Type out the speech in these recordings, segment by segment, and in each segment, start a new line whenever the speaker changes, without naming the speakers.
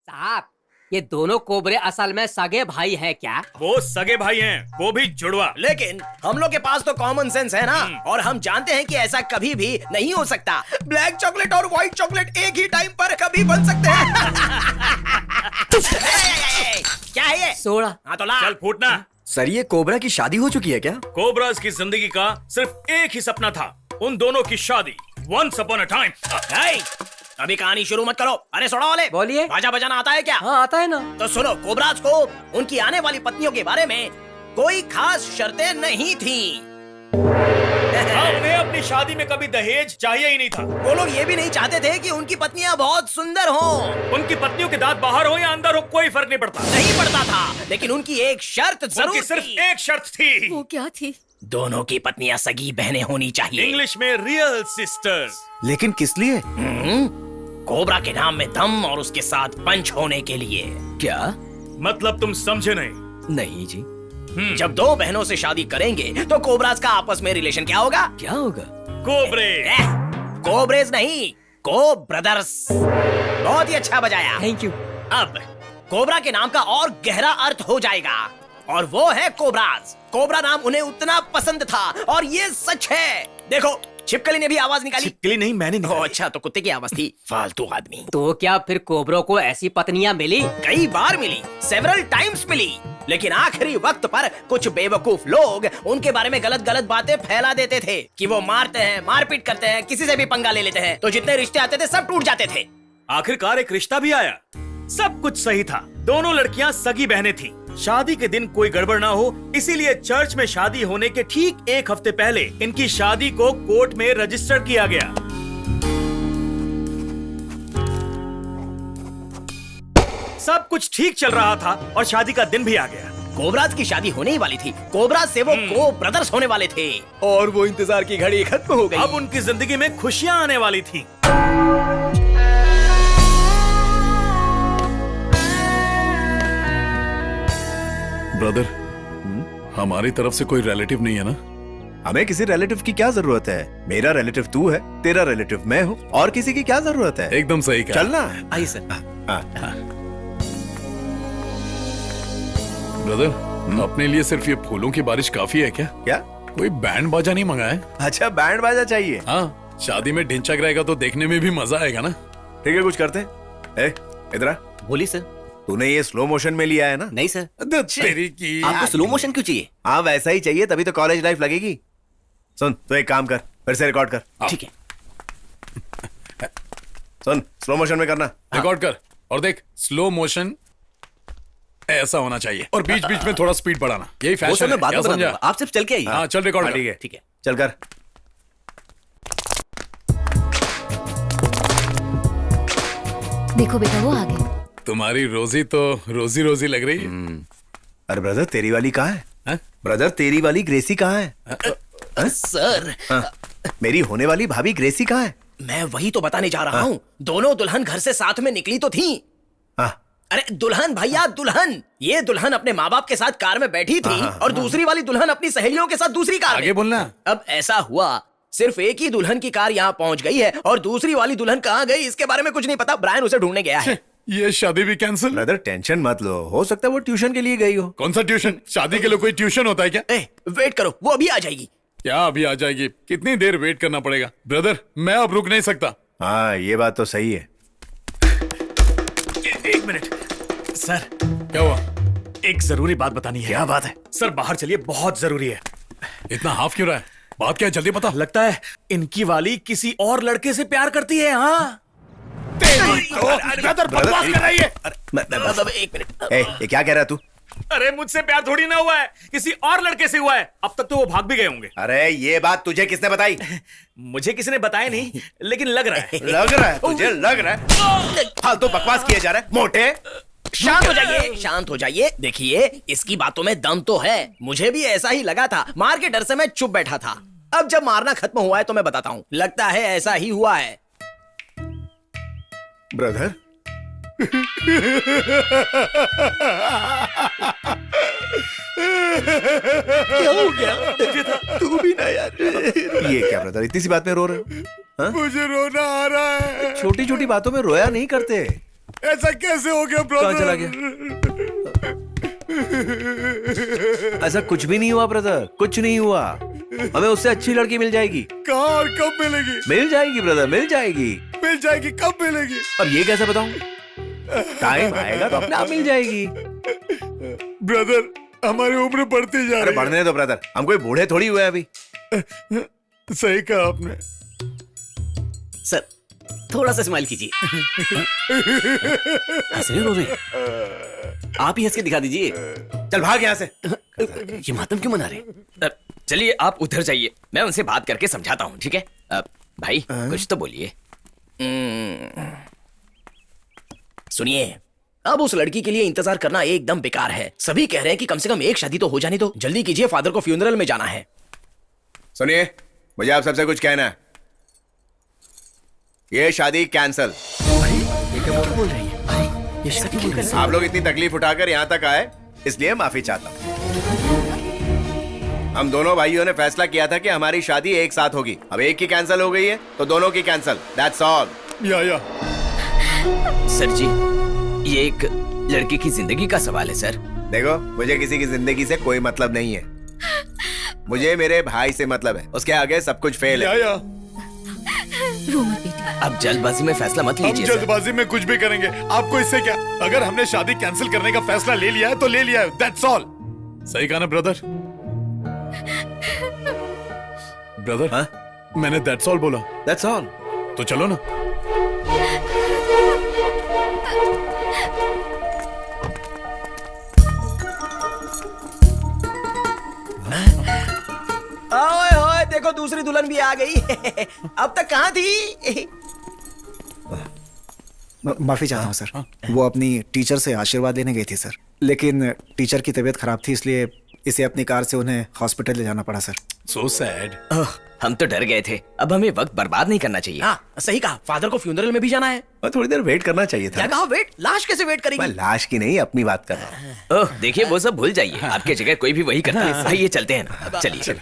साहब, ये दोनों कोबरे असल में सगे भाई हैं क्या?
वो सगे भाई हैं, वो भी जुड़वा।
लेकिन हम लोग के पास तो कॉमन सेंस है ना, और हम जानते हैं कि ऐसा कभी भी नहीं हो सकता। ब्लैक चॉकलेट और व्हाइट चॉकलेट एक ही टाइम पर कभी बन सकते हैं। क्या है ये?
सोडा।
हाँ तो ला।
चल फूटना।
सर ये कोबरा की शादी हो चुकी है क्या?
कोबराज की जिंदगी का सिर्फ एक ही सपना था, उन दोनों की शादी। Once upon a time.
नहीं, अभी कहानी शुरू मत करो। अरे सोडा वाले,
बोलिए।
बाजा बजाना आता है क्या?
हाँ, आता है ना।
तो सुनो, कोबराज को उनकी आने वाली पत्नियों के बारे में कोई खास शर्तें नहीं थी।
उन्हें अपनी शादी में कभी दहेज चाहिए ही नहीं था।
वो लोग ये भी नहीं चाहते थे कि उनकी पत्नियां बहुत सुंदर हों।
उनकी पत्नियों के दांत बाहर हो या अंदर हो, कोई फर्क नहीं पड़ता।
नहीं पड़ता था, लेकिन उनकी एक शर्त जरूर
उनकी सिर्फ
थी।
एक शर्त थी।
वो क्या थी?
दोनों की पत्नियां सगी बहनें होनी चाहिए।
इंग्लिश में रियल सिस्टर्स।
लेकिन किस लिए?
कोबरा के नाम में दम और उसके साथ पंच होने के लिए।
क्या?
मतलब तुम समझे नहीं।
नहीं जी।
जब दो बहनों से शादी करेंगे तो कोबराज का आपस में रिलेशन क्या होगा?
क्या होगा?
कोबरे।
कोबरेज नहीं, को ब्रदर्स। बहुत ही अच्छा बजाया।
Thank you.
अब कोबरा के नाम का और गहरा अर्थ हो जाएगा, और वो है कोबराज। कोबरा नाम उन्हें उतना पसंद था, और ये सच है। देखो, छिपकली ने भी आवाज निकाली।
छिपकली नहीं, मैंने
ओह,
निकाली।
अच्छा, तो कुत्ते की आवाज थी। फालतू आदमी।
तो क्या फिर कोबरों को ऐसी पत्नियां मिली?
कई बार मिली, सेवरल टाइम्स मिली, लेकिन आखिरी वक्त पर कुछ बेवकूफ लोग उनके बारे में गलत गलत बातें फैला देते थे कि वो मारते हैं, मारपीट करते हैं, किसी से भी पंगा ले लेते हैं। तो जितने रिश्ते आते थे सब टूट जाते थे।
आखिरकार एक रिश्ता भी आया। सब कुछ सही था, दोनों लड़कियां सगी बहनें थी। शादी के दिन कोई गड़बड़ ना हो, इसीलिए चर्च में शादी होने के ठीक एक हफ्ते पहले इनकी शादी को कोर्ट में रजिस्टर किया गया। सब कुछ ठीक चल रहा था और शादी का दिन भी आ गया।
कोबराज की शादी होने ही वाली थी। कोबराज से वो को ब्रदर्स होने वाले थे, और वो इंतजार की घड़ी खत्म हो गई।
अब उनकी जिंदगी में खुशियां आने वाली थी।
ब्रदर, हमारी तरफ से कोई रिलेटिव नहीं है ना?
हमें किसी रिलेटिव की क्या जरूरत है? मेरा रिलेटिव तू है, तेरा रिलेटिव मैं हूँ, और किसी की क्या जरूरत है?
एकदम सही कहा।
चलना।
आई सर।
ब्रदर, अपने लिए सिर्फ ये फूलों की बारिश काफी है क्या?
क्या?
कोई बैंड बाजा नहीं मंगाया है?
अच्छा, बैंड बाजा चाहिए।
हाँ, शादी में ढिंचक रहेगा तो देखने में भी मजा आएगा ना।
ठीक है, कुछ करते हैं। ए, इधर आ।
बोली सर।
तूने ये स्लो मोशन में लिया है ना?
नहीं सर।
तेरी की।
आपको स्लो मोशन क्यों चाहिए?
हाँ, वैसा ही चाहिए, तभी तो कॉलेज लाइफ लगेगी। सुन, तो एक काम कर, फिर से रिकॉर्ड कर।
ठीक है।
सुन, स्लो मोशन में करना।
रिकॉर्ड कर और देख, स्लो मोशन ऐसा होना चाहिए और बीच बीच में थोड़ा स्पीड बढ़ाना। यही
वो सर
फैशन
मैं
है,
बात
क्या
बता
समझा?
दूंगा। आप सिर्फ चल के आइए।
हाँ, चल रिकॉर्ड
हाँ,
कर।
ठीक है,
ठीक है।
चल कर।
देखो बेटा, वो आ गए।
तुम्हारी रोजी तो रोजी रोजी लग रही है।
अरे ब्रदर, तेरी वाली कहाँ है?
हाँ?
ब्रदर, तेरी वाली ग्रेसी कहाँ है?
सर,
हाँ, मेरी होने वाली भाभी ग्रेसी कहाँ है?
मैं वही तो बताने जा रहा हूँ। दोनों दुल्हन घर से साथ में निकली तो थी।
हाँ,
अरे दुल्हन भैया, दुल्हन। ये दुल्हन अपने माँ बाप के साथ कार में बैठी थी, और दूसरी वाली दुल्हन अपनी सहेलियों के साथ दूसरी कार
आगे
में।
बोलना।
अब ऐसा हुआ, सिर्फ एक ही दुल्हन की कार यहाँ पहुँच गई है, और दूसरी वाली दुल्हन कहाँ गई इसके बारे में कुछ नहीं पता। ब्रायन उसे ढूंढने गया है।
ये शादी भी कैंसिल?
ब्रदर टेंशन मत लो, हो सकता है वो ट्यूशन के लिए गई हो।
कौन सा ट्यूशन? शादी के लिए कोई ट्यूशन होता है क्या?
वेट करो, वो अभी आ जाएगी।
क्या अभी आ जाएगी? कितनी देर वेट करना पड़ेगा? ब्रदर, मैं अब रुक नहीं सकता।
हाँ, ये बात तो सही है।
एक मिनट सर,
क्या हुआ?
एक जरूरी बात बतानी है।
क्या बात है?
सर बाहर चलिए, बहुत जरूरी है।
इतना हाफ क्यों रहा है? बात क्या है, जल्दी बता।
लगता है इनकी वाली किसी और लड़के से प्यार करती है। हाँ,
ब्रदर, बकवास कर रही है।
एक मिनट।
ये क्या कह रहा है तू?
अरे मुझसे प्यार थोड़ी ना हुआ है, किसी और लड़के से हुआ है। अब तक तो वो भाग भी गए होंगे।
अरे ये बात तुझे किसने बताई?
मुझे किसी ने बताया नहीं, लेकिन लग रहा है।
लग रहा है तुझे? लग रहा है? फालतू बकवास किए जा रहा है मोटे।
शांत हो जाइए, शांत हो जाइए। देखिए, इसकी बातों में दम तो है। मुझे भी ऐसा ही लगा था। मार के डर से मैं चुप बैठा था। अब जब मारना खत्म हुआ है तो मैं बताता हूँ। लगता है ऐसा ही हुआ है।
ब्रदर,
क्या हो गया?
तू भी ना यार। ये क्या ब्रदर, इतनी सी बात में रो रहे हो? हाँ?
मुझे रोना आ रहा है।
छोटी छोटी बातों में रोया नहीं करते।
ऐसा कैसे हो गया
कहाँ
ब्रदर?
चला गया? ऐसा कुछ भी नहीं हुआ ब्रदर, कुछ नहीं हुआ। हमें उससे अच्छी लड़की मिल जाएगी।
कहाँ और कब मिलेगी?
मिल जाएगी ब्रदर, मिल जाएगी।
मिल जाएगी, कब मिलेगी?
अब ये कैसे बताऊं? टाइम आएगा तो अपने आप मिल जाएगी।
ब्रदर, हमारी उम्र बढ़ती जा
अरे
रही है।
बढ़ने दो ब्रदर, हम कोई बूढ़े थोड़ी हुए अभी।
सही कहा आपने।
सर थोड़ा सा स्माइल कीजिए। ऐसे नहीं रो रहे, आप ही हंस के दिखा दीजिए।
चल भाग यहाँ से।
ये मातम क्यों मना रहे?
चलिए आप उधर जाइए, मैं उनसे बात करके समझाता हूँ, ठीक है? भाई कुछ तो बोलिए। सुनिए, अब उस लड़की के लिए इंतजार करना एकदम बेकार है। सभी कह रहे हैं कि कम से कम एक शादी तो हो जाने दो। जल्दी कीजिए, फादर को फ्यूनरल में जाना है।
सुनिए, मुझे आप सबसे कुछ कहना है। ये शादी कैंसल।
बोल रही है ये शादी क्यों कर?
आप लोग इतनी तकलीफ उठाकर यहाँ तक आए, इसलिए माफी चाहता हूँ। हम दोनों भाइयों ने फैसला किया था कि हमारी शादी एक साथ होगी। अब एक की कैंसिल हो गई है तो दोनों की कैंसिल। That's all.
या
सर जी, ये एक लड़की की जिंदगी का सवाल है सर।
देखो, मुझे किसी की जिंदगी से कोई मतलब नहीं है। मुझे मेरे भाई से मतलब है, उसके आगे सब कुछ फेल है।
या
रो मत बेटी।
अब जल्दबाजी में फैसला मत
हम
लीजिए सर।
जल्दबाजी में कुछ भी करेंगे, आपको इससे क्या? अगर हमने शादी कैंसिल करने का फैसला ले लिया है तो ले लिया है, दैट्स ऑल। सही कहा ना ब्रदर? ब्रदर,
हाँ?
मैंने दैट्स ऑल बोला।
That's all.
तो चलो ना।
ओए होए, देखो दूसरी दुल्हन भी आ गई। अब तक कहाँ थी?
माफी चाहता हूँ सर, वो अपनी टीचर से आशीर्वाद लेने गई थी सर, लेकिन टीचर की तबीयत खराब थी, इसलिए इसे अपनी कार से उन्हें हॉस्पिटल ले जाना पड़ा सर।
So sad.
हम तो डर गए थे। अब हमें वक्त बर्बाद नहीं करना चाहिए। हाँ सही कहा, फादर को फ्यूनरल में भी जाना है।
और थोड़ी देर वेट करना चाहिए
क्या
था।
कहा? वेट? लाश कैसे वेट
मैं
करेगी?
लाश की नहीं, अपनी बात कर रहा हूँ।
ओह देखिए, वो सब भूल जाइए। आपके जगह कोई भी वही करता है। आइए चलते हैं ना, चलिए।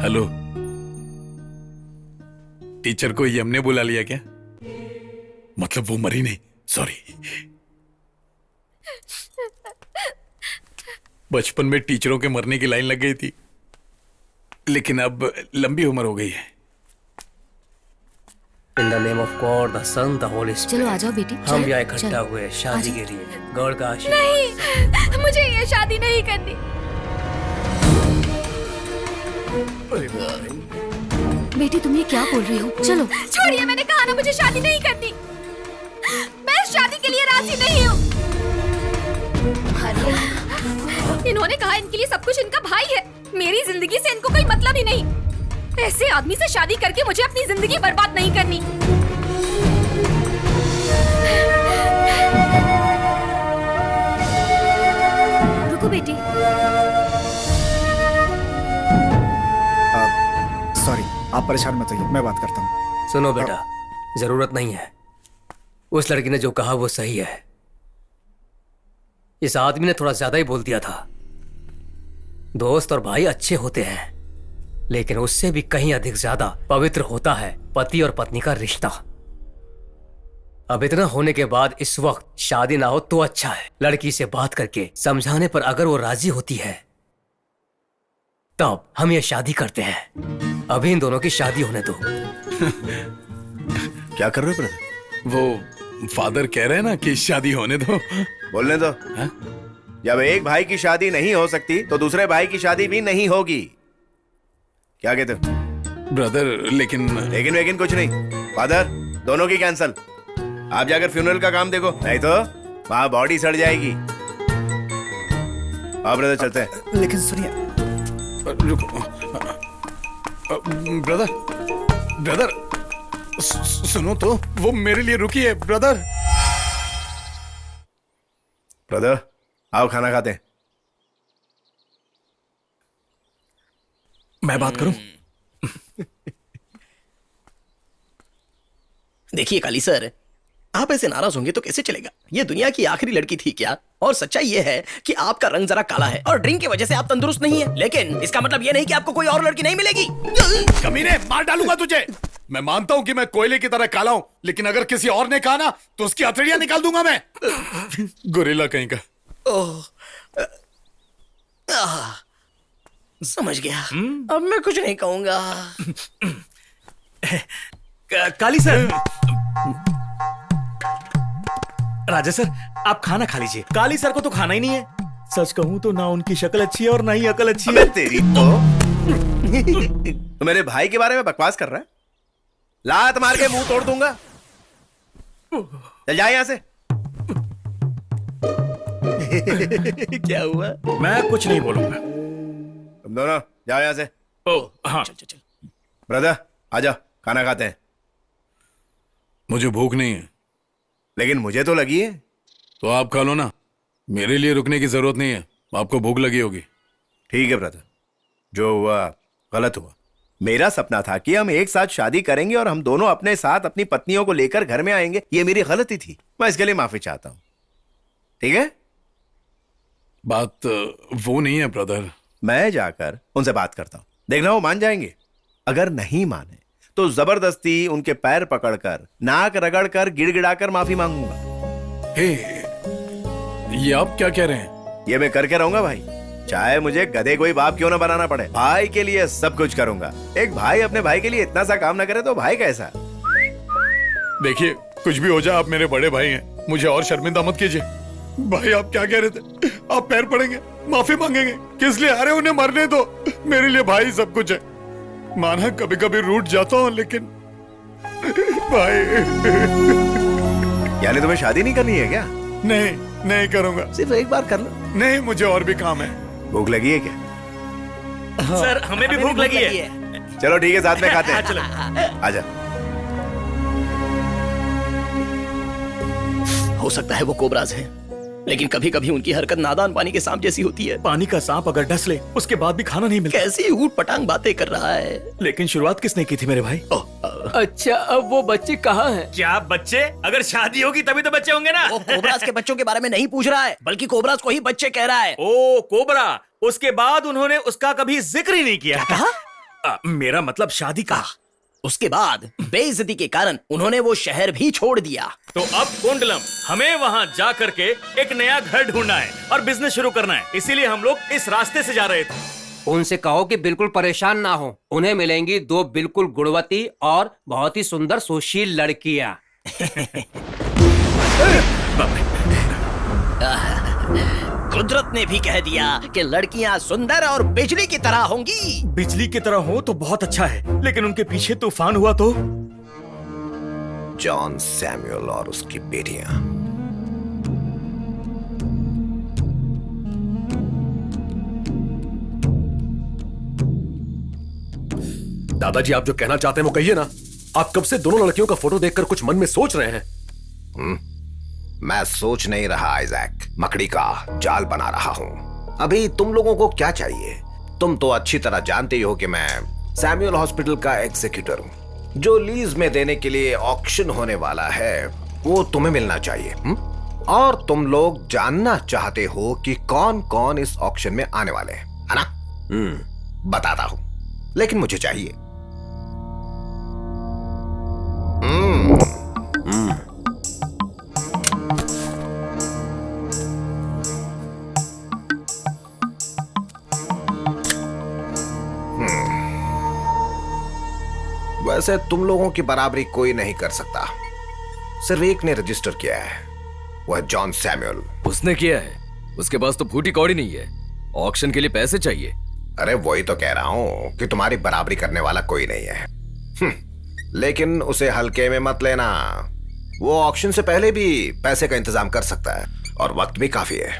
हेलो, टीचर को ये हमने बुला लिया क्या? मतलब वो मरी नहीं, सॉरी। बचपन में टीचरों के मरने की लाइन लग गई थी, लेकिन अब लंबी उम्र हो गई है।
In the name of God, the son, the holy
चलो
स्पिरिट,
आ जाओ बेटी।
हम
चलो,
यहाँ इकट्ठा
चलो।
हुए शादी के लिए। गॉड का आशीर्वाद।
नहीं, मुझे ये शादी नहीं करनी।
बेटी तुम ये क्या बोल रही हो? चलो।
छोड़िए, मैंने कहा ना मुझे शादी नहीं करनी। मैं इस शादी के लिए राजी नहीं हूँ। इन्होंने कहा इनके लिए सब कुछ इनका भाई है। मेरी जिंदगी से इनको कोई मतलब ही नहीं। ऐसे आदमी से शादी करके मुझे अपनी जिंदगी बर्बाद नहीं करनी।
रुको बेटी।
सॉरी, आप परेशान मत होइए, मैं बात करता हूँ।
सुनो बेटा, जरूरत नहीं है। उस लड़की ने जो कहा वो सही है। इस आदमी ने थोड़ा ज्यादा ही बोल दिया था। दोस्त और भाई अच्छे होते हैं, लेकिन उससे भी कहीं अधिक ज्यादा पवित्र होता है पति और पत्नी का रिश्ता। अब इतना होने के बाद इस वक्त शादी ना हो तो अच्छा है। लड़की से बात करके समझाने पर अगर वो राजी होती है तब हम ये शादी करते हैं। अभी इन दोनों की शादी होने दो।
क्या कर रहे हो ब्रदर?
वो फादर कह रहे हैं ना कि शादी होने दो।
बोलने दो। जब एक भाई की शादी नहीं हो सकती तो दूसरे भाई की शादी भी नहीं होगी। क्या कहते हो
ब्रदर? लेकिन
लेकिन कुछ नहीं। फादर, दोनों की कैंसल। आप जाकर फ्यूनरल का काम देखो, नहीं तो वहां बॉडी सड़ जाएगी। आप ब्रदर चलते हैं।
लेकिन सुनिए,
रुको ब्रदर, सुनो तो, वो मेरे लिए रुकी है ब्रदर।
ब्रदर आओ खाना खाते हैं।
मैं बात करूं?
देखिए काली सर, आप ऐसे नाराज होंगे तो कैसे चलेगा? ये दुनिया की आखिरी लड़की थी क्या? और सच्चाई ये है कि आपका रंग जरा काला है और ड्रिंक की वजह से आप तंदुरुस्त नहीं है, लेकिन इसका मतलब ये नहीं कि आपको कोई और लड़की नहीं मिलेगी।
कमीने, मार डालूंगा तुझे। मैं मानता हूं कि मैं कोयले की तरह काला हूं, लेकिन अगर किसी और ने कहा ना तो उसकी हथेलियां निकाल दूंगा मैं। गोरिल्ला कहीं का।
समझ गया। अब मैं कुछ नहीं कहूंगा।
काली सर, राजा सर, आप खाना खा लीजिए। काली सर को तो खाना ही नहीं है। सच कहूं तो ना उनकी शक्ल अच्छी है और ना ही अकल अच्छी है।
तेरी तो मेरे भाई के बारे में बकवास कर रहा है। लात मार के मुंह तोड़ दूंगा। चल जा यहां से।
क्या हुआ?
मैं कुछ नहीं बोलूंगा।
तुम दोनों जाओ यहां से।
ओह हाँ,
चल।
ब्रदर आजा, खाना खाते हैं।
मुझे भूख नहीं है।
लेकिन मुझे तो लगी है।
तो आप खा लो ना, मेरे लिए रुकने की जरूरत नहीं है। आपको भूख लगी होगी।
ठीक है ब्रदर, जो हुआ गलत हुआ। मेरा सपना था कि हम एक साथ शादी करेंगे और हम दोनों अपने साथ अपनी पत्नियों को लेकर घर में आएंगे। ये मेरी गलती थी, मैं इसके लिए माफी चाहता हूं। ठीक है?
बात वो नहीं है ब्रदर।
मैं जाकर उनसे बात करता हूं, देखना वो मान जाएंगे। अगर नहीं माने तो जबरदस्ती उनके पैर पकड़कर, नाक रगड़कर, गिड़गिड़ाकर माफी मांगूंगा।
हे, ये आप क्या कह रहे हैं?
ये मैं करके रहूंगा भाई, चाहे मुझे गधे कोई बाप क्यों ना बनाना पड़े। भाई के लिए सब कुछ करूंगा। एक भाई अपने भाई के लिए इतना सा काम ना करे तो भाई कैसा?
देखिए, कुछ भी हो जाए, आप मेरे बड़े भाई हैं, मुझे और शर्मिंदा मत कीजिए। भाई आप क्या कह रहे थे? आप पैर पड़ेंगे, माफी मांगेंगे? किस लिए? अरे उन्हें मरने दो। मेरे लिए भाई सब कुछ है। माना कभी कभी रूठ जाता हूं, लेकिन भाई।
यानी तुम्हें शादी नहीं करनी है क्या?
नहीं करूंगा।
सिर्फ एक बार कर लो।
नहीं, मुझे और भी काम है।
भूख लगी है क्या?
सर हमें भी भूख लगी है।
चलो ठीक है, साथ में खाते हैं।
चलो।
आजा।
हो सकता है वो कोबराज है, लेकिन कभी कभी उनकी हरकत नादान पानी के सांप जैसी होती है।
पानी का सांप अगर डस ले उसके बाद भी खाना नहीं मिलता।
कैसी ऊट पटांग बातें कर रहा है।
लेकिन शुरुआत किसने की थी मेरे भाई?
अच्छा, अब वो बच्चे कहाँ हैं?
क्या बच्चे? अगर शादी होगी तभी तो बच्चे होंगे ना।
वो कोबराज के बच्चों के बारे में नहीं पूछ रहा है, बल्कि कोबराज को ही बच्चे कह रहा है।
ओ कोबरा, उसके बाद उन्होंने उसका कभी जिक्र ही नहीं किया। मेरा मतलब शादी का।
उसके बाद बेइज्जती के कारण उन्होंने वो शहर भी छोड़ दिया।
तो अब कुंडलम, हमें वहाँ जा करके एक नया घर ढूंढना है और बिजनेस शुरू करना है। इसीलिए हम लोग इस रास्ते से जा रहे थे।
उनसे कहो कि बिल्कुल परेशान ना हो। उन्हें मिलेंगी 2 बिल्कुल गुणवती और बहुत ही सुंदर सुशील लड़कियां।
कुदरत ने भी कह दिया कि लड़कियां सुंदर और बिजली की तरह होंगी।
बिजली की तरह हो तो बहुत अच्छा है, लेकिन उनके पीछे तूफान हुआ तो?
जॉन सैमुअल और उसकी बेटियां।
दादाजी, आप जो कहना चाहते हैं वो कहिए ना। आप कब से दोनों लड़कियों का फोटो देखकर कुछ मन में सोच रहे हैं?
मैं सोच नहीं रहा आइजैक, मकड़ी का जाल बना रहा हूं। अभी तुम लोगों को क्या चाहिए? तुम तो अच्छी तरह जानते ही हो कि मैं सैमुअल हॉस्पिटल का एग्जीक्यूटिव हूं। जो लीज में देने के लिए ऑक्शन होने वाला है वो तुम्हें मिलना चाहिए। और तुम लोग जानना चाहते हो कि कौन कौन इस ऑक्शन में आने वाले हैं, है ना? बताता हूं, लेकिन मुझे चाहिए। वैसे तुम लोगों की बराबरी कोई नहीं कर सकता। सिर्फ एक ने रजिस्टर किया है, वो है जॉन सैमुअल।
उसने किया है? उसके पास तो फूटी कौड़ी नहीं है। ऑक्शन के लिए पैसे चाहिए।
अरे वही तो कह रहा हूं कि तुम्हारी बराबरी करने वाला कोई नहीं है। लेकिन उसे हल्के में मत लेना। वो ऑक्शन से पहले भी पैसे का इंतजाम कर सकता है और वक्त भी काफी है।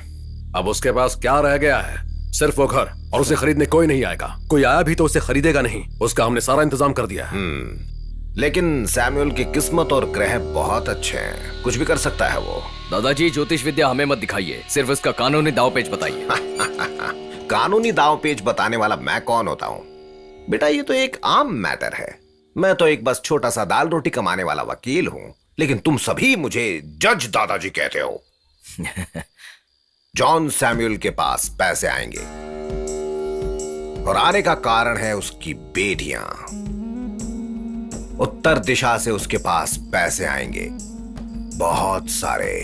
अब उसके पास क्या रह गया है? सिर्फ वो घर, और उसे खरीदने कोई नहीं आएगा। कोई आया भी तो उसे खरीदेगा नहीं। उसका हमने सारा इंतजाम कर दिया है।
लेकिन सैमुअल की किस्मत और ग्रह बहुत अच्छे हैं, कुछ भी कर सकता है वो।
दादाजी, ज्योतिष विद्या हमें मत दिखाइए, सिर्फ इसका कानूनी दांवपेच बताइए।
कानूनी दांवपेच बताने वाला मैं कौन होता हूँ बेटा? ये तो एक आम मैटर है। मैं तो एक बस छोटा सा दाल रोटी कमाने वाला वकील हूँ, लेकिन तुम सभी मुझे जज दादाजी कहते हो। जॉन सैमुअल के पास पैसे आएंगे और आने का कारण है उसकी बेटियां। उत्तर दिशा से उसके पास पैसे आएंगे, बहुत सारे।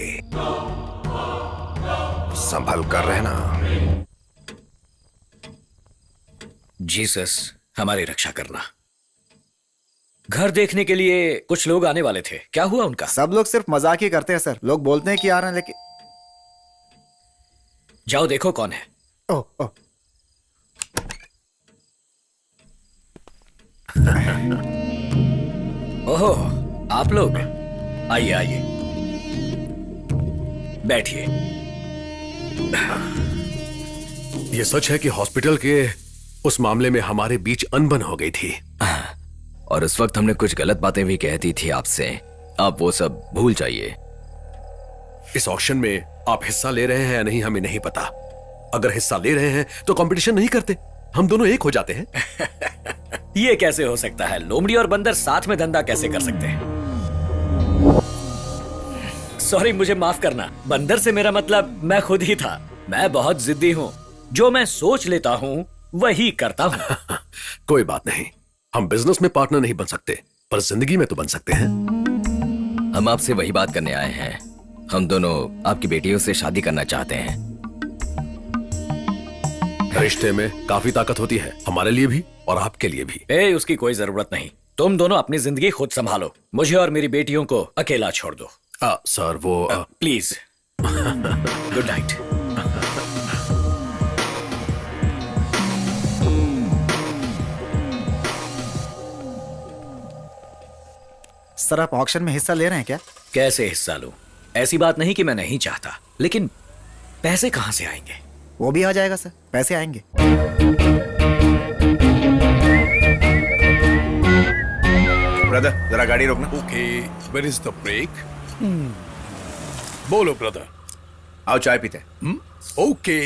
संभल कर रहना।
जीसस, हमारी रक्षा करना। घर देखने के लिए कुछ लोग आने वाले थे, क्या हुआ उनका?
सब लोग सिर्फ मजाक ही करते हैं सर। लोग बोलते हैं कि आ रहे हैं लेकिन
जाओ देखो कौन है।
ओह ओह
ओहो, आप लोग आइए आइए, बैठिए।
ये सच है कि हॉस्पिटल के उस मामले में हमारे बीच अनबन हो गई थी,
और उस वक्त हमने कुछ गलत बातें भी कह दी थी आपसे। आप वो सब भूल जाइए।
इस ऑक्शन में आप हिस्सा ले रहे हैं या नहीं हमें नहीं पता। अगर हिस्सा ले रहे हैं तो कंपटीशन नहीं करते, हम दोनों एक हो जाते हैं।
ये कैसे हो सकता है? लोमड़ी और बंदर साथ में धंधा कैसे कर सकते हैं? सॉरी, मुझे माफ करना। बंदर से मेरा मतलब मैं खुद ही था। मैं बहुत जिद्दी हूँ, जो मैं सोच लेता हूँ वही करता हूँ।
कोई बात नहीं, हम बिजनेस में पार्टनर नहीं बन सकते, पर जिंदगी में तो बन सकते हैं।
हम आपसे वही बात करने आए हैं। हम दोनों आपकी बेटियों से शादी करना चाहते हैं।
रिश्ते में काफी ताकत होती है, हमारे लिए भी और आपके लिए भी।
उसकी कोई जरूरत नहीं। तुम दोनों अपनी जिंदगी खुद संभालो। मुझे और मेरी बेटियों को अकेला छोड़ दो।
सर वो
प्लीज। Good night.
सर, आप ऑक्शन में हिस्सा ले रहे हैं क्या?
कैसे हिस्सा लूं? ऐसी बात नहीं कि मैं नहीं चाहता, लेकिन पैसे कहां से आएंगे?
वो भी आ जाएगा सर, पैसे आएंगे।
ब्रदर जरा गाड़ी रोकना।
Okay, where is the brake? बोलो ब्रदर।
आओ चाय पीते हैं।
ओके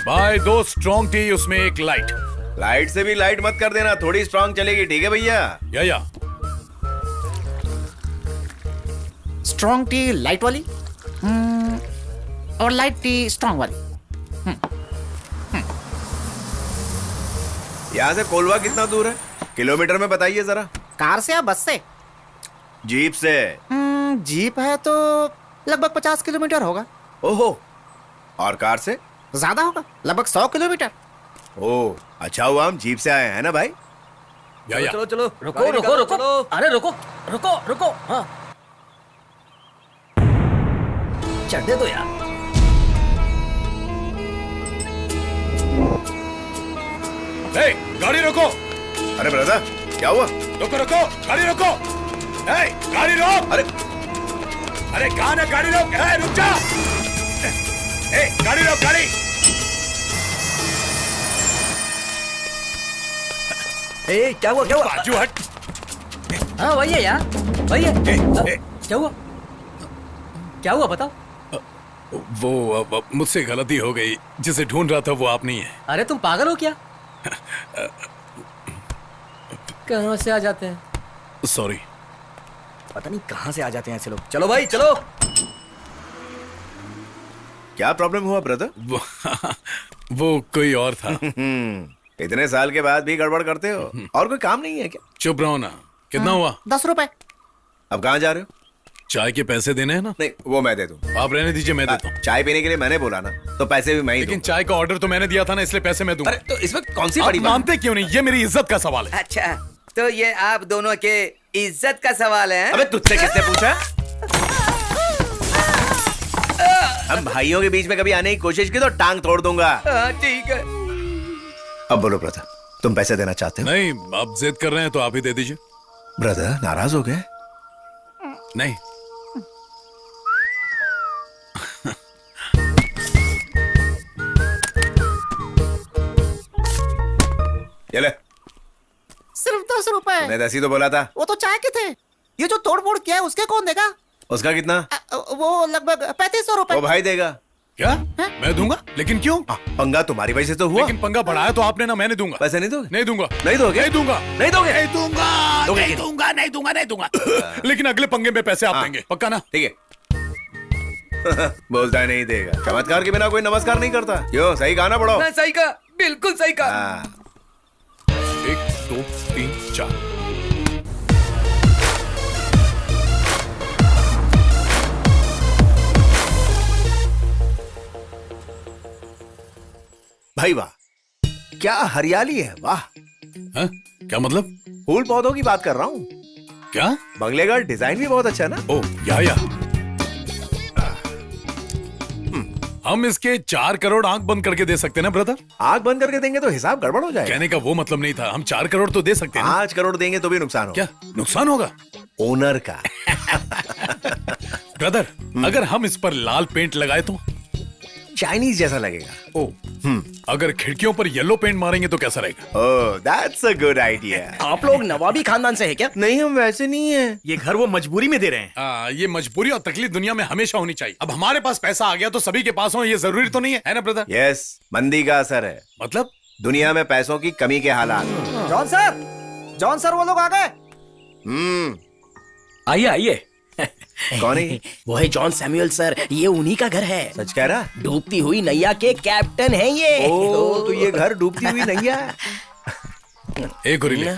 भाई, 2 स्ट्रॉन्ग टी, उसमें 1 लाइट।
लाइट से भी लाइट मत कर देना, थोड़ी स्ट्रांग चलेगी, ठीक है भैया?
या
स्ट्रॉन्ग टी लाइट वाली और लाइट टी स्ट्रॉन्ग वाली।
यहाँ से कोलवा कितना दूर है? किलोमीटर में बताइए जरा।
कार से या बस से?
जीप से।
जीप है तो लगभग 50 किलोमीटर होगा।
ओहो, और कार से?
ज्यादा होगा, लगभग 100 किलोमीटर।
ओह, अच्छा हुआ हम जीप से आए हैं ना भाई।
या
चलो चलो, रुको रुको रुको, अरे रुको रुको रुको। हाँ, चढ़ने दो यार।
ए, गाड़ी रोको।
अरे ब्रदर क्या हुआ?
रोको रोको, गाड़ी रोको। ए, गाड़ी रोक। अरे कहाँ है? गाड़ी रोक। ए, रुक जा। ए, गाड़ी रोक, गाड़ी।
क्या हुआ क्या हुआ?
बाजू हट।
हाँ वही है यार, वही है। क्या हुआ? क्या हुआ बताओ।
वो मुझसे गलती हो गई, जिसे ढूंढ रहा था वो आप नहीं है।
अरे तुम पागल हो क्या? कहाँ से आ जाते हैं?
सॉरी।
पता नहीं कहाँ से आ जाते हैं ऐसे लोग। चलो भाई चलो।
क्या प्रॉब्लम हुआ ब्रदर?
वो कोई और था।
इतने साल के बाद भी गड़बड़ करते हो? और कोई काम नहीं है क्या?
चुप रहो ना। कितना हुआ?
10 रुपए।
अब कहाँ जा रहे हो?
चाय के पैसे देने हैं ना?
नहीं, वो मैं दे दूं।
आप रहने दीजिए, मैं देता हूँ।
चाय पीने के लिए मैंने बोला ना, तो पैसे भी मैं ही
लेकिन
दूंगा।
चाय का ऑर्डर तो मैंने दिया था ना, इसलिए पैसे मैं दूंगा।
अरे तो इसमें कौन सी
आप
बड़ी बात?
मानते क्यों नहीं? ये मेरी इज्जत का सवाल है।
अच्छा, तो ये आप दोनों के इज्जत का सवाल है?
अबे तुझसे किसने पूछा? हम भाइयों के बीच में कभी आने की कोशिश की तो टांग तोड़ दूंगा।
हाँ, ठीक है।
अब बोलो ब्रदर, तुम पैसे देना चाहते हो?
नहीं, आप जिद कर रहे हैं तो आप ही दे दीजिए।
ब्रदर नाराज हो गए?
नहीं।
ये ले।
सिर्फ 10 रुपए।
मैंने 10 ही तो बोला था।
वो तो चाय के थे। ये जो तोड़ फोड़ किया है उसके कौन देगा?
उसका कितना?
वो लगभग 3500 रुपए।
वो भाई देगा।
क्या? मैं दूंगा? लेकिन क्यों?
पंगा तुम्हारी वजह से तो हुआ।
लेकिन पंगा बढ़ाया तो आपने ना, मैंने दूंगा।
पैसे नहीं दोगे?
नहीं दूंगा।
नहीं दोगे?
नहीं दूंगा।
नहीं दोगे?
नहीं दूंगा।
दोगे
नहीं
कि नहीं?
दूंगा, नहीं दूंगा, नहीं दूंगा। लेकिन अगले पंगे में पैसे आप देंगे, पक्का ना?
ठीक है। बोलता ही नहीं देगा। चमत्कार के बिना कोई नमस्कार नहीं करता। क्यों, सही कहा ना बड़ो?
सही कहा, बिल्कुल सही कहा।
हाँ।
1 2 3 4।
भाई वाह, क्या हरियाली है, वाह।
हाँ? क्या मतलब?
फूल पौधों की बात कर रहा हूँ।
क्या?
बंगले का डिजाइन भी बहुत अच्छा है ना?
ओ या हम इसके 4 करोड़ आंख बंद करके दे सकते हैं ना ब्रदर?
आंख बंद करके देंगे तो हिसाब गड़बड़ हो जाएगा।
कहने का वो मतलब नहीं था, हम 4 करोड़ तो दे सकते हैं ना?
5 करोड़ देंगे तो भी नुकसान होगा।
क्या नुकसान होगा?
ओनर का।
ब्रदर, अगर हम इस पर लाल पेंट लगाए तो?
चाइनीज जैसा लगेगा।
ओ, अगर खिड़कियों पर येलो पेंट मारेंगे तो कैसा रहेगा?
ओह, दैट्स अ गुड आइडिया।
आप लोग नवाबी खानदान से है क्या?
नहीं, हम वैसे नहीं है।
ये घर वो मजबूरी में दे रहे हैं।
ये मजबूरी और तकलीफ दुनिया में हमेशा होनी चाहिए। अब हमारे पास पैसा आ गया तो सभी के पास हो, ये जरूरी तो नहीं है ना ब्रदर?
यस, मंदी का असर है।
मतलब?
दुनिया में पैसों की कमी के हालात।
जॉन सर वो लोग आ गए।
आइए आइए।
कौन है?
वो है जॉन सैमुअल सर, ये उन्हीं का घर है।
सच कह रहा?
डूबती हुई नैया के कैप्टन हैं ये।
ओ, तो ये घर डूबती हुई नैया है।
ए गुरीले,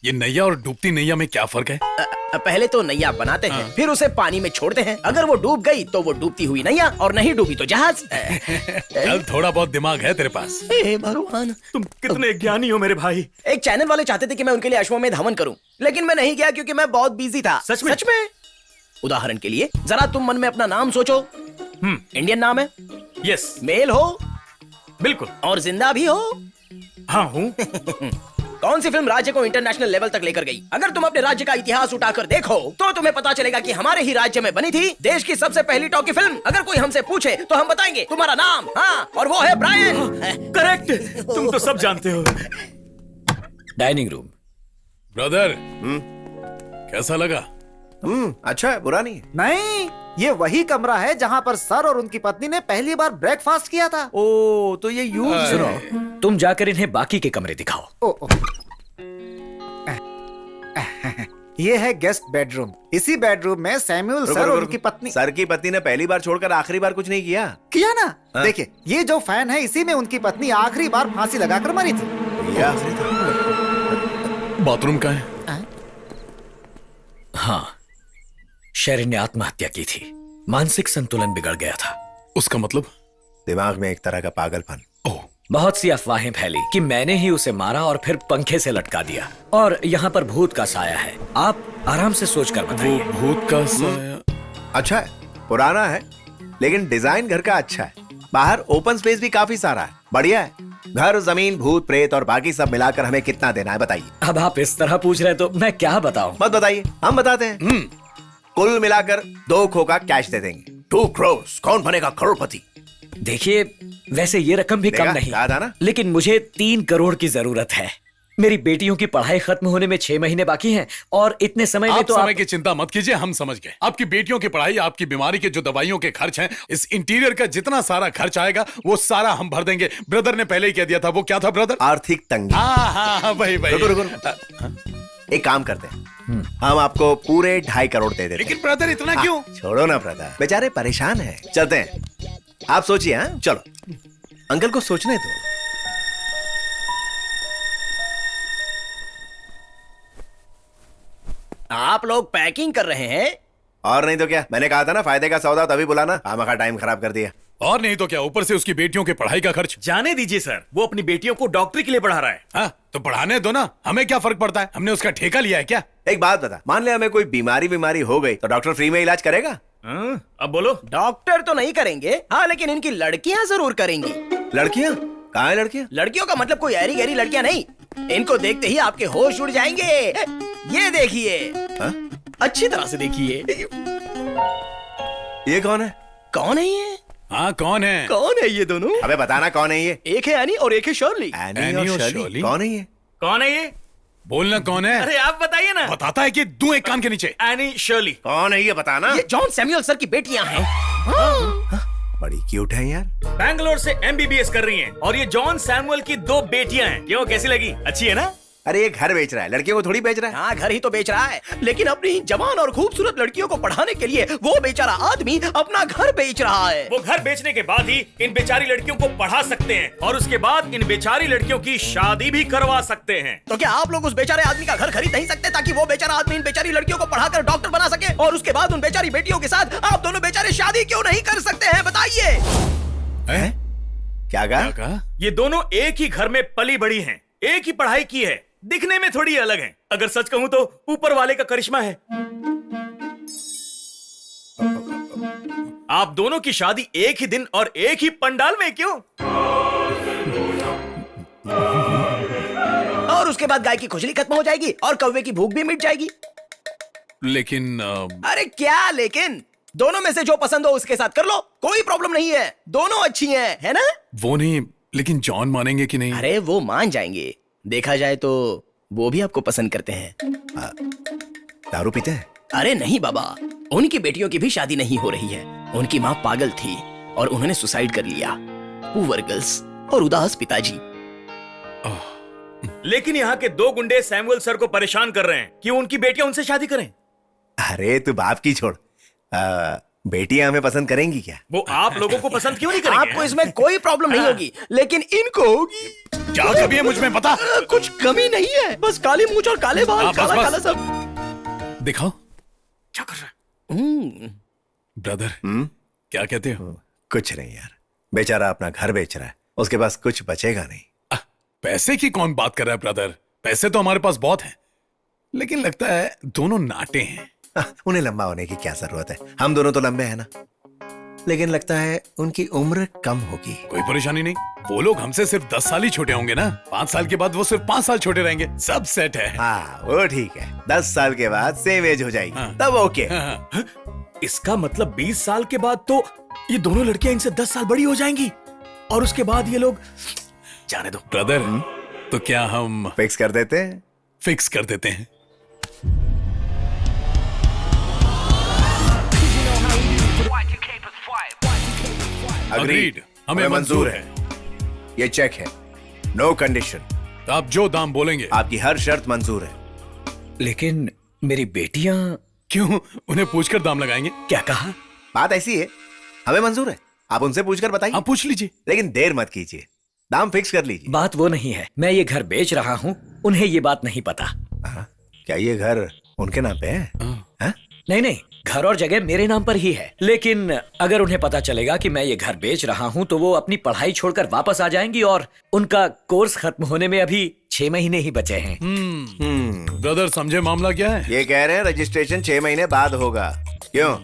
ये नैया और डूबती नैया में क्या फर्क है?
पहले तो नैया बनाते हैं, फिर उसे पानी में छोड़ते हैं। अगर वो डूब गई तो वो डूबती हुई नैया, और नहीं डूबी तो जहाज।
चल, थोड़ा बहुत दिमाग है तेरे पास।
हे भगवान,
तुम कितने ज्ञानी हो मेरे भाई।
एक चैनल वाले चाहते थे कि मैं उनके लिए अश्वमेध हवन करूं, लेकिन मैं नहीं गया क्योंकि मैं बहुत बिजी था।
सच में?
सच में। उदाहरण के लिए जरा तुम मन में अपना नाम सोचो। इंडियन नाम है,
यस,
मेल हो
बिल्कुल।
और जिंदा भी हो।
हाँ हूँ।
कौन सी फिल्म राज्य को इंटरनेशनल लेवल तक लेकर गई? अगर तुम अपने राज्य का इतिहास उठाकर देखो तो तुम्हें पता चलेगा कि हमारे ही राज्य में बनी थी देश की सबसे पहली टॉकी फिल्म। अगर कोई हमसे पूछे तो हम बताएंगे तुम्हारा नाम, हाँ, और वो है ब्रायन।
करेक्ट, तुम तो सब जानते हो।
Dining room.
ब्रदर, कैसा लगा?
अच्छा है, बुरा नहीं है।
नहीं, ये वही कमरा है जहाँ पर सर और उनकी पत्नी ने पहली बार ब्रेकफास्ट किया था।
ओ, तो ये यूज।
सुनो, तुम जाकर इन्हें बाकी के कमरे दिखाओ।
ओ। ये है गेस्ट बेडरूम। इसी बेडरूम में सैमुअल सर और उनकी पत्नी।
सर की पत्नी ने पहली बार छोड़कर आखिरी बार कुछ नहीं किया
ना? देखिए, ये जो फैन है इसी में उनकी पत्नी आखिरी बार फांसी लगाकर मरी थी।
ये आखिरी था।
बाथरूम का है?
हाँ, शेरिन ने आत्महत्या की थी। मानसिक संतुलन बिगड़ गया था।
उसका मतलब?
दिमाग में एक तरह का पागलपन।
ओह,
बहुत सी अफवाहें फैली कि मैंने ही उसे मारा और फिर पंखे से लटका दिया, और यहाँ पर भूत का साया है। आप आराम से सोचकर बताइए।
वो भूत का साया?
अच्छा है, पुराना है, लेकिन डिजाइन घर का अच्छा है। बाहर ओपन स्पेस भी काफी सारा है, बढ़िया है। घर, जमीन, भूत, प्रेत और बाकी सब मिलाकर हमें कितना देना है बताइए?
अब आप इस तरह पूछ रहे हैं तो मैं क्या बताऊं?
मत बताइए, हम बताते हैं। कुल मिलाकर 2 खोखा कैश दे देंगे। 2 crores, कौन बनेगा करोड़पति?
देखिए, वैसे ये रकम भी कम नहीं,
कहा था ना?
लेकिन मुझे 3 करोड़ की जरूरत है। मेरी बेटियों की पढ़ाई खत्म होने में 6 महीने बाकी हैं, और इतने समय में
आप
तो
समय की चिंता मत कीजिए, हम समझ गए। आपकी बेटियों की पढ़ाई, आपकी बीमारी के जो दवाइयों के खर्च हैं, इस इंटीरियर का जितना सारा खर्च आएगा वो सारा हम भर देंगे। ब्रदर ने पहले ही कह दिया था। वो क्या था ब्रदर?
आर्थिक तंगी।
हाँ, वही।
रुको। एक काम करते हैं, हम आपको पूरे 2.5 करोड़ दे देते हैं।
लेकिन ब्रदर, इतना क्यों?
छोड़ो ना ब्रदर, बेचारे परेशान हैं। चलते हैं, आप सोचिए। हाँ, चलो, अंकल को सोचने दो।
आप लोग पैकिंग कर रहे हैं?
और नहीं तो क्या, मैंने कहा था ना, फायदे का सौदा तभी बुलाना। खामखा टाइम खराब कर दिया।
और नहीं तो क्या, ऊपर से उसकी बेटियों की पढ़ाई का खर्च।
जाने दीजिए सर, वो अपनी बेटियों को डॉक्टरी के लिए पढ़ा रहा है।
हाँ, तो पढ़ाने दो ना, हमें क्या फर्क पड़ता है? हमने उसका ठेका लिया है क्या?
एक बात बता, मान ले हमें कोई बीमारी हो गई तो डॉक्टर फ्री में इलाज करेगा?
अब बोलो।
डॉक्टर तो नहीं करेंगे, हाँ, लेकिन इनकी लड़कियां जरूर करेंगी।
लड़कियां? कहाँ है लड़कियां?
लड़कियों का मतलब कोई ऐरी गहरी लड़कियां नहीं। इनको देखते ही आपके होश उड़ जाएंगे। ये देखिए, अच्छी तरह से देखिए।
ये कौन है?
कौन है ये?
हाँ, कौन है?
कौन है ये दोनों?
अबे बताना कौन है ये?
एक है एनी और एक है शर्ली।
एनी और शर्ली? कौन है ये?
कौन है ये?
बोलना कौन है?
अरे आप बताइए ना।
बताता है कि दूं एक कान के नीचे।
Any Shirley.
कौन है ये बताना।
ये जॉन सैमुअल सर की बेटियां हैं।
बड़ी क्यूट है यार।
बैंगलोर से MBBS कर रही हैं, और ये जॉन सैमुअल की 2 बेटियां हैं। क्यों, कैसी लगी? अच्छी है ना?
अरे ये घर बेच रहा है, लड़कियों को थोड़ी बेच रहा है।
हाँ, घर ही तो बेच रहा है, लेकिन अपनी जवान और खूबसूरत लड़कियों को पढ़ाने के लिए वो बेचारा आदमी अपना घर बेच रहा है।
वो घर बेचने के बाद ही इन बेचारी लड़कियों को पढ़ा सकते हैं और उसके बाद इन बेचारी लड़कियों की शादी भी करवा सकते हैं।
तो क्या आप लोग उस बेचारे आदमी का घर खरीद नहीं सकते ताकि वो बेचारा आदमी इन बेचारी लड़कियों को पढ़ाकर डॉक्टर बना सके और उसके बाद उन बेचारी बेटियों के साथ आप दोनों बेचारे शादी क्यों नहीं कर सकते हैं? बताइए।
क्या कहा?
ये दोनों एक ही घर में पली बड़ी हैं, एक ही पढ़ाई की है, दिखने में थोड़ी अलग हैं। अगर सच कहूं तो ऊपर वाले का करिश्मा है। आप दोनों की शादी एक ही दिन और एक ही पंडाल में क्यों?
और उसके बाद गाय की खुजली खत्म हो जाएगी और कौवे की भूख भी मिट जाएगी।
लेकिन
अरे क्या लेकिन? दोनों में से जो पसंद हो उसके साथ कर लो, कोई प्रॉब्लम नहीं है, दोनों अच्छी हैं, है ना?
वो नहीं, लेकिन जॉन मानेंगे कि नहीं?
अरे वो मान जाएंगे, देखा जाए तो वो भी आपको पसंद करते हैं।
दारू पीते हैं?
अरे नहीं बाबा, उनकी बेटियों की भी शादी नहीं हो रही है। उनकी माँ पागल थी और उन्होंने सुसाइड कर लिया। पुअर गर्ल्स और उदास पिताजी।
लेकिन यहाँ के दो गुंडे सैमुअल सर को परेशान कर रहे हैं कि उनकी बेटियां उनसे शादी करें।
अरे तू बाप की छोड़, बेटियां हमें पसंद करेंगी क्या?
वो आप लोगों को पसंद क्यों नहीं करेंगे?
आपको इसमें कोई प्रॉब्लम नहीं होगी, लेकिन इनको होगी।
क्या कमी है मुझ में बता?
कुछ कमी नहीं है, बस काली मूंछ और काले बाल, काला काला सब।
दिखाओ
क्या कर रहा है?
ब्रदर, क्या कहते हो?
कुछ नहीं यार, बेचारा अपना घर बेच रहा है, उसके पास कुछ बचेगा नहीं।
पैसे की कौन बात कर रहा है ब्रदर? पैसे तो हमारे पास बहुत हैं, लेकिन लगता है दोनों नाटे हैं।
उन्हें लंबा होने की क्या जरूरत है, हम दोनों तो लंबे हैं ना। लेकिन लगता है उनकी उम्र कम होगी।
कोई परेशानी नहीं, वो लोग हमसे सिर्फ 10 साल ही छोटे होंगे ना। 5 साल के बाद वो सिर्फ 5 साल छोटे रहेंगे, सब सेट है।
हाँ वो ठीक है, 10 साल के बाद सेम एज हो जाएगी।
हाँ।
तब ओके।
इसका मतलब 20 साल के बाद तो ये दोनों लड़कियां इनसे 10 साल बड़ी हो जाएंगी और उसके बाद ये लोग जाने दो।
ब्रदर, तो क्या हम
फिक्स कर देते हैं?
फिक्स कर देते हैं।
अग्रीड,
हमें मंजूर है।
ये चेक है, नो कंडीशन।
आप जो दाम बोलेंगे।
आपकी हर शर्त मंजूर है।
लेकिन मेरी बेटियां
क्यों? उन्हें पूछकर दाम लगाएंगे।
क्या कहा?
बात ऐसी है, हमें मंजूर है, आप उनसे पूछकर बताइए।
आप पूछ लीजिए,
लेकिन देर मत कीजिए, दाम फिक्स कर लीजिए।
बात वो नहीं है, मैं ये घर बेच रहा हूँ, उन्हें ये बात नहीं पता।
क्या ये घर उनके नाम पे है? हाँ?
नहीं नहीं, घर और जगह मेरे नाम पर ही है, लेकिन अगर उन्हें पता चलेगा कि मैं ये घर बेच रहा हूँ तो वो अपनी पढ़ाई छोड़कर वापस आ जाएंगी और उनका कोर्स खत्म होने में अभी 6 महीने ही बचे हैं।
ब्रदर समझे मामला क्या है?
ये कह रहे हैं रजिस्ट्रेशन 6 महीने बाद होगा। क्यों?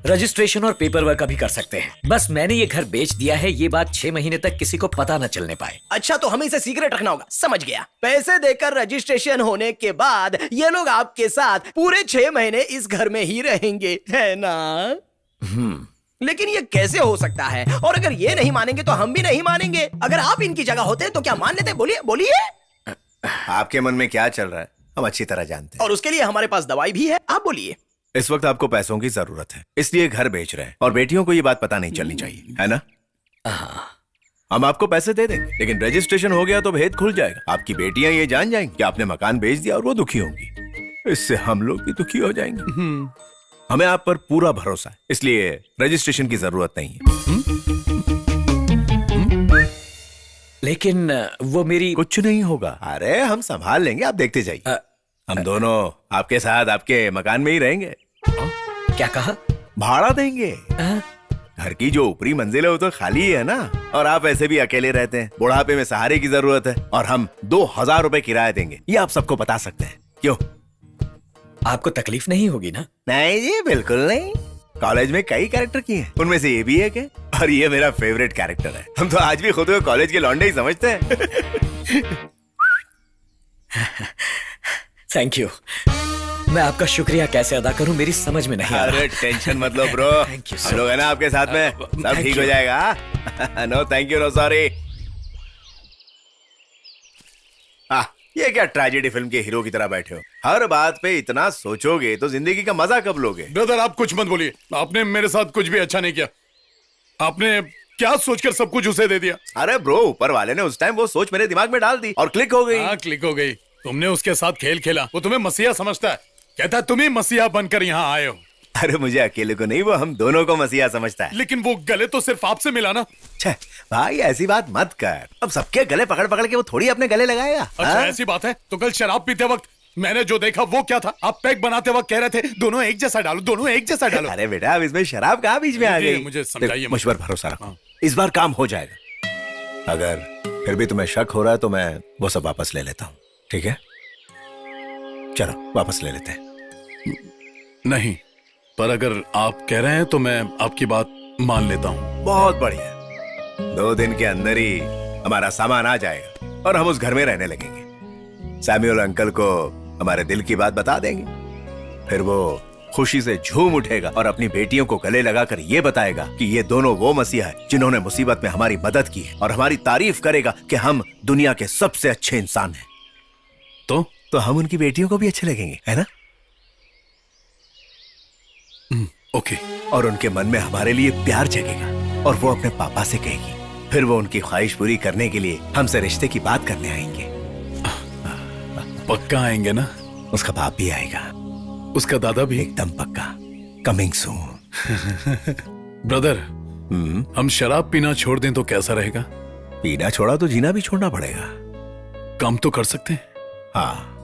रजिस्ट्रेशन और पेपर वर्क अभी कर सकते हैं, बस मैंने ये घर बेच दिया है, ये बात 6 महीने तक किसी को पता न चलने पाए।
अच्छा, तो हमें इसे सीक्रेट रखना होगा, समझ गया। पैसे देकर रजिस्ट्रेशन होने के बाद ये लोग आपके साथ पूरे 6 महीने इस घर में ही रहेंगे, है ना? लेकिन ये कैसे हो सकता है? और अगर ये नहीं मानेंगे तो हम भी नहीं मानेंगे। अगर आप इनकी जगह होते तो क्या मान लेते? बोलिए बोलिए।
आपके मन में क्या चल रहा है हम अच्छी तरह जानते हैं।
और उसके लिए हमारे पास दवाई भी है, आप बोलिए।
इस वक्त आपको पैसों की जरूरत है, इसलिए घर बेच रहे हैं और बेटियों को ये बात पता नहीं चलनी चाहिए, है ना? हम आपको पैसे दे देंगे, लेकिन रजिस्ट्रेशन हो गया तो भेद खुल जाएगा। आपकी बेटियां ये जान जाएंगी कि आपने मकान बेच दिया और वो दुखी होंगी। इससे हम लोग भी दुखी हो जाएंगे। हमें आप पर पूरा भरोसा है, इसलिए रजिस्ट्रेशन की जरूरत नहीं है।
लेकिन वो मेरी
कुछ नहीं होगा, अरे हम संभाल लेंगे, आप देखते जाइए। हम दोनों आपके साथ आपके मकान में ही रहेंगे।
क्या कहा?
भाड़ा देंगे। घर की जो ऊपरी मंजिल है वो तो खाली ही है ना, और आप ऐसे भी अकेले रहते हैं, बुढ़ापे में सहारे की जरूरत है, और हम 2000 रुपए किराया देंगे। ये आप सबको बता सकते हैं। क्यों?
आपको तकलीफ नहीं होगी ना?
नहीं जी, बिल्कुल नहीं। कॉलेज में कई कैरेक्टर किए हैं, उनमें से ये भी एक है, और ये मेरा फेवरेट कैरेक्टर है। हम तो आज भी खुद को कॉलेज के लौंडे ही समझते हैं।
Thank you. मैं आपका शुक्रिया कैसे अदा करूं, मेरी समझ में नहीं आ रहा।
अरे टेंशन मत लो ब्रो,
Thank you, sir.
हम लोग है ना आपके साथ में, सब
Thank
ठीक हो
you.
जाएगा। No thank you, no sorry. ये क्या ट्रेजेडी फिल्म के हीरो की तरह बैठे हो? हर बात पे इतना सोचोगे तो जिंदगी का मजा कब लोगे?
ब्रदर आप कुछ मत बोलिए, आपने मेरे साथ कुछ भी अच्छा नहीं किया। आपने क्या सोचकर सब कुछ उसे दे दिया?
अरे ब्रो, ऊपर वाले ने उस टाइम वो सोच मेरे दिमाग में डाल दी और क्लिक हो गई।
हाँ, क्लिक हो गई। तुमने उसके साथ खेल खेला, वो तुम्हें मसीहा समझता है, कहता है तुम ही मसीहा बनकर यहाँ आए हो।
अरे मुझे अकेले को नहीं, वो हम दोनों को मसीहा समझता है।
लेकिन वो गले तो सिर्फ आपसे मिला ना।
छे, भाई ऐसी बात मत कर। अब सबके गले पकड़ पकड़ के वो थोड़ी अपने गले लगाएगा।
अच्छा
हाँ?
ऐसी बात है तो कल शराब पीते वक्त मैंने जो देखा वो क्या था? आप पैक बनाते वक्त कह रहे थे दोनों एक जैसा डालो, दोनों एक जैसा डालो।
अरे बेटा, अब इसमें शराब कहाँ बीच में आ गई?
मुझे समझाइए।
मुझ पर भरोसा रखो, इस बार काम हो जाएगा। अगर फिर भी तुम्हें शक हो रहा है तो मैं वो सब वापस ले लेता हूँ, ठीक है? चलो वापस ले लेते हैं।
नहीं, पर अगर आप कह रहे हैं तो मैं आपकी बात मान लेता हूँ।
बहुत बढ़िया। 2 दिन के अंदर ही हमारा सामान आ जाएगा और हम उस घर में रहने लगेंगे। सैमुअल अंकल को हमारे दिल की बात बता देंगे, फिर वो खुशी से झूम उठेगा और अपनी बेटियों को गले लगाकर ये बताएगा कि ये दोनों वो मसीहा है जिन्होंने मुसीबत में हमारी मदद की है, और हमारी तारीफ करेगा कि हम दुनिया के सबसे अच्छे इंसान हैं। तो हम उनकी बेटियों को भी अच्छे लगेंगे, है ना?
ओके।
और उनके मन में हमारे लिए प्यार जगेगा और वो अपने पापा से कहेगी। फिर वो उनकी ख्वाहिश पूरी करने के लिए हमसे रिश्ते की बात करने आएंगे।
पक्का आएंगे ना?
उसका बाप भी आएगा,
उसका दादा भी?
एकदम पक्का। Coming soon.
ब्रदर, हम शराब पीना छोड़ दें तो कैसा रहेगा?
पीना छोड़ा तो जीना भी छोड़ना पड़ेगा।
काम तो कर सकते हैं।
हाँ।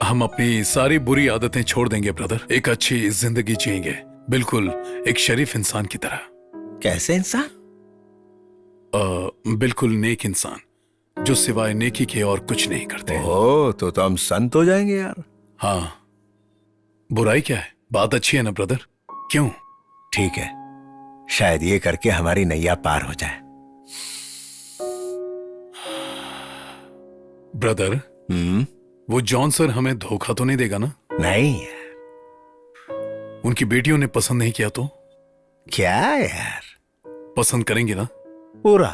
हम अपनी सारी बुरी आदतें छोड़ देंगे ब्रदर, एक अच्छी जिंदगी जिएंगे, बिल्कुल एक शरीफ इंसान की तरह।
कैसे इंसान?
बिल्कुल नेक इंसान, जो सिवाय नेकी के और कुछ नहीं करते।
ओह, तो हम संत हो जाएंगे यार।
हाँ, बुराई क्या है? बात अच्छी है ना ब्रदर? क्यों?
ठीक है, शायद ये करके हमारी नैया पार हो जाए।
ब्रदर, वो जॉन सर हमें धोखा तो नहीं देगा ना?
नहीं।
उनकी बेटियों ने पसंद नहीं किया तो?
क्या यार,
पसंद करेंगे ना
पूरा?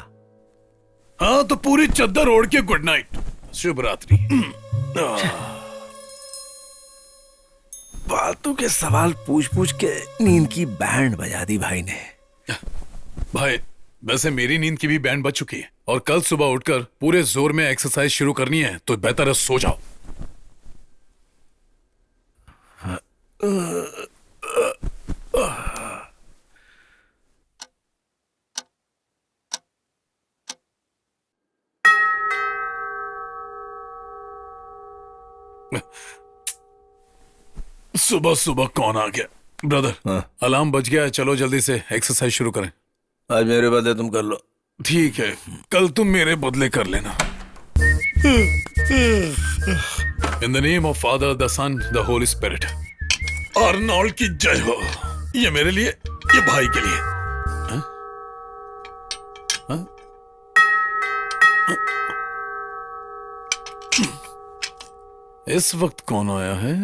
हाँ, तो पूरी चद्दर ओढ़ के गुड नाइट, शुभ रात्रि।
फालतू के सवाल पूछ पूछ के नींद की बैंड बजा दी भाई ने।
भाई, वैसे मेरी नींद की भी बैंड बज चुकी है और कल सुबह उठकर पूरे जोर में एक्सरसाइज शुरू करनी है, तो बेहतर है सो जाओ। सुबह सुबह कौन आ गया? ब्रदर, अलार्म बज गया है, चलो जल्दी से एक्सरसाइज शुरू करें।
आज मेरे बदले तुम कर लो।
ठीक है, कल तुम मेरे बदले कर लेना। In the name of father, the son, the holy spirit. Arnold की जय हो। ये मेरे लिए, ये भाई के लिए। हा? हा? इस वक्त कौन आया है?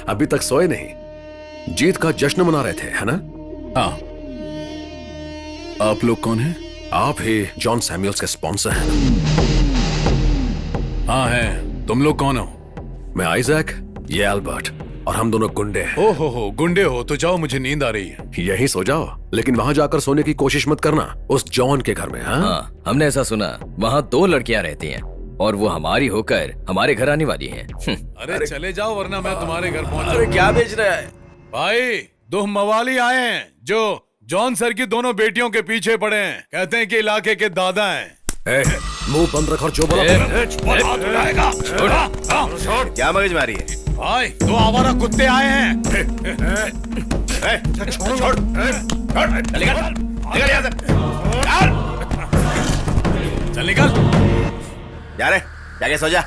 अभी तक सोए नहीं, जीत का जश्न मना रहे थे, है ना?
हाँ। आप लोग कौन हैं?
आप ही जॉन सैमुअल्स के स्पॉन्सर हैं।
हाँ हैं। तुम लोग कौन हो?
मैं आइजैक, ये एल्बर्ट, और हम दोनों गुंडे हैं।
ओहो हो, गुंडे हो तो जाओ, मुझे नींद आ रही है।
यहीं सो जाओ, लेकिन वहां जाकर सोने की कोशिश मत करना, उस जॉन के घर में।
हाँ, हमने ऐसा सुना, वहाँ 2 लड़कियां रहती हैं और वो हमारी होकर हमारे घर आने वाली हैं।
अरे चले जाओ, वरना मैं तुम्हारे घर पहुंच।
अरे क्या बेच रहा है
भाई? 2 मवाली आए हैं जो जॉन सर की दोनों बेटियों के पीछे पड़े हैं। कहते हैं कि इलाके के दादा हैं।
मुंह बंद रखो, जो बोला।
क्या मगजमारी है?
भाई, 2 आवारा कुत्ते आए हैं।
छोड़, निकल यहाँ से।
चल निकल।
जा रे, जाके सो जा।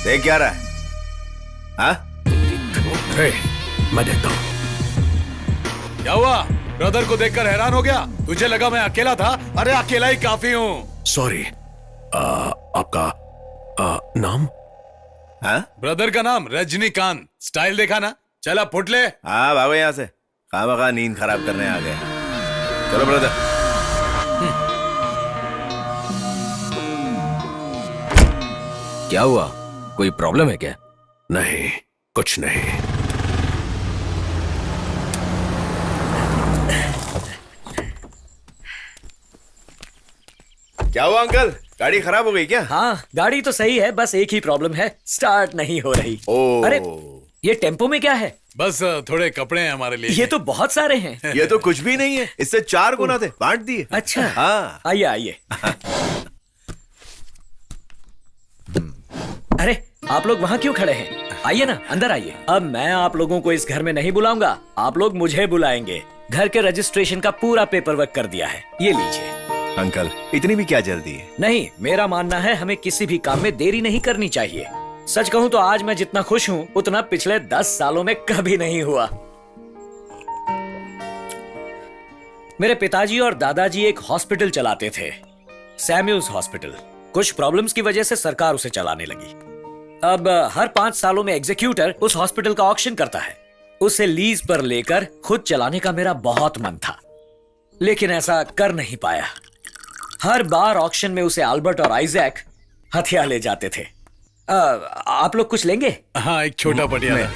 देख क्या रहा है? हाँ?
मैं देखता हूँ।
क्या हुआ? ब्रदर को देखकर हैरान हो गया? तुझे लगा मैं अकेला था? अरे अकेला ही काफी हूँ।
सॉरी। आपका नाम?
हाँ?
ब्रदर का नाम रजनीकांत। स्टाइल देखा ना? चला फुट ले।
हाँ, भागो यहाँ से, खामखा नींद खराब करने आ गए। चलो ब्रदर।
क्या हुआ?
कोई प्रॉब्लम है क्या?
नहीं, कुछ नहीं।
क्या हुआ अंकल, गाड़ी खराब हो गई क्या?
हाँ, गाड़ी तो सही है, बस एक ही प्रॉब्लम है, स्टार्ट नहीं हो रही।
ओ।
अरे ये टेम्पो में क्या है?
बस थोड़े कपड़े हैं हमारे लिए।
ये तो बहुत सारे हैं।
ये तो कुछ भी नहीं है, इससे 4 गुना थे, बांट दिए।
अच्छा,
हाँ।
आइए आइए। अरे आप लोग वहाँ क्यों खड़े हैं? आइए ना, अंदर आइए। अब मैं आप लोगों को इस घर में नहीं बुलाऊंगा, आप लोग मुझे बुलाएंगे। घर के रजिस्ट्रेशन का पूरा पेपर वर्क कर दिया है, ये लीजिए।
अंकल, इतनी भी क्या जल्दी है?
नहीं, मेरा मानना है हमें किसी भी काम में देरी नहीं करनी चाहिए। सच कहूँ तो आज मैं जितना खुश हूँ उतना पिछले 10 सालों में कभी नहीं हुआ। मेरे पिताजी और दादाजी एक हॉस्पिटल चलाते थे, सैम्यूल्स हॉस्पिटल। कुछ प्रॉब्लम्स की वजह से सरकार उसे चलाने लगी। अब हर 5 सालों में एग्जीक्यूटर उस हॉस्पिटल का ऑक्शन करता है। उसे लीज पर लेकर खुद चलाने का मेरा बहुत मन था, लेकिन ऐसा कर नहीं पाया। हर बार ऑक्शन में उसे अल्बर्ट और आइजैक हथिया ले जाते थे। आप लोग कुछ लेंगे?
हाँ, एक छोटा पटियाला।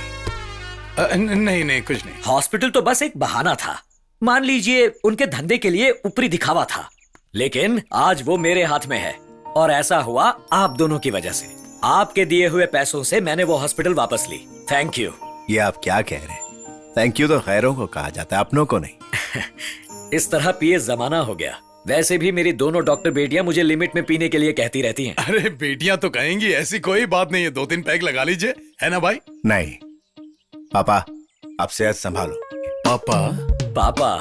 नहीं नहीं, कुछ नहीं।
हॉस्पिटल तो बस एक बहाना था, मान लीजिए उनके धंधे के लिए ऊपरी दिखावा था। लेकिन आज वो मेरे हाथ में है, और ऐसा हुआ आप दोनों की वजह से। आपके दिए हुए पैसों से मैंने वो हॉस्पिटल वापस ली। Thank you.
ये आप क्या कह रहे हैं? थैंक यू तो खैरों को कहा जाता है, अपनों को नहीं।
इस तरह पिए जमाना हो गया। वैसे भी मेरी दोनों डॉक्टर बेटियां मुझे लिमिट में पीने के लिए कहती रहती हैं।
अरे बेटियां तो कहेंगी, ऐसी कोई बात नहीं है, 2-3 पैक लगा लीजिए, है ना भाई?
नहीं पापा, आप सेहत संभालो।
पापा?
पापा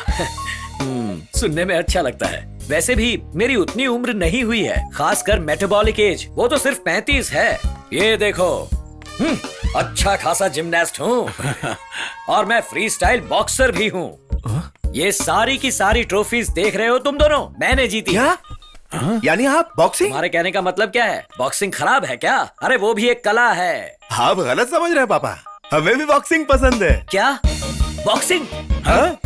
सुनने में अच्छा लगता है। वैसे भी मेरी उतनी उम्र नहीं हुई है, खासकर मेटाबॉलिक एज, वो तो सिर्फ 35 है। ये देखो, अच्छा खासा जिमनास्ट हूँ और मैं फ्री स्टाइल बॉक्सर भी हूँ। ये सारी की सारी ट्रॉफीज देख रहे हो तुम दोनों, मैंने जीती।
क्या? यानी आप बॉक्सिंग?
तुम्हारे कहने का मतलब क्या है? बॉक्सिंग खराब है क्या? अरे वो भी एक कला है।
आप गलत समझ रहे हैं पापा, हमें भी बॉक्सिंग पसंद है।
क्या बॉक्सिंग?
हाँ?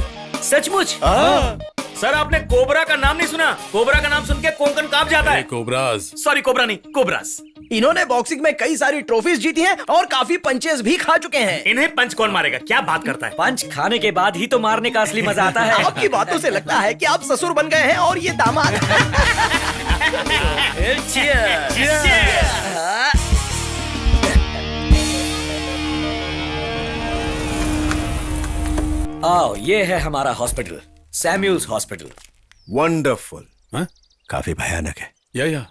सचमुच?
हाँ।
सर, आपने कोबरा का नाम नहीं सुना? कोबरा का नाम सुन के कोंकण कांप जाता है।
कोबराज।
सॉरी, कोबरा नहीं, कोबरास।
इन्होंने बॉक्सिंग में कई सारी ट्रॉफीज जीती हैं और काफी पंचेस भी खा चुके हैं।
इन्हें पंच कौन मारेगा? क्या बात करता है?
पंच खाने के बाद ही तो मारने का असली मजा आता है।
आपकी बातों से लगता है कि आप ससुर बन गए हैं और ये दामाद।
आओ, ये है हमारा हॉस्पिटल, सैम्यूल्स हॉस्पिटल।
वंडरफुल।
हाँ?
काफी भयानक है।
या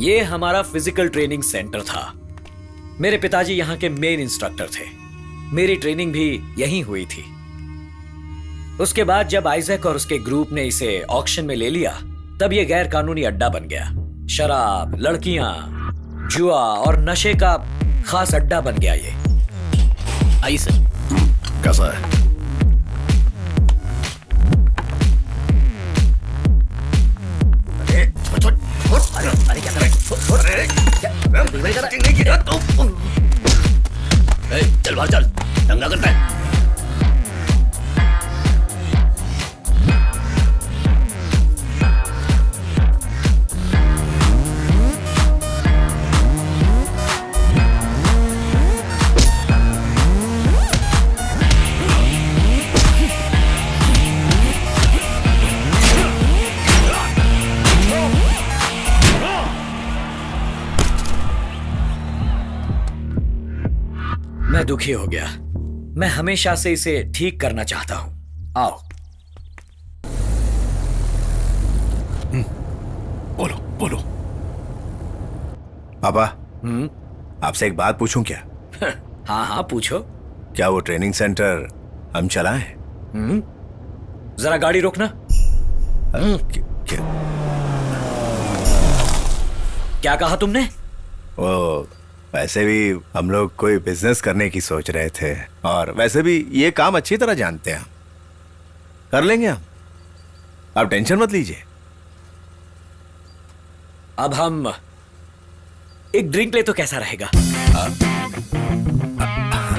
ये हमारा फिजिकल ट्रेनिंग सेंटर था। मेरे पिताजी यहाँ के मेन इंस्ट्रक्टर थे। मेरी ट्रेनिंग भी यहीं हुई थी। उसके बाद जब आइजैक और उसके ग्रुप ने इसे ऑक्शन में ले लिया, तब ये गैर कानूनी अड्डा बन गया। शराब, लड़कियां, जुआ और नशे का खास अड्डा बन गया ये।
आइए सर।
कैसा है?
अरे क्या कर रहे हैं? चल बाहर चल, दंगा करता है।
मैं दुखी हो गया। मैं हमेशा से इसे ठीक करना चाहता हूं। आओ।
बोलो बोलो।
पापा, आपसे एक बात पूछूं क्या?
हाँ हाँ, पूछो।
क्या वो ट्रेनिंग सेंटर हम चलाएं?
जरा गाड़ी रोकना। क्या कहा तुमने?
वो वैसे भी हम लोग कोई बिजनेस करने की सोच रहे थे, और वैसे भी ये काम अच्छी तरह जानते हैं, कर लेंगे हम, आप टेंशन मत लीजिए।
अब हम एक ड्रिंक ले तो कैसा रहेगा?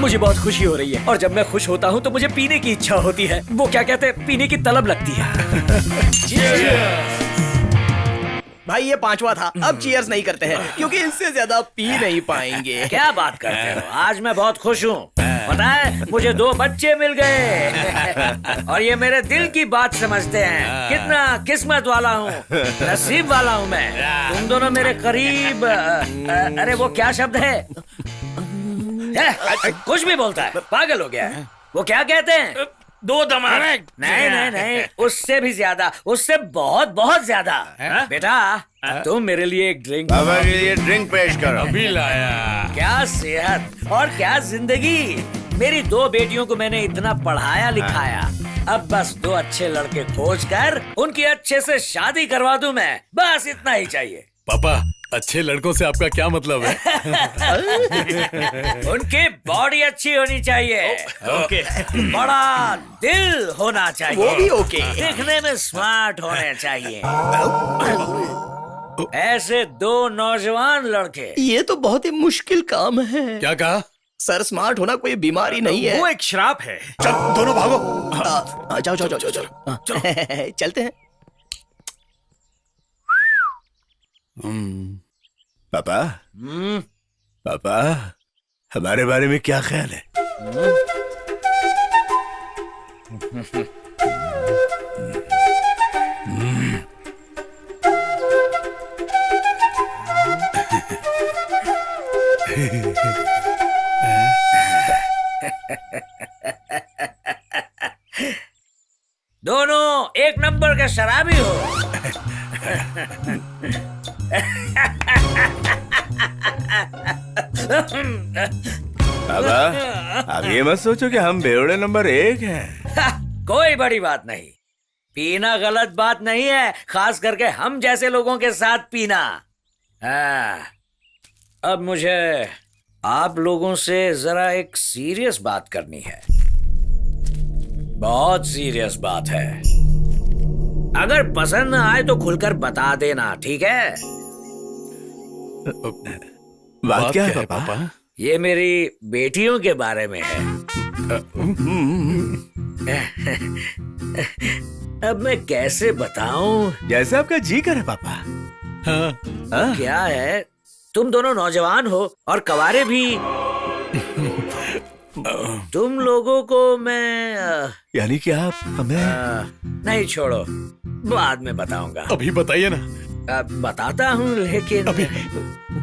मुझे बहुत खुशी हो रही है और जब मैं खुश होता हूँ तो मुझे पीने की इच्छा होती है। वो क्या कहते हैं, पीने की तलब लगती है।
भाई ये 5वां था, अब चीयर्स नहीं करते हैं क्योंकि इससे ज्यादा पी नहीं पाएंगे।
क्या बात करते हो, आज मैं बहुत खुश हूँ। पता है, मुझे 2 बच्चे मिल गए और ये मेरे दिल की बात समझते हैं। कितना किस्मत वाला हूँ, नसीब वाला हूँ मैं। तुम दोनों मेरे करीब। अरे वो क्या शब्द है? कुछ भी बोलता है, पागल हो गया है। वो क्या कहते हैं?
2 दमा।
नहीं नहीं नहीं, उससे भी ज्यादा, उससे बहुत बहुत ज्यादा। बेटा तुम मेरे लिए एक ड्रिंक।
बाबा के लिए ड्रिंक पेश करो।
अभी लाया।
क्या सेहत और क्या जिंदगी। मेरी 2 बेटियों को मैंने इतना पढ़ाया लिखाया, अब बस 2 अच्छे लड़के खोज कर उनकी अच्छे से शादी करवा दूं मैं। बस इतना ही चाहिए।
पापा, अच्छे लड़कों से आपका क्या मतलब है?
उनकी बॉडी अच्छी होनी चाहिए, बड़ा दिल होना चाहिए,
वो भी ओके।
दिखने में स्मार्ट होने चाहिए। ऐसे 2 नौजवान लड़के।
ये तो बहुत ही मुश्किल काम है।
क्या कहा?
सर, स्मार्ट होना कोई बीमारी नहीं है।
वो एक श्राप है।
चल दोनों भागो।
जाओ जाओ जाओ जाओ जाओ। चलते हैं।
पापा, पापा, हमारे बारे में क्या ख्याल है?
दोनों एक नंबर के शराबी हो।
पापा, अब ये मत सोचो कि हम बेवड़े नंबर 1 हैं।
कोई बड़ी बात नहीं, पीना गलत बात नहीं है, खास करके हम जैसे लोगों के साथ पीना। अब मुझे आप लोगों से जरा एक सीरियस बात करनी है, बहुत सीरियस बात है। अगर पसंद न आए तो खुलकर बता देना, ठीक है?
बात क्या है पापा?
ये मेरी बेटियों के बारे में है। अब मैं कैसे बताऊं?
जैसे आपका जी करे पापा।
क्या है, तुम दोनों नौजवान हो और कवारे भी। तुम लोगों को मैं
यानी कि आप हमें
नहीं, छोड़ो, बाद में बताऊंगा।
अभी बताइए ना।
बताता हूँ लेकिन
अभी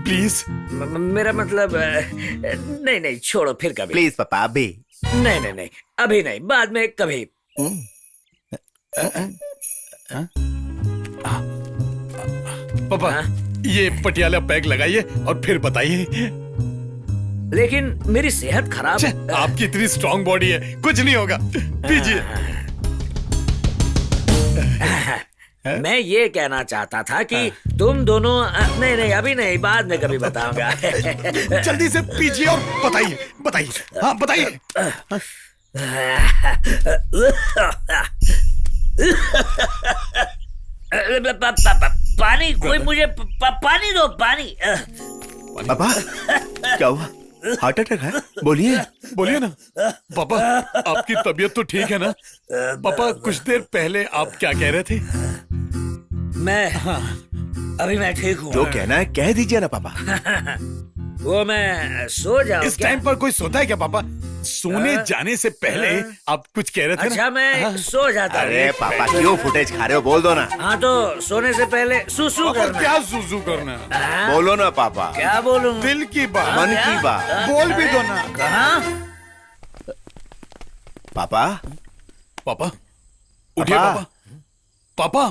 प्लीज।
मेरा मतलब नहीं नहीं, छोड़ो, फिर कभी।
प्लीज पापा, अभी
नहीं नहीं नहीं, अभी नहीं, बाद में कभी।
पापा, ये पटियाला पैक लगाइए और फिर बताइए।
लेकिन मेरी सेहत खराब है।
आपकी इतनी स्ट्रांग बॉडी है, कुछ नहीं होगा, पीजिए।
मैं ये कहना चाहता था कि तुम दोनों नहीं नहीं, अभी नहीं, बाद में कभी बताऊंगा।
जल्दी से पीजिए और बताइए, बताइए। हाँ बताइए।
पानी, कोई मुझे पानी दो, पानी।
पापा, क्या हुआ? हार्ट अटैक है? बोलिए।
बोलिए ना। पापा, आपकी तबीयत तो ठीक है ना? पापा, कुछ देर पहले आप क्या कह रहे थे?
अभी मैं ठीक हूँ।
जो कहना है कह दीजिए ना पापा।
वो मैं सो जाऊँ
इस
क्या?
टाइम पर कोई सोता है क्या पापा? सोने जाने से पहले आप कुछ कह रहे थे ना?
अच्छा, मैं सो जाता हूँ।
अरे पापा, क्यों फुटेज खा रहे हो? बोल दो ना।
हाँ, तो सोने से पहले सुसु
पापा,
करना।
क्या सुसु करना है?
हाँ?
बोलो ना पापा।
क्या बोलूं?
दिल की बात,
मन की बात
बोल भी दो ना।
कहाँ?
पापा,
पापा, उठिए पापा। पापा,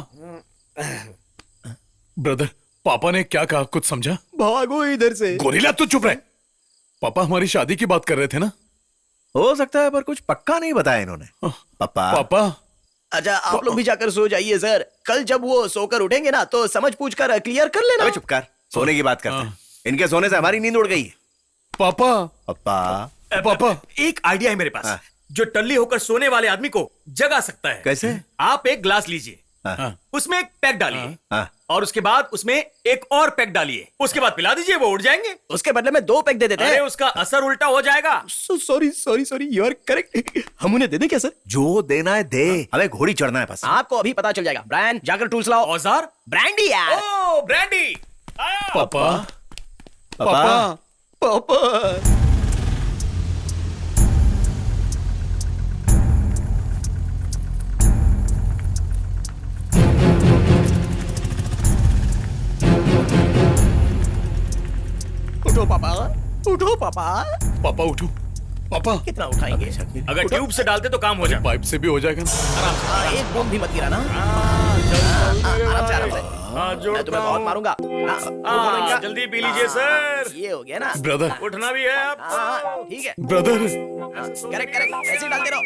ब्रदर, पापा ने क्या कहा, कुछ समझा?
भागो इधर से।
गोरिल्ला, तू चुप रहे। पापा हमारी शादी की बात कर रहे थे ना?
हो सकता है पर कुछ पक्का नहीं बताया इन्होंने। पापा,
पापा,
अच्छा, आप लोग भी जाकर सो जाइए सर। कल जब वो सोकर उठेंगे ना तो समझ पूछ कर क्लियर कर लेना।
अबे चुप कर, सोने की बात करते हैं। इनके सोने से हमारी नींद उड़ गई है।
पापा,
पापा,
पापा,
एक आइडिया है मेरे पास,
हाँ।
जो टल्ली होकर सोने वाले आदमी को जगा सकता है।
कैसे?
आप एक ग्लास लीजिए,
हाँ।
उसमें एक पैक डालिए,
हाँ।
और उसके बाद उसमें एक और पैक डालिए, उसके बाद पिला दीजिए, वो उड़ जाएंगे।
उसके बदले में 2 पैक दे देते
अरे
हैं।
उसका असर उल्टा हो जाएगा।
Sorry you are correct. हम उन्हें दे दें क्या सर?
जो देना है दे, हमें घोड़ी चढ़ना है बस।
आपको अभी पता चल जाएगा। ब्रायन जाकर टूल्स लाओ।
औजार?
ब्रांडी यार।
ओ ब्रांडी।
पापा
पापा
पापा उठो पापा, उठो पापा।
पापा उठो पापा।
कितना उठाएंगे?
अगर ट्यूब से डालते तो काम हो जाए।
पाइप से भी हो जाएगा ना।
एक बूंद भी मत गिराना। आराम से। मैं तुम्हें बहुत मारूंगा।
जल्दी पी लीजिए सर।
ये हो गया ना?
ब्रदर
उठना भी है आप।
ठीक है।
ब्रदर
करेक्ट ऐसे ही डालते रहो।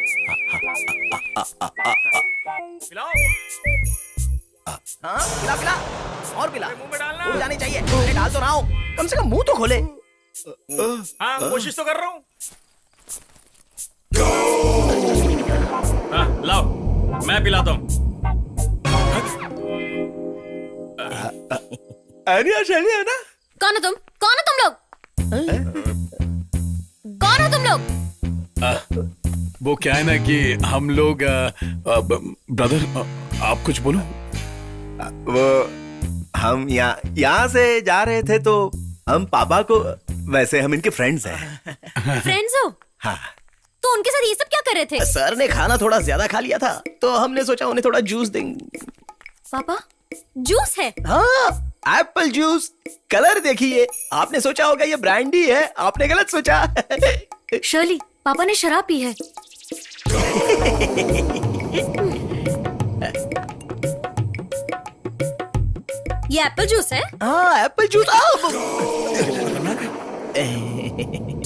पिलाओ।
हाँ पिला और पिला।
मुंह में डालना।
उड़ जानी चाहिए। अरे डाल तो रहा हूँ, कम से कम मुंह तो खोले।
हाँ कोशिश तो कर रहा हूँ। हाँ लाओ, मैं पिलाता हूँ।
ना
कौन हो तुम? कौन हो तुम लोग? कौन हो तुम लोग?
वो क्या है ना कि हम लोग ब्रदर आप कुछ बोलो।
वो हम यहाँ से जा रहे थे तो हम पापा को, वैसे हम इनके फ्रेंड्स हैं।
फ्रेंड्स हो?
हाँ।
तो उनके साथ ये सब क्या कर रहे थे?
सर ने खाना थोड़ा ज्यादा खा लिया था तो हमने सोचा उन्हें थोड़ा जूस देंगे।
पापा जूस है?
हाँ एप्पल जूस। कलर देखिए, आपने सोचा होगा ये ब्रांडी है, आपने गलत सोचा।
शर्ली, पापा ने शराब पी है।
ये एप्पल जूस है?
हाँ एप्पल जूस।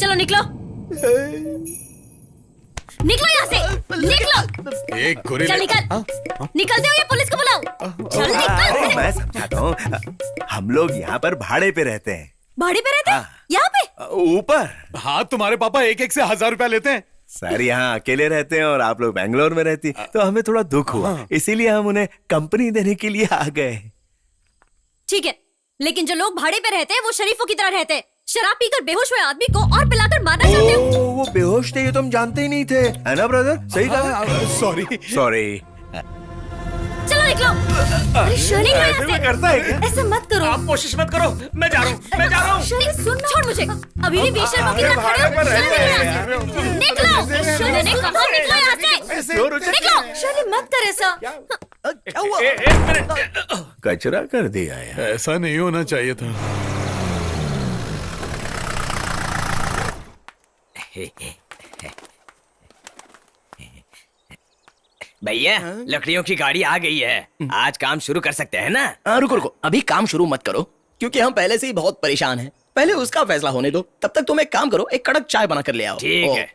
चलो निकलो, निकलो यहाँ से, निकलो।
एक गोरी
चल निकल। निकलते हो या पुलिस को बुलाऊं? चल निकल।
मैं समझाता हूँ, हम लोग यहाँ पर भाड़े पे रहते हैं।
भाड़े पे रहते हैं? यहाँ पे?
ऊपर।
हाँ तुम्हारे पापा एक से 1000 रुपया लेते हैं।
सर यहाँ अकेले रहते हैं और आप लोग बेंगलोर में रहती, तो हमें थोड़ा दुख हुआ, इसीलिए हम उन्हें कंपनी देने के लिए आ गए।
ठीक है, लेकिन जो लोग भाड़े पे रहते हैं वो शरीफों की तरह रहते हैं। शराब पीकर बेहोश हुए आदमी को और पिलाकर मारना चाहते हो?
वो बेहोश थे, ये तो हम जानते ही नहीं थे, है ना ब्रदर? सही कहा। सॉरी।
चलो निकलो। अरे शर्ली को यहाँ से।
करता है क्या?
ऐसा मत करो।
आप कोशिश मत करो, मैं जा रहा हूँ, मैं जा रहा हूँ।
शर्ली सुन, छोड़ मुझे। अभी भी बेशर्मों की तरह खड़े हो। शर्ली निकलो यहाँ से। निकलो। शर्ली ने कहा निकलो यहाँ से। निकलो। शर्ली मत कर ऐसा।
क्या हुआ?
एक मिनट।
कचरा कर दिया है।
ऐसा नहीं होना चाहिए था।
भैया लकड़ियों की गाड़ी आ गई है, आज काम शुरू कर सकते हैं ना? रुको अभी काम शुरू मत करो, क्योंकि हम पहले से ही बहुत परेशान हैं। पहले उसका फैसला होने दो, तब तक तुम एक काम करो, एक कड़क चाय बना कर ले आओ। ठीक है।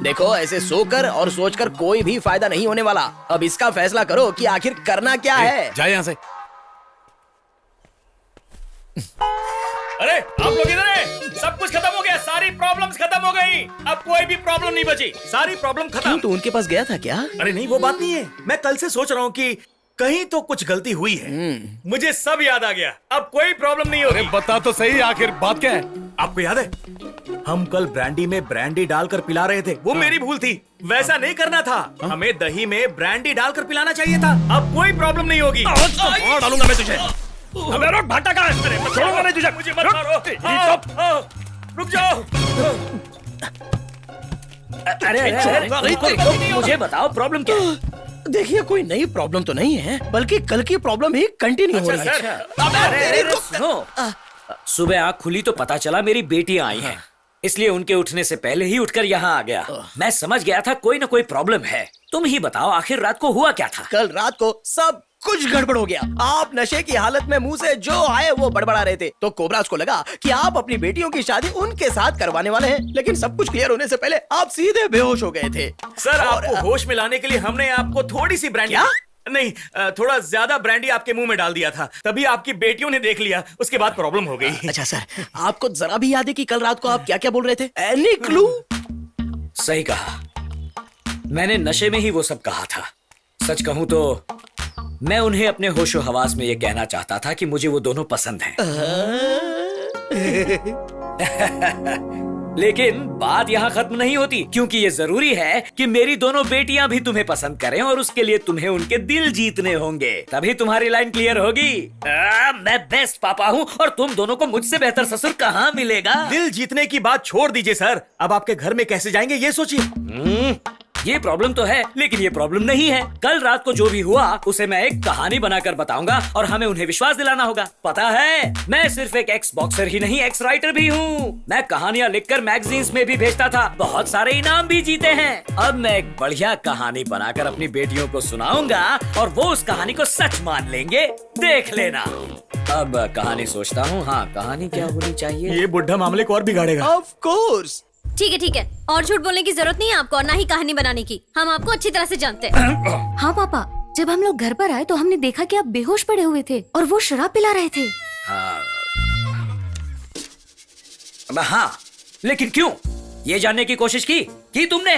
देखो ऐसे सोकर और सोचकर कोई भी फायदा नहीं होने वाला। अब इसका फैसला करो कि आखिर करना क्या है।
जा यहाँ से।
अरे आप लोग इधर हैं? सब कुछ खत्म हो गया, सारी प्रॉब्लम्स खत्म हो गई, अब कोई भी प्रॉब्लम नहीं बची, सारी प्रॉब्लम खत्म।
तू उनके पास गया था क्या?
अरे नहीं वो बात नहीं है, मैं कल से सोच रहा हूँ कि कहीं तो कुछ गलती हुई है। मुझे सब याद आ गया, अब कोई प्रॉब्लम नहीं होगी।
अरे बता तो सही, आखिर बात क्या है?
आपको याद है हम कल ब्रांडी में ब्रांडी डालकर पिला रहे थे, वो मेरी भूल थी। वैसा नहीं करना था, हमें दही में ब्रांडी डालकर पिलाना चाहिए था। अब कोई प्रॉब्लम नहीं होगी।
डालूंगा मैं तुझे।
भाटा कहाँ है? छोड़ूंगा नहीं तुझे, मुझे मत मारो। रुक जाओ।
अरे मुझे बताओ प्रॉब्लम क्या है? देखिए कोई नई प्रॉब्लम तो नहीं है, बल्कि कल की प्रॉब्लम ही कंटिन्यू हो रही है।
अरे सुनो, सुबह आँख खुली तो पता चला मेरी बेटियां आई हैं, इसलिए उनके उठने से पहले ही उठकर यहाँ आ गया। मैं समझ गया था कोई ना कोई प्रॉब्लम है। तुम ही बताओ आखिर रात को हुआ क्या था?
कल रात को सब कुछ गड़बड़ हो गया। आप नशे की हालत में मुंह से जो आए वो बड़बड़ा रहे थे, तो कोबराज को लगा कि आप अपनी बेटियों की शादी उनके साथ करवाने वाले हैं, लेकिन सब कुछ क्लियर होने से पहले आप सीधे बेहोश हो गए थे।
सर आपको होश में लाने के लिए हमने आपको थोड़ी सी ब्रांडी, नहीं थोड़ा ज्यादा ब्रांडी आपके मुंह में डाल दिया था, तभी आपकी बेटियों ने देख लिया, उसके बाद प्रॉब्लम हो गई।
अच्छा सर, आपको जरा भी याद है कि कल रात को आप क्या क्या बोल रहे थे? Any clue?
सही कहा, मैंने नशे में ही वो सब कहा था। सच कहूं तो मैं उन्हें अपने होशो हवास में ये कहना चाहता था कि मुझे वो दोनों पसंद हैं। लेकिन बात यहाँ खत्म नहीं होती, क्योंकि ये जरूरी है कि मेरी दोनों बेटियां भी तुम्हें पसंद करें और उसके लिए तुम्हें उनके दिल जीतने होंगे, तभी तुम्हारी लाइन क्लियर होगी। मैं बेस्ट पापा हूँ और तुम दोनों को मुझसे बेहतर ससुर कहाँ मिलेगा।
दिल जीतने की बात छोड़ दीजिए सर, अब आपके घर में कैसे जाएंगे ये सोचिए।
ये प्रॉब्लम तो है, लेकिन ये प्रॉब्लम नहीं है। कल रात को जो भी हुआ उसे मैं एक कहानी बनाकर बताऊंगा और हमें उन्हें विश्वास दिलाना होगा। पता है, मैं सिर्फ एक एक्स बॉक्सर ही नहीं, एक्स राइटर भी हूँ। मैं कहानियाँ लिखकर मैगजीन्स में भी भेजता था, बहुत सारे इनाम भी जीते हैं। अब मैं एक बढ़िया कहानी बनाकर अपनी बेटियों को सुनाऊंगा और वो उस कहानी को सच मान लेंगे, देख लेना। अब कहानी सोचता हूँ। हाँ, कहानी क्या होनी चाहिए?
ये बुढ़ा मामले को और बिगाड़ेगा।
Of course.
ठीक है, और झूठ बोलने की जरूरत नहीं है आपको, और ना ही कहानी बनाने की। हम आपको अच्छी तरह से जानते हैं।
हाँ पापा, जब हम लोग घर पर आए तो हमने देखा कि आप बेहोश पड़े हुए थे और वो शराब पिला रहे थे।
हाँ, लेकिन क्यों? ये जानने की कोशिश की तुमने?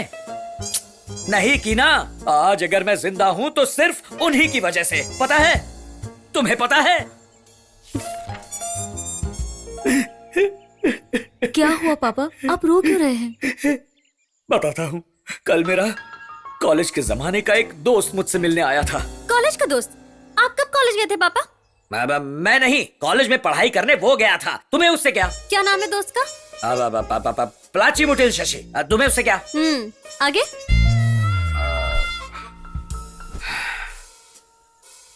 नहीं की ना। आज अगर मैं जिंदा हूँ तो सिर्फ उन्हीं की वजह से। पता है? तुम्हें पता है?
क्या हुआ पापा, आप रो क्यों रहे हैं?
बताता हूँ। कल मेरा कॉलेज के जमाने का एक दोस्त मुझसे मिलने आया था।
कॉलेज का दोस्त? आप कब कॉलेज गए थे पापा?
मैं नहीं, कॉलेज में पढ़ाई करने वो गया था। तुम्हें उससे क्या?
क्या नाम है दोस्त का?
प्लाची मुटिल शशि। तुम्हें उससे क्या?
आगे?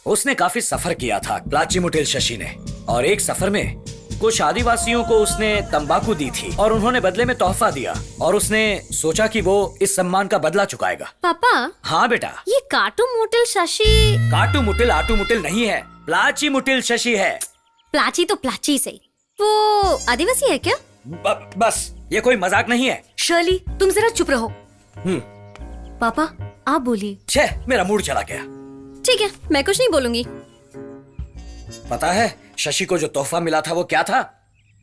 उसने काफी सफर किया था, प्लाची मुटिल शशि ने, और एक सफर में कुछ आदिवासियों को उसने तंबाकू दी थी और उन्होंने बदले में तोहफा दिया, और उसने सोचा कि वो इस सम्मान का बदला चुकाएगा।
पापा?
हाँ बेटा।
ये काटू मुटिल शशि?
काटू मुटिल आटू मुटिल नहीं है, प्लाची मुटिल शशि है।
प्लाची तो प्लाची से। वो आदिवासी है क्या?
बस, ये कोई मजाक नहीं है।
शर्ली, तुम जरा चुप रहो। पापा, आप बोलिए।
छे, मेरा मूड चला गया।
ठीक है, मैं कुछ नहीं बोलूंगी।
पता है, शशि को जो तोहफा मिला था वो क्या था?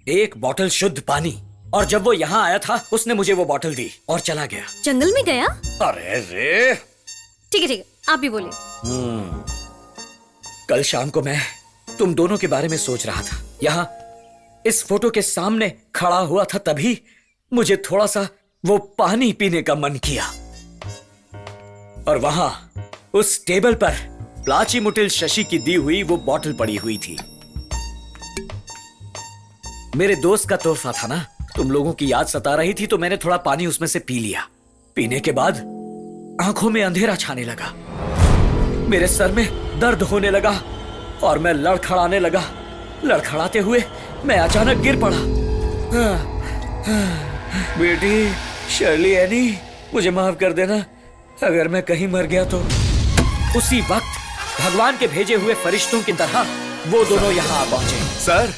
एक बोतल शुद्ध पानी। और जब वो यहाँ आया था उसने मुझे वो बोतल दी और चला गया।
जंगल में गया?
अरे रे।
ठीक है, आप भी बोलिए।
कल शाम को मैं तुम दोनों के बारे में सोच रहा था। यहाँ इस फोटो के सामने खड़ा हुआ था, तभी मुझे थोड़ा सा वो पानी पीने का मन किया। और वहां उस टेबल पर प्लाची मुटिल शशि की दी हुई वो बोतल पड़ी हुई थी। मेरे दोस्त का तोहफा था ना। तुम लोगों की याद सता रही थी तो मैंने थोड़ा पानी उसमें से पी लिया। पीने के बाद आंखों में अंधेरा छाने लगा, मेरे सर में दर्द होने लगा और मैं लड़खड़ाने लगा। लड़खड़ाते हुए मैं अचानक गिर पड़ा। बेटी शर्ली एनी, मुझे माफ कर देना अगर मैं कहीं मर गया तो। उसी वक्त भगवान के भेजे हुए फरिश्तों की तरह वो दोनों यहाँ आ पहुंचे।
सर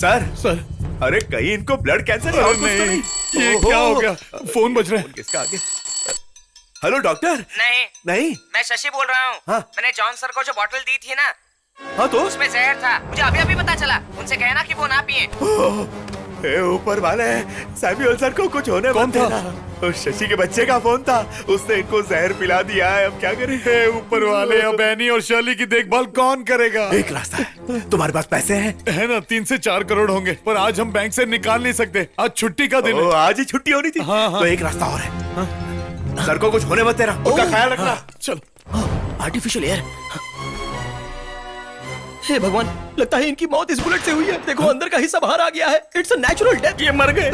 सर सर, अरे कहीं इनको ब्लड कैंसर
अरे नहीं, ये क्या हो गया? फोन बज रहा है।
किसका आगे? Hello doctor. नहीं,
मैं शशि बोल रहा हूँ।
हाँ?
मैंने जॉन सर को जो बोतल दी थी ना,
हाँ तो
उसमें जहर था। मुझे अभी पता चला। उनसे कहना कि वो ना पिए।
ऊपर वाले सैमुअल सर को कुछ होने मत देना। उस शशि के बच्चे का फोन था, उसने इनको जहर पिला दिया है। अब क्या करें?
ऊपर वाले, अब एनी और शर्ली की देखभाल कौन करेगा?
एक रास्ता है, तुम्हारे पास पैसे हैं?
है ना, 3 से 4 करोड़ होंगे, पर आज हम बैंक से निकाल नहीं सकते। आज छुट्टी का दिन है।
आज ही छुट्टी होनी थी।
हाँ, हाँ।
तो एक रास्ता और है। सर को कुछ होने मत देना, उनका ख्याल रखना।
चलो।
Artificial air. हे भगवान, लगता है इनकी मौत इस बुलेट से हुई है। देखो अंदर का हिस्सा बाहर आ गया है। It's a natural death.
ये मर गए।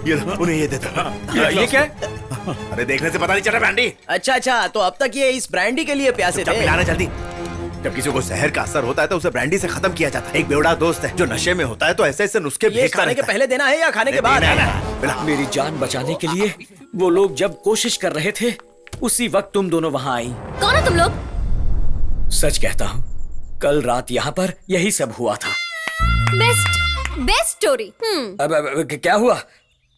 ये उन्हें ये दे दो।
ये क्या है?
अरे देखने से पता नहीं चल रहा ब्रांडी।
अच्छा, तो अब तक ये इस ब्रांडी के लिए प्यासे थे।
पिलाना जल्दी। जब किसी को जहर का असर होता है तो उसे ब्रांडी से खत्म किया जाता है। एक बेवड़ा दोस्त है जो नशे में होता है तो ऐसे ऐसे नुस्खे
ये खाने के पहले देना है या खाने के बाद?
मेरी जान बचाने के लिए वो लोग जब कोशिश कर रहे थे, उसी वक्त तुम दोनों वहां आई।
कौन है तुम लोग?
सच कहता हूँ, कल रात यहाँ पर यही सब हुआ था।
Best story.
अब क्या हुआ?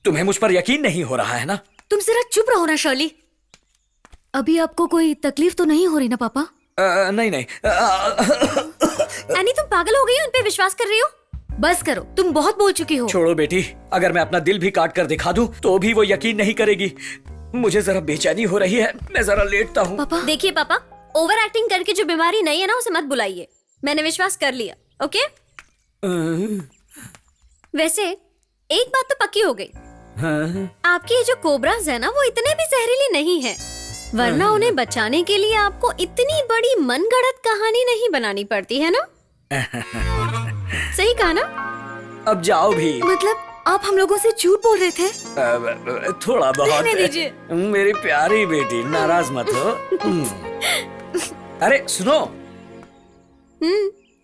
तुम्हें मुझ पर यकीन नहीं हो रहा है ना?
तुम जरा चुप रहो ना शर्ली। अभी आपको कोई तकलीफ तो नहीं हो रही ना पापा?
नहीं।
एनी, तुम पागल हो गई हो? उन पे विश्वास कर रही हो?
बस करो, तुम बहुत बोल चुकी हो।
छोड़ो बेटी, अगर मैं अपना दिल भी काट कर दिखा दूं तो भी वो यकीन नहीं करेगी। मुझे जरा बेचैनी हो रही है, मैं जरा लेटता हूँ।
पापा,
देखिए पापा,
ओवर एक्टिंग करके जो बीमारी नहीं है ना उसे मत बुलाइए। मैंने विश्वास कर लिया। ओके? वैसे एक बात तो पक्की हो गई। आपके ये जो कोबराज है ना वो इतने भी जहरीले नहीं है, वरना उन्हें बचाने के लिए आपको इतनी बड़ी मनगढ़ंत कहानी नहीं बनानी पड़ती है ना। सही कहा ना?
अब जाओ भी।
मतलब आप हम लोगों से झूठ बोल रहे थे?
थोड़ा बहुत।
रहने दीजिए।
मेरी प्यारी बेटी, नाराज मत हो। अरे सुनो,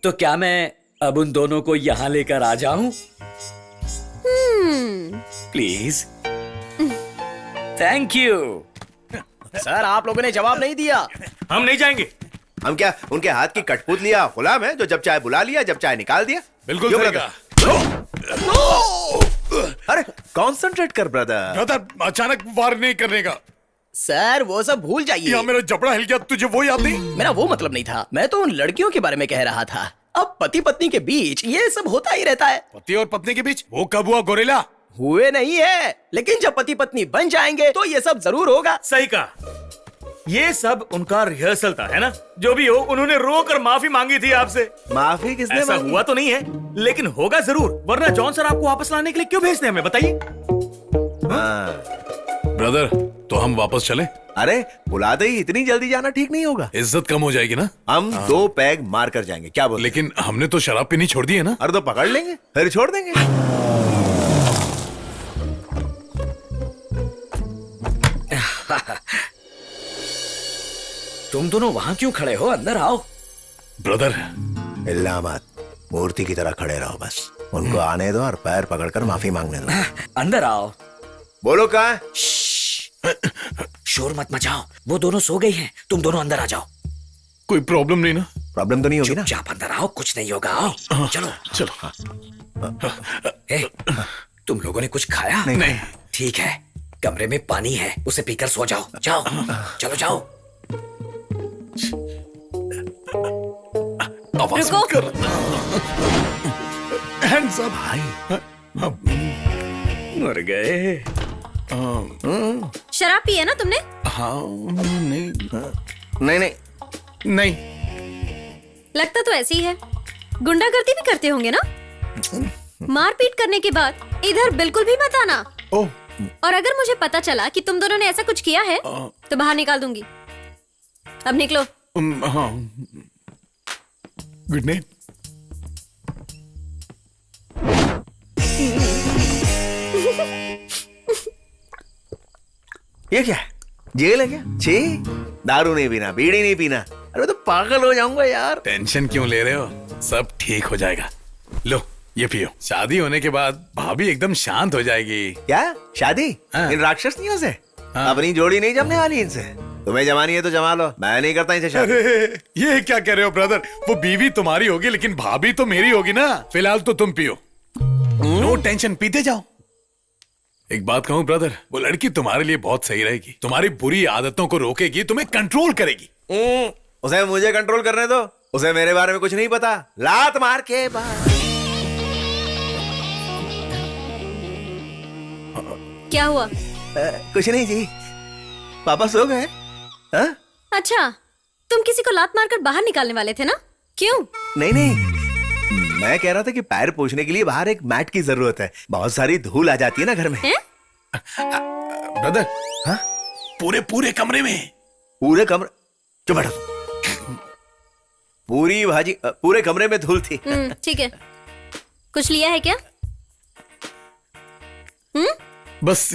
तो क्या मैं अब उन दोनों को यहाँ लेकर आ जाऊं? प्लीज। Thank you.
सर, आप लोगों ने जवाब नहीं दिया।
हम नहीं जाएंगे।
हम क्या उनके हाथ की कठपुतलियां गुलाम है जो जब चाहे बुला लिया, जब चाहे निकाल दिया?
बिल्कुल
क्यों
सही
brother?
कहा।
अरे कॉन्सेंट्रेट कर ब्रदर।
ब्रदर, अचानक वार नहीं करने का।
सर, वो सब भूल जाइए।
या मेरा जबड़ा हिल गया, तुझे वो याद नहीं?
मेरा वो मतलब नहीं था, मैं तो उन लड़कियों के बारे में कह रहा था। अब पति पत्नी के बीच ये सब होता ही रहता है।
पति और पत्नी के बीच वो कब हुआ गोरेला?
हुए नहीं है, लेकिन जब पति पत्नी बन जाएंगे तो ये सब जरूर होगा।
सही कहा। ये सब उनका रिहर्सल था, है ना? जो भी हो, उन्होंने रो कर माफी मांगी थी आपसे।
माफी किसने
ऐसा
मांगी?
हुआ तो नहीं है, लेकिन होगा जरूर, वरना जॉन सर आपको वापस लाने के लिए क्यों भेजते हैं हमें, बताइए।
ब्रदर, तो हम वापस चले?
अरे बुलाते ही इतनी जल्दी जाना ठीक नहीं होगा।
इज्जत कम हो जाएगी ना।
हम 2 पैग मार कर जाएंगे, क्या बोल?
लेकिन हमने तो शराब पीनी छोड़ दी है ना।
अरे तो पकड़ लेंगे, फिर छोड़ देंगे।
तुम दोनों वहां क्यों खड़े हो? अंदर आओ।
ब्रदर,
हिलना मत, मूर्ति की तरह खड़े रहो बस। उनको आने दो और पैर पकड़कर माफी मांगने दो।
अंदर आओ।
बोलो कहाँ है?
शोर मत मचाओ, वो दोनों सो गई हैं। तुम दोनों अंदर आ जाओ।
कोई प्रॉब्लम नहीं ना?
प्रॉब्लम तो नहीं होगी ना?
चुपचाप अंदर आओ, कुछ नहीं होगा। आओ चलो।
चलो।
ए, तुम लोगों ने कुछ खाया?
नहीं।
ठीक है, कमरे में पानी है, उसे पीकर सो जाओ। जाओ, चलो जाओ।
आवाज
रुको।
मत कर। Hands up।
मर गए।
शराब पी है ना तुमने?
हाँ, नहीं
नहीं।
नहीं।
लगता तो ऐसे ही है। गुंडागर्दी भी करते होंगे ना? मारपीट करने के बाद इधर बिल्कुल भी मत आना।
ओह,
और अगर मुझे पता चला कि तुम दोनों ने ऐसा कुछ किया है तो बाहर निकाल दूंगी। अब निकलो।
हाँ। Good night.
ये क्या है? जेल है क्या? छी, दारू नहीं पीना, बीड़ी नहीं पीना। अरे तो पागल हो जाऊंगा यार।
टेंशन क्यों ले रहे हो? सब ठीक हो जाएगा। लो, ये पियो। शादी होने के बाद भाभी एकदम शांत हो जाएगी।
क्या शादी?
हाँ।
इन राक्षसनियों से?
हाँ।
अपनी जोड़ी नहीं जमने वाली इनसे। तुम्हें जमानी है तो जमा लो, मैं नहीं करता इनसे शादी।
अरे, ये क्या कह रहे हो ब्रदर? वो बीवी तुम्हारी होगी लेकिन भाभी तो मेरी होगी ना। फिलहाल तो तुम पियो। नो टेंशन, पीते जाओ। एक बात कहूं ब्रदर, वो लड़की तुम्हारे लिए बहुत सही रहेगी। तुम्हारी बुरी आदतों को रोकेगी, तुम्हें कंट्रोल करेगी।
उसे मुझे कंट्रोल करने दो, उसे मेरे बारे में कुछ नहीं पता। लात मार के बाद।
क्या हुआ?
कुछ नहीं जी, पापा सो गए। हाँ?
अच्छा, तुम किसी को लात मारकर बाहर निकालने वाले थे ना? क्यों?
नहीं, मैं कह रहा था कि पैर पोंछने के लिए बाहर एक मैट की जरूरत है। बहुत सारी धूल आ जाती है ना घर में।
ब्रदर,
हाँ?
पूरे कमरे में।
पूरे कमरे? चुप बैठो। पूरी भाजी पूरे कमरे में धूल थी।
ठीक है। कुछ लिया है क्या?
बस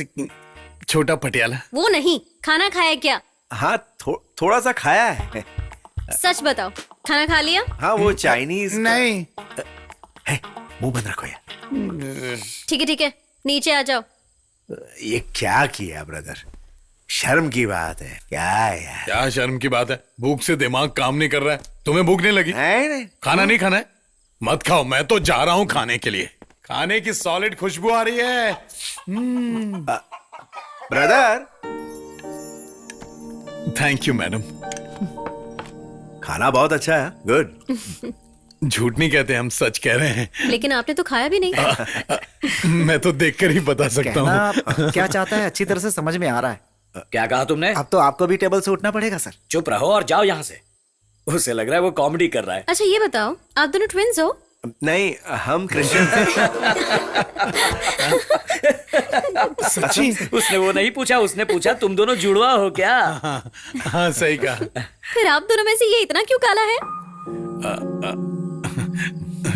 छोटा पटियाला।
वो नहीं, खाना खाया है क्या?
हाँ, थोड़ा सा खाया है।
सच बताओ, खाना खा लिया?
हाँ, वो चाइनीज।
नहीं।
मुंह बंद रखो यार।
ठीक है, नीचे आ जाओ।
ये क्या किया ब्रदर? शर्म की बात है। क्या है यार?
क्या शर्म की बात है? भूख से दिमाग काम नहीं कर रहा है। तुम्हें भूख नहीं लगी?
नहीं।
खाना नहीं खाना है? मत खाओ, मैं तो जा रहा हूं खाने के लिए। खाने की सॉलिड खुशबू आ रही है।
Brother,
thank you madam.
खाना बहुत अच्छा है। गुड।
झूठ नहीं कहते, हम सच कह रहे हैं।
लेकिन आपने तो खाया भी नहीं।
मैं तो देखकर ही बता सकता हूँ।
कहना क्या चाहता है अच्छी तरह से समझ में आ रहा है,
क्या कहा तुमने?
अब तो आपको भी टेबल से उठना पड़ेगा सर।
चुप रहो और जाओ यहाँ से। उसे लग रहा है वो कॉमेडी कर रहा है।
अच्छा ये बताओ, आप दोनों ट्विंस हो?
नहीं, हम क्रिश्चियन।
सच्ची?
उसने वो नहीं पूछा, उसने पूछा तुम दोनों जुड़वा हो क्या?
हाँ सही कहा।
फिर आप दोनों में से ये इतना क्यों काला है?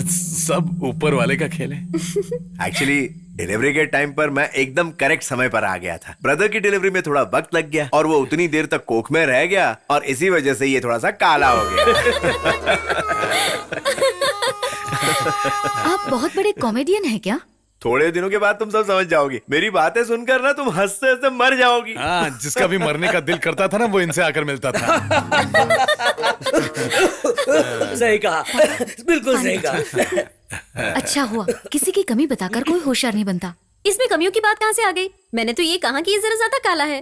सब ऊपर वाले का खेल है।
एक्चुअली डिलीवरी के टाइम पर मैं एकदम करेक्ट समय पर आ गया था। ब्रदर की डिलीवरी में थोड़ा वक्त लग गया और वो उतनी देर तक कोख में रह गया और इसी वजह से ये थोड़ा सा काला हो गया।
आप बहुत बड़े कॉमेडियन हैं क्या?
थोड़े दिनों के बाद तुम सब समझ जाओगी। मेरी बातें सुनकर ना तुम हंसते हंसते मर जाओगी।
हाँ, जिसका भी मरने का दिल करता था ना वो इनसे आकर मिलता था।
सही कहा, बिल्कुल सही कहा।
अच्छा हुआ, किसी की कमी बताकर कोई होशियार नहीं बनता।
इसमें कमियों की बात कहाँ से आ गई? मैंने तो ये कहा कि ये जरा ज्यादा काला है।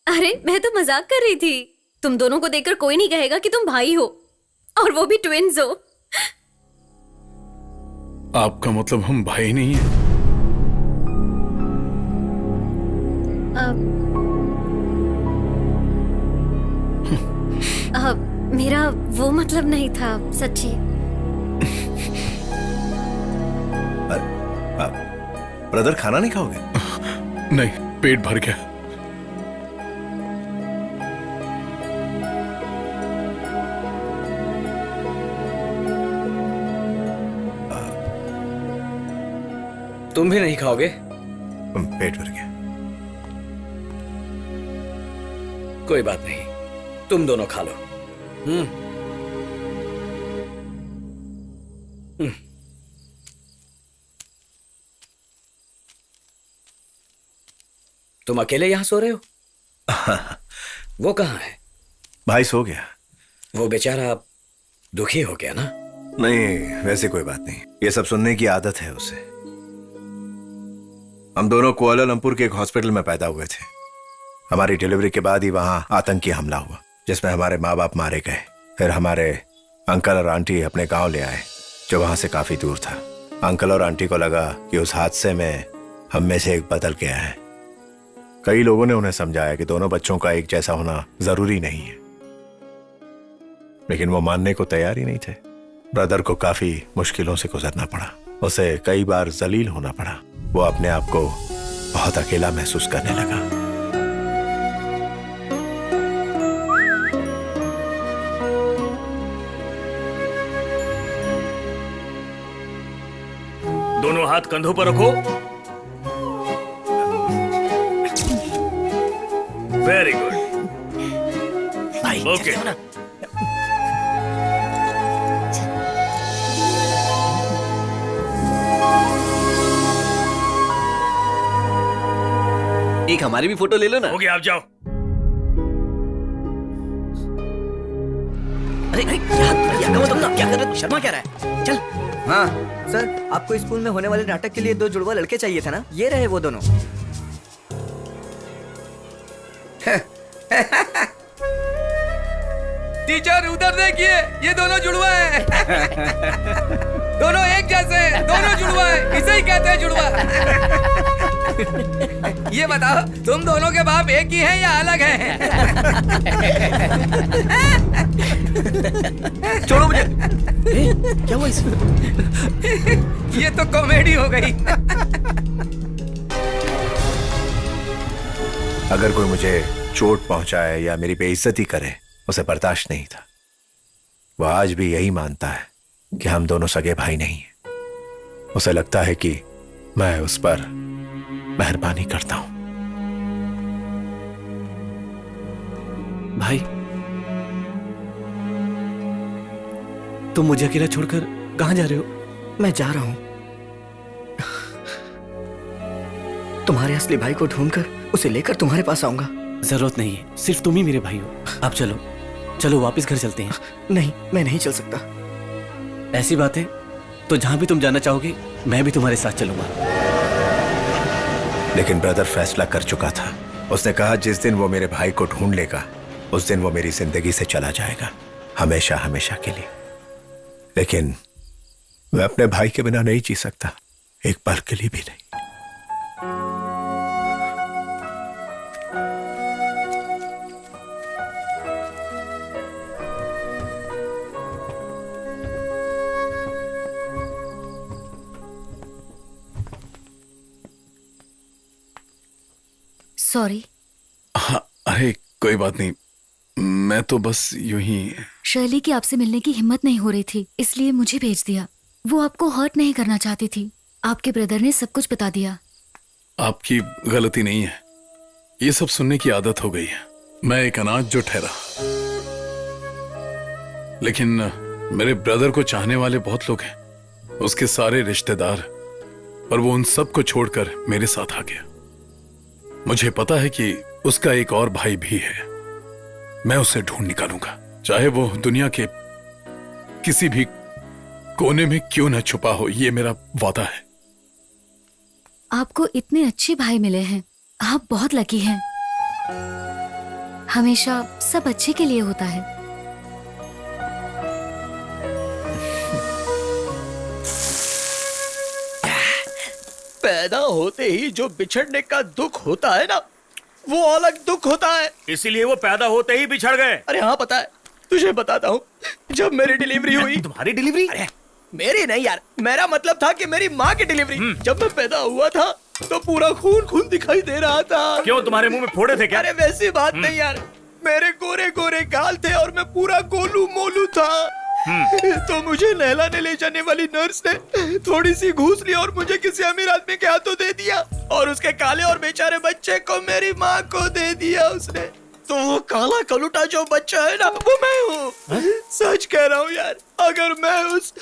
अरे मैं तो मजाक कर रही थी। तुम दोनों को देखकर कोई नहीं कहेगा कि तुम भाई हो, और वो भी ट्विन्स हो।
आपका मतलब हम भाई नहीं है?
मेरा वो मतलब नहीं था सच्ची।
ब्रदर खाना नहीं खाओगे?
नहीं, पेट भर गया।
तुम भी नहीं खाओगे?
पेट भर गया।
कोई बात नहीं, तुम दोनों खा लो। तुम अकेले यहां सो रहे हो? वो कहाँ है?
भाई सो गया।
वो बेचारा दुखी हो गया ना?
नहीं, वैसे कोई बात नहीं। ये सब सुनने की आदत है उसे। हम दोनों कुआलालंपुर के एक हॉस्पिटल में पैदा हुए थे। हमारी डिलीवरी के बाद ही वहां आतंकी हमला हुआ जिसमें हमारे माँ बाप मारे गए। फिर हमारे अंकल और आंटी अपने गांव ले आए जो वहां से काफी दूर था। अंकल और आंटी को लगा कि उस हादसे में हम में से एक बदल गया है। कई लोगों ने उन्हें समझाया कि दोनों बच्चों का एक जैसा होना जरूरी नहीं है, लेकिन वो मानने को तैयार ही नहीं थे। ब्रदर को काफी मुश्किलों से गुजरना पड़ा। उसे कई बार जलील होना पड़ा। वो अपने आप को बहुत अकेला महसूस करने लगा।
दोनों हाथ कंधों पर रखो। Very good. ओके।
एक हमारी भी फोटो ले लो ना।
हो गया, आप जाओ।
अरे क्या कर रहे हो? शर्मा क्या रहा है? चल।
हाँ सर, आपको स्कूल में होने वाले नाटक के लिए 2 जुड़वा लड़के चाहिए थे ना? ये रहे वो दोनों।
टीचर उधर देखिए, ये दोनों जुड़वा है। दोनों एक जैसे, दोनों जुड़वा है। इसे ही कहते हैं जुड़वा। ये बताओ, तुम दोनों के बाप एक ही हैं या अलग हैं?
छोड़ो मुझे। क्या हुआ इसमें?
ये तो कॉमेडी हो गई।
अगर कोई मुझे चोट पहुंचाए या मेरी बेइज्जती करे, उसे बर्दाश्त नहीं था। वह आज भी यही मानता है कि हम दोनों सगे भाई नहीं हैं। उसे लगता है कि मैं उस पर मेहरबानी करता हूं।
भाई, तुम मुझे अकेला छोड़कर कहां जा रहे हो?
मैं जा रहा हूं तुम्हारे असली भाई को ढूंढकर उसे लेकर तुम्हारे पास आऊंगा।
जरूरत नहीं है, सिर्फ तुम ही मेरे भाई हो। अब चलो चलो वापस घर चलते हैं।
नहीं, मैं नहीं चल सकता।
ऐसी बात है तो जहां भी तुम जाना चाहोगे मैं भी तुम्हारे साथ चलूंगा।
लेकिन ब्रदर फैसला कर चुका था। उसने कहा जिस दिन वो मेरे भाई को ढूंढ लेगा उस दिन वो मेरी जिंदगी से चला जाएगा, हमेशा हमेशा के लिए। लेकिन मैं अपने भाई के बिना नहीं जी सकता, एक पल के लिए भी नहीं।
सॉरी।
हाँ, अरे कोई बात नहीं, मैं तो बस यूं ही।
शर्ली की आपसे मिलने की हिम्मत नहीं हो रही थी, इसलिए मुझे भेज दिया। वो आपको हर्ट नहीं करना चाहती थी। आपके ब्रदर ने सब कुछ बता दिया।
आपकी गलती नहीं है, ये सब सुनने की आदत हो गई है। मैं एक अनाथ जो ठहरा, लेकिन मेरे ब्रदर को चाहने वाले बहुत लोग हैं, उसके सारे रिश्तेदार, और वो उन सब को छोड़कर मेरे साथ आ गया। मुझे पता है कि उसका एक और भाई भी है। मैं उसे ढूंढ निकालूंगा, चाहे वो दुनिया के किसी भी कोने में क्यों न छुपा हो। ये मेरा वादा है।
आपको इतने अच्छे भाई मिले हैं, आप बहुत लकी हैं। हमेशा सब अच्छे के लिए होता है।
पैदा होते ही जो बिछड़ने का दुख होता है ना, वो अलग दुख होता है।
इसीलिए वो पैदा होते ही बिछड़ गए।
अरे हाँ पता है, तुझे बताता हूँ। जब मेरी डिलीवरी हुई।
तुम्हारी डिलीवरी?
अरे मेरी नहीं यार, मेरा मतलब था कि मेरी माँ की डिलीवरी। जब मैं पैदा हुआ था तो पूरा खून खून दिखाई दे रहा था।
क्यों, तुम्हारे मुंह में फोड़े थे क्या?
अरे वैसी बात नहीं यार, मेरे गोरे गोरे गाल थे और मैं पूरा गोलू मोलू था। तो मुझे नहलाने ले जाने वाली नर्स ने थोड़ी सी घूस ली और मुझे किसी अमीर आदमी के हाथों दे दिया, और उसके काले और बेचारे बच्चे को मेरी माँ को दे दिया उसने। तो वो काला कलूटा जो बच्चा है ना, वो मैं हूँ। सच कह रहा हूँ यार, अगर मैं उस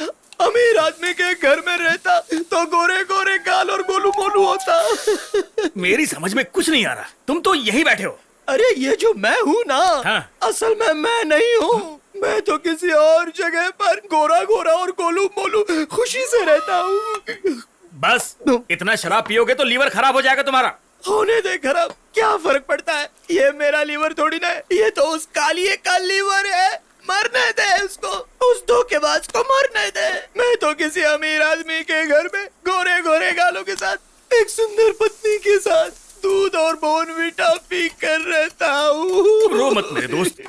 अमीर आदमी के घर में रहता तो गोरे गोरे गाल और गोलू मोलू होता।
मेरी समझ में कुछ नहीं आ रहा, तुम तो यही बैठे हो।
अरे ये जो मैं हूँ ना,
हाँ।
असल में मैं नहीं हूँ। मैं तो किसी और जगह पर गोरा गोरा और गोलू मोलू खुशी से रहता हूँ।
बस इतना शराब पियोगे तो लीवर खराब हो जाएगा तुम्हारा।
होने दे खराब, क्या फर्क पड़ता है? ये मेरा लीवर थोड़ी ना है, ये तो उस कालिए का लीवर है। मरने दे उसको, उस धोखेबाज को मरने दे। मैं तो किसी अमीर आदमी के घर में गोरे गोरे गालों के साथ, एक सुंदर पत्नी के साथ दूध और बोर्नवीटा पी कर रहता हूँ।
रो मत मेरे दोस्त।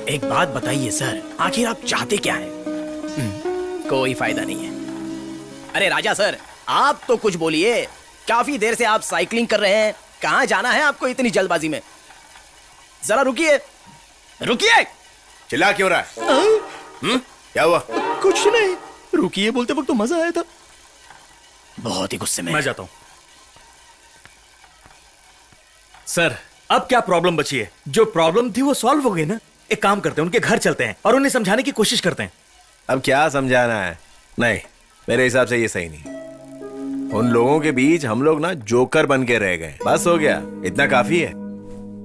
एक बात बताइए सर, आखिर आप चाहते क्या हैं? कोई फायदा नहीं है। अरे राजा सर, आप तो कुछ बोलिए। काफी देर से आप साइकिलिंग कर रहे हैं, कहाँ जाना है आपको इतनी जल्दबाजी में? जरा रुकिए, रुकिए।
चिल्ला क्यों रहा है? क्या हुआ?
कुछ नहीं, रुकिए बोलते वक्त तो मजा आया था। बहुत ही गुस्से में।
मैं जाता हूँ। सर, अब क्या प्रॉब्लम बची है? जो प्रॉब्लम थी वो सॉल्व हो गई ना। एक काम करते हैं, उनके घर चलते हैं और उन्हें समझाने की कोशिश करते हैं।
अब क्या समझाना है? नहीं, मेरे हिसाब से ये सही नहीं। उन लोगों के बीच हम लोग ना जोकर बन के रह गए। बस हो गया, इतना काफी है।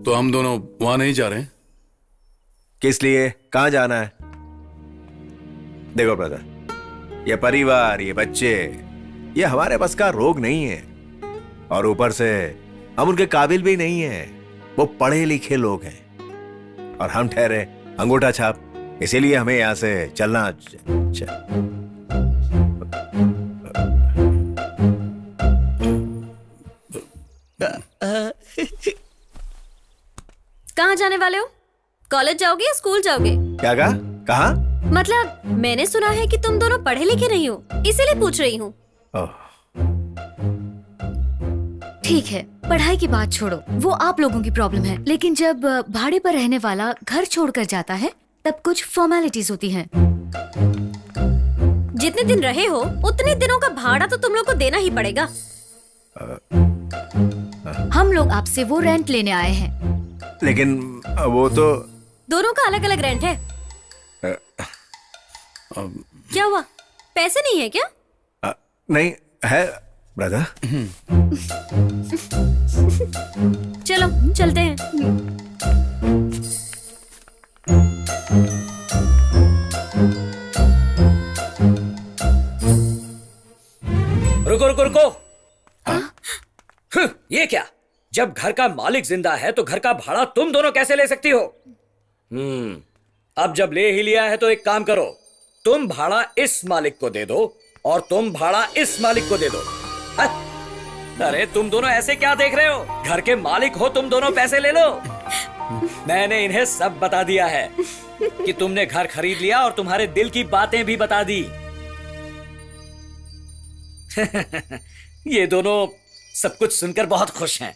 तो हम दोनों वहां नहीं जा रहे हैं?
किस लिए? कहां जाना है? देखो ब्रदर, ये परिवार, ये बच्चे, ये हमारे बस का रोग नहीं है। और ऊपर से हम उनके काबिल भी नहीं है। वो पढ़े लिखे लोग हैं और हम ठहरे अंगूठा छाप। इसीलिए हमें यहां से चलना
कहाँ जाने वाले हो? कॉलेज जाओगे या स्कूल जाओगे?
क्या कहा? कहा?
मतलब मैंने सुना है कि तुम दोनों पढ़े लिखे नहीं हो, इसीलिए पूछ रही हूँ।
ठीक है, पढ़ाई की बात छोड़ो, वो आप लोगों की प्रॉब्लम है। लेकिन जब भाड़े पर रहने वाला घर छोड़कर जाता है तब कुछ फॉर्मेलिटीज होती हैं।
जितने दिन रहे हो उतने दिनों का भाड़ा तो तुम लोग को देना ही पड़ेगा।
हम लोग आपसे वो रेंट लेने आए हैं।
लेकिन वो तो
दोनों का अलग अलग रेंट है। क्या हुआ, पैसे नहीं है क्या?
नहीं है ब्रदर।
चलो चलते हैं।
रुको रुको रुको। ये क्या? जब घर का मालिक जिंदा है तो घर का भाड़ा तुम दोनों कैसे ले सकती हो? अब जब ले ही लिया है तो एक काम करो, तुम भाड़ा इस मालिक को दे दो और तुम भाड़ा इस मालिक को दे दो। अरे तुम दोनों ऐसे क्या देख रहे हो? घर के मालिक हो तुम दोनों, पैसे ले लो। मैंने इन्हें सब बता दिया है कि तुमने घर खरीद लिया और तुम्हारे दिल की बातें भी बता दी। ये दोनों सब कुछ सुनकर बहुत खुश हैं।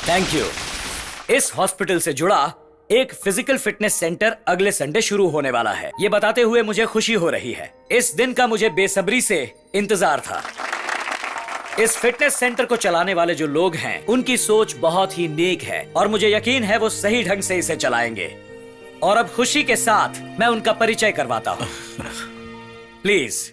Thank you. इस हॉस्पिटल से जुड़ा एक फिजिकल फिटनेस सेंटर अगले संडे शुरू होने वाला है। ये बताते हुए मुझे खुशी हो रही है। इस दिन का मुझे बेसब्री से इंतजार था। इस फिटनेस सेंटर को चलाने वाले जो लोग हैं, उनकी सोच बहुत ही नेक है और मुझे यकीन है वो सही ढंग से इसे चलाएंगे। और अब खुशी के साथ मैं उनका परिचय करवाता हूँ। प्लीज।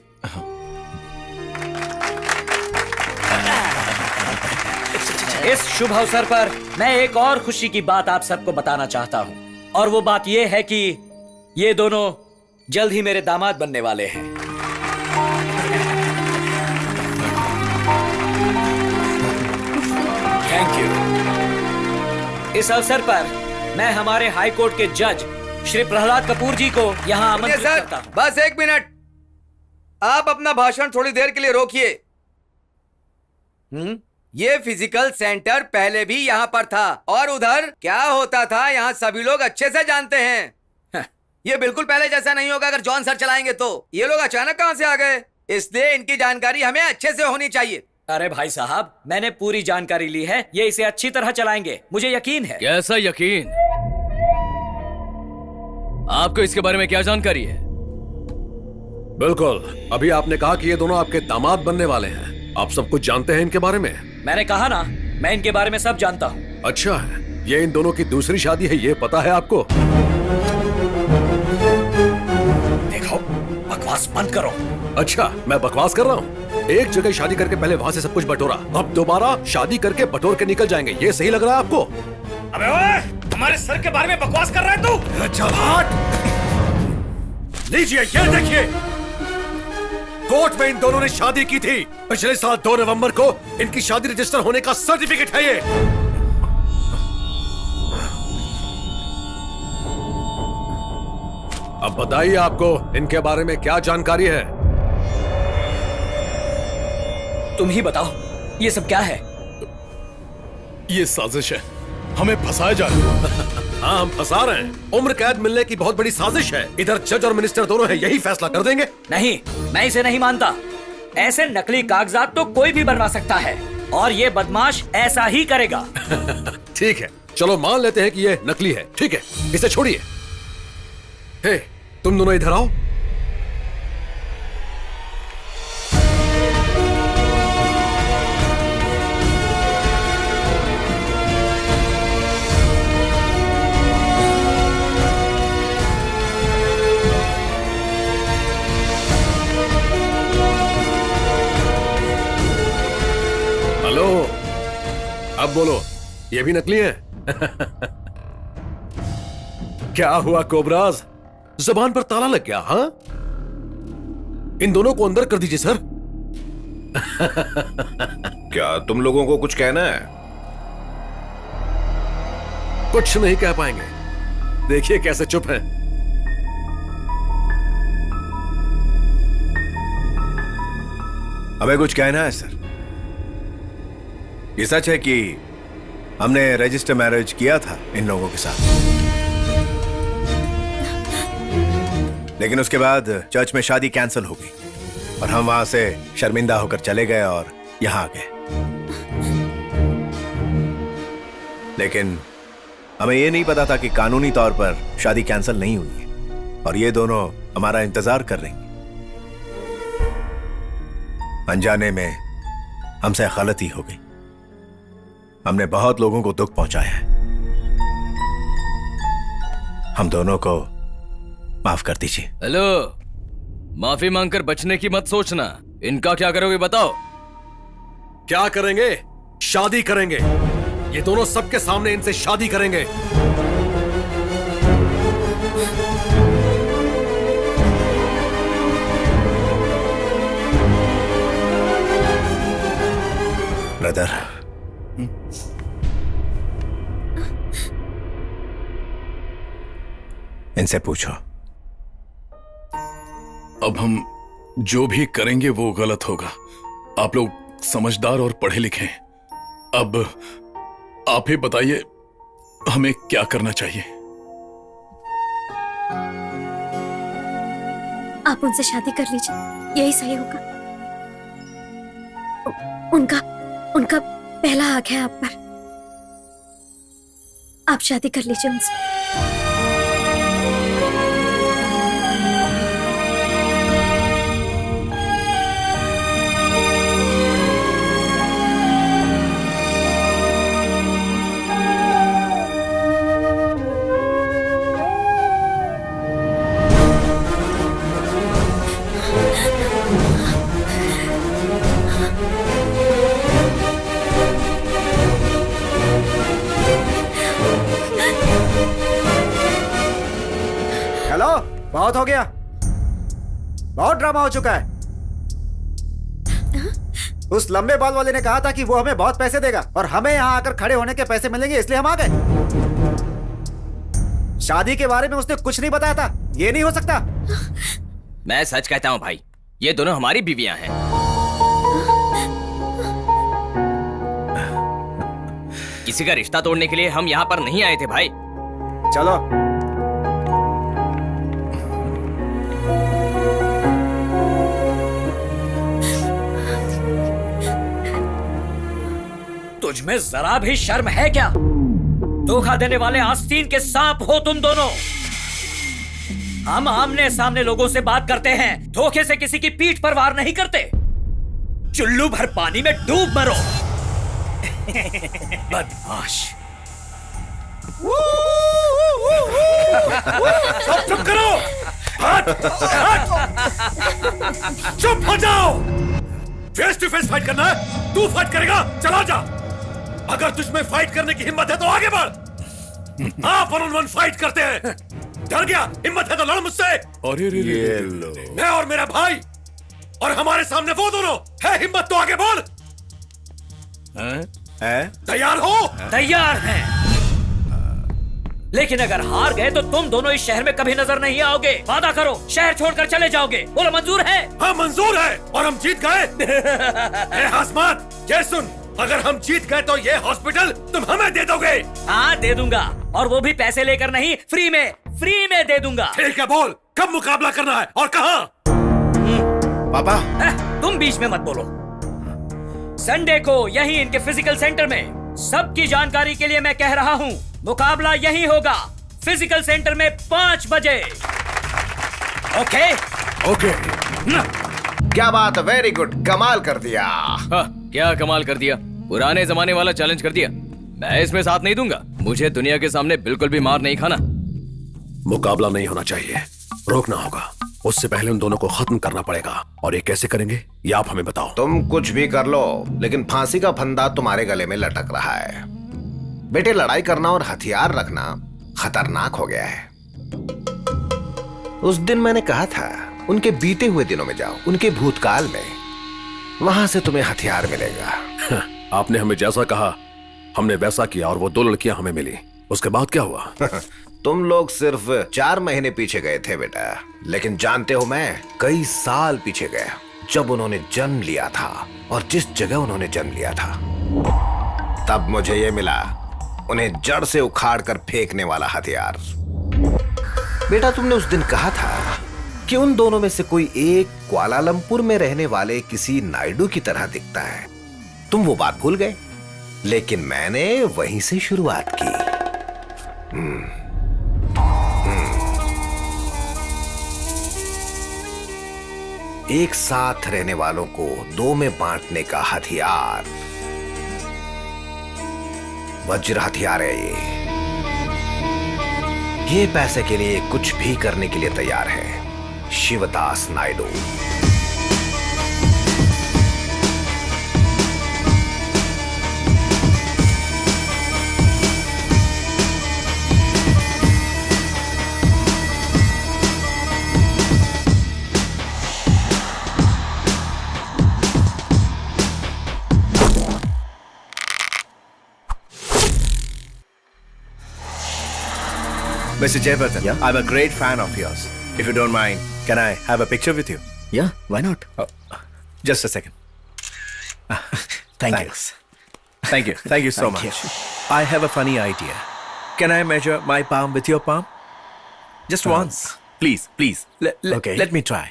इस शुभ अवसर पर मैं एक और खुशी की बात आप सबको बताना चाहता हूं, और वो बात ये है कि ये दोनों जल्द ही मेरे दामाद बनने वाले हैं। Thank you. इस अवसर पर मैं हमारे हाई कोर्ट के जज श्री प्रहलाद कपूर जी को यहाँ आमंत्रित करता हूँ।
बस एक मिनट, आप अपना भाषण थोड़ी देर के लिए रोकिए। ये फिजिकल सेंटर पहले भी यहाँ पर था और उधर क्या होता था यहाँ सभी लोग अच्छे से जानते हैं। ये बिल्कुल पहले जैसा नहीं होगा अगर जॉन सर चलाएंगे तो। ये लोग अचानक कहाँ से आ गए, इसलिए इनकी जानकारी हमें अच्छे से होनी चाहिए।
अरे भाई साहब, मैंने पूरी जानकारी ली है। ये इसे अच्छी तरह चलाएंगे, मुझे यकीन है।
कैसा यकीन? आपको इसके बारे में क्या जानकारी है?
बिल्कुल, अभी आपने कहा कि ये दोनों आपके दामाद बनने वाले हैं। आप सब कुछ जानते हैं इनके बारे में?
मैंने कहा ना, मैं इनके बारे में सब जानता हूँ।
अच्छा है। ये इन दोनों की दूसरी शादी है, ये पता है आपको?
देखो, बकवास बंद करो।
अच्छा, मैं बकवास कर रहा हूँ? एक जगह शादी करके पहले वहां से सब कुछ बटोरा, अब दोबारा शादी करके बटोर के निकल जाएंगे, ये सही लग रहा है आपको?
अबे ओए, हमारे सर के बारे में बकवास कर रहा है तू?
अच्छा, लीजिए, ये देखिए, कोर्ट में इन दोनों ने शादी की थी। पिछले साल 2 नवंबर को इनकी शादी रजिस्टर होने का सर्टिफिकेट है ये। अब बताइए, आपको इनके बारे में क्या जानकारी है?
तुम ही बताओ, ये सब क्या है?
ये साजिश है, हमें फंसाया जा रहा है।
हाँ, हम फंसा रहे हैं। उम्र कैद मिलने की बहुत बड़ी साजिश है। इधर जज और मिनिस्टर दोनों हैं, यही फैसला कर देंगे।
नहीं, मैं इसे नहीं मानता। ऐसे नकली कागजात तो कोई भी बनवा सकता है और ये बदमाश ऐसा ही करेगा।
ठीक है, चलो मान लेते हैं कि ये नकली है। ठीक है, इसे छोड़िए। हे, तुम दोनों इधर आओ। हेलो, अब बोलो, ये भी नकली है? क्या हुआ कोबराज, जबान पर ताला लग गया? हाँ, इन दोनों को अंदर कर दीजिए सर।
क्या तुम लोगों को कुछ कहना है?
कुछ नहीं कह पाएंगे, देखिए कैसे चुप हैं।
हमें कुछ कहना है सर। ये सच है कि हमने रजिस्टर मैरिज किया था इन लोगों के साथ, लेकिन उसके बाद चर्च में शादी कैंसिल हो गई और हम वहां से शर्मिंदा होकर चले गए और यहां आ गए। लेकिन हमें यह नहीं पता था कि कानूनी तौर पर शादी कैंसिल नहीं हुई है और ये दोनों हमारा इंतजार कर रही हैं। अनजाने में हमसे गलती हो गई, हमने बहुत लोगों को दुख पहुंचाया है। हम दोनों को माफ कर दीजिए।
हेलो, माफी मांगकर बचने की मत सोचना। इनका क्या करोगे बताओ?
क्या करेंगे? शादी करेंगे। ये दोनों सबके सामने इनसे शादी करेंगे।
ब्रदर, इनसे पूछो।
अब हम जो भी करेंगे वो गलत होगा। आप लोग समझदार और पढ़े लिखे हैं। अब आप ही बताइए हमें क्या करना चाहिए।
आप उनसे शादी कर लीजिए, यही सही होगा। उनका पहला हक है आप पर। आप शादी कर लीजिए उनसे।
हेलो, बहुत हो गया, बहुत ड्रामा हो चुका है। उस लंबे बाल वाले ने कहा था कि वो हमें बहुत पैसे देगा और हमें यहाँ आकर खड़े होने के पैसे मिलेंगे, इसलिए हम आ गए। शादी के बारे में उसने कुछ नहीं बताया था। ये नहीं हो सकता।
मैं सच कहता हूँ भाई, ये दोनों हमारी बीवियां हैं। किसी का रिश्ता तोड़ने के लिए हम यहाँ पर नहीं आए थे भाई।
चलो।
तुझमें जरा भी शर्म है क्या? धोखा देने वाले आस्तीन के सांप हो तुम दोनों। हम आमने सामने लोगों से बात करते हैं, धोखे से किसी की पीठ पर वार नहीं करते। चुल्लू भर पानी में डूब मरो। बदमाश।
सब चुप करो। हट, हट। चुप हो जाओ। फेस टू फेस फाइट करना है? तू फाइट करेगा? चला जा। अगर तुझमें फाइट करने की हिम्मत है तो आगे बढ़। हाँ, 1-on-1 फाइट करते हैं। डर गया? हिम्मत है तो लड़ मुझसे।
अरे
ये लो।
मैं और मेरा भाई और हमारे सामने वो दोनों है। हिम्मत तो आगे बोल।
है?
तैयार हो?
तैयार हैं। लेकिन अगर हार गए तो तुम दोनों इस शहर में कभी नजर नहीं आओगे। वादा करो, शहर छोड़कर चले जाओगे। बोलो मंजूर है?
हाँ, मंजूर है। और हम जीत गए। हासमात, ये सुन, अगर हम जीत गए तो ये हॉस्पिटल तुम हमें दे दोगे?
हाँ, दे दूंगा, और वो भी पैसे लेकर नहीं, फ्री में दे दूंगा।
ठीक है, बोल कब मुकाबला करना है और कहाँ?
पापा,
तुम बीच में मत बोलो। संडे को यही इनके फिजिकल सेंटर में। सबकी जानकारी के लिए मैं कह रहा हूँ, मुकाबला यही होगा, फिजिकल सेंटर में 5 बजे। ओके?
ओके।
क्या बात, वेरी गुड, कमाल कर दिया।
क्या कमाल कर दिया? पुराने जमाने वाला चैलेंज कर दिया। मैं इसमें साथ नहीं दूंगा। मुझे दुनिया के सामने बिल्कुल भी मार नहीं खाना।
मुकाबला नहीं होना चाहिए, रोकना होगा। उससे पहले उन दोनों को खत्म करना पड़ेगा। और ये कैसे करेंगे, ये आप हमें बताओ।
तुम कुछ भी कर लो, लेकिन फांसी का फंदा तुम्हारे गले में लटक रहा है। बेटे, लड़ाई करना और हथियार रखना खतरनाक हो गया है। उस दिन मैंने कहा था, उनके बीते हुए दिनों में जाओ, उनके भूतकाल में, वहां से तुम्हें हथियार मिलेगा।
आपने हमें जैसा कहा हमने वैसा किया और वो 2 लड़कियां हमें मिली। उसके बाद क्या हुआ?
तुम लोग सिर्फ 4 महीने पीछे गए थे बेटा, लेकिन जानते हो मैं कई साल पीछे गया, जब उन्होंने जन्म लिया था और जिस जगह उन्होंने जन्म लिया था। तब मुझे ये मिला, उन्हें जड़ से उखाड़ कर फेंकने वाला हथियार। बेटा, तुमने उस दिन कहा था कि उन दोनों में से कोई एक कुआलालंपुर में रहने वाले किसी नायडू की तरह दिखता है। तुम वो बात भूल गए, लेकिन मैंने वहीं से शुरुआत की। एक साथ रहने वालों को 2 में बांटने का हथियार, वज्र हथियार है ये पैसे के लिए कुछ भी करने के लिए तैयार है। Shivdas Naidu.
Mr. Jayवर्धन,
Yeah?
I'm a great fan of yours. If you don't mind, can I have a picture with you?
Yeah, why not?
Oh, just a second.
Thank
Thanks. Thank you. Thank you so
Thank
much. I have a funny idea. Can I measure my palm with your palm? Just once. Please, please.
Okay.
Let me try.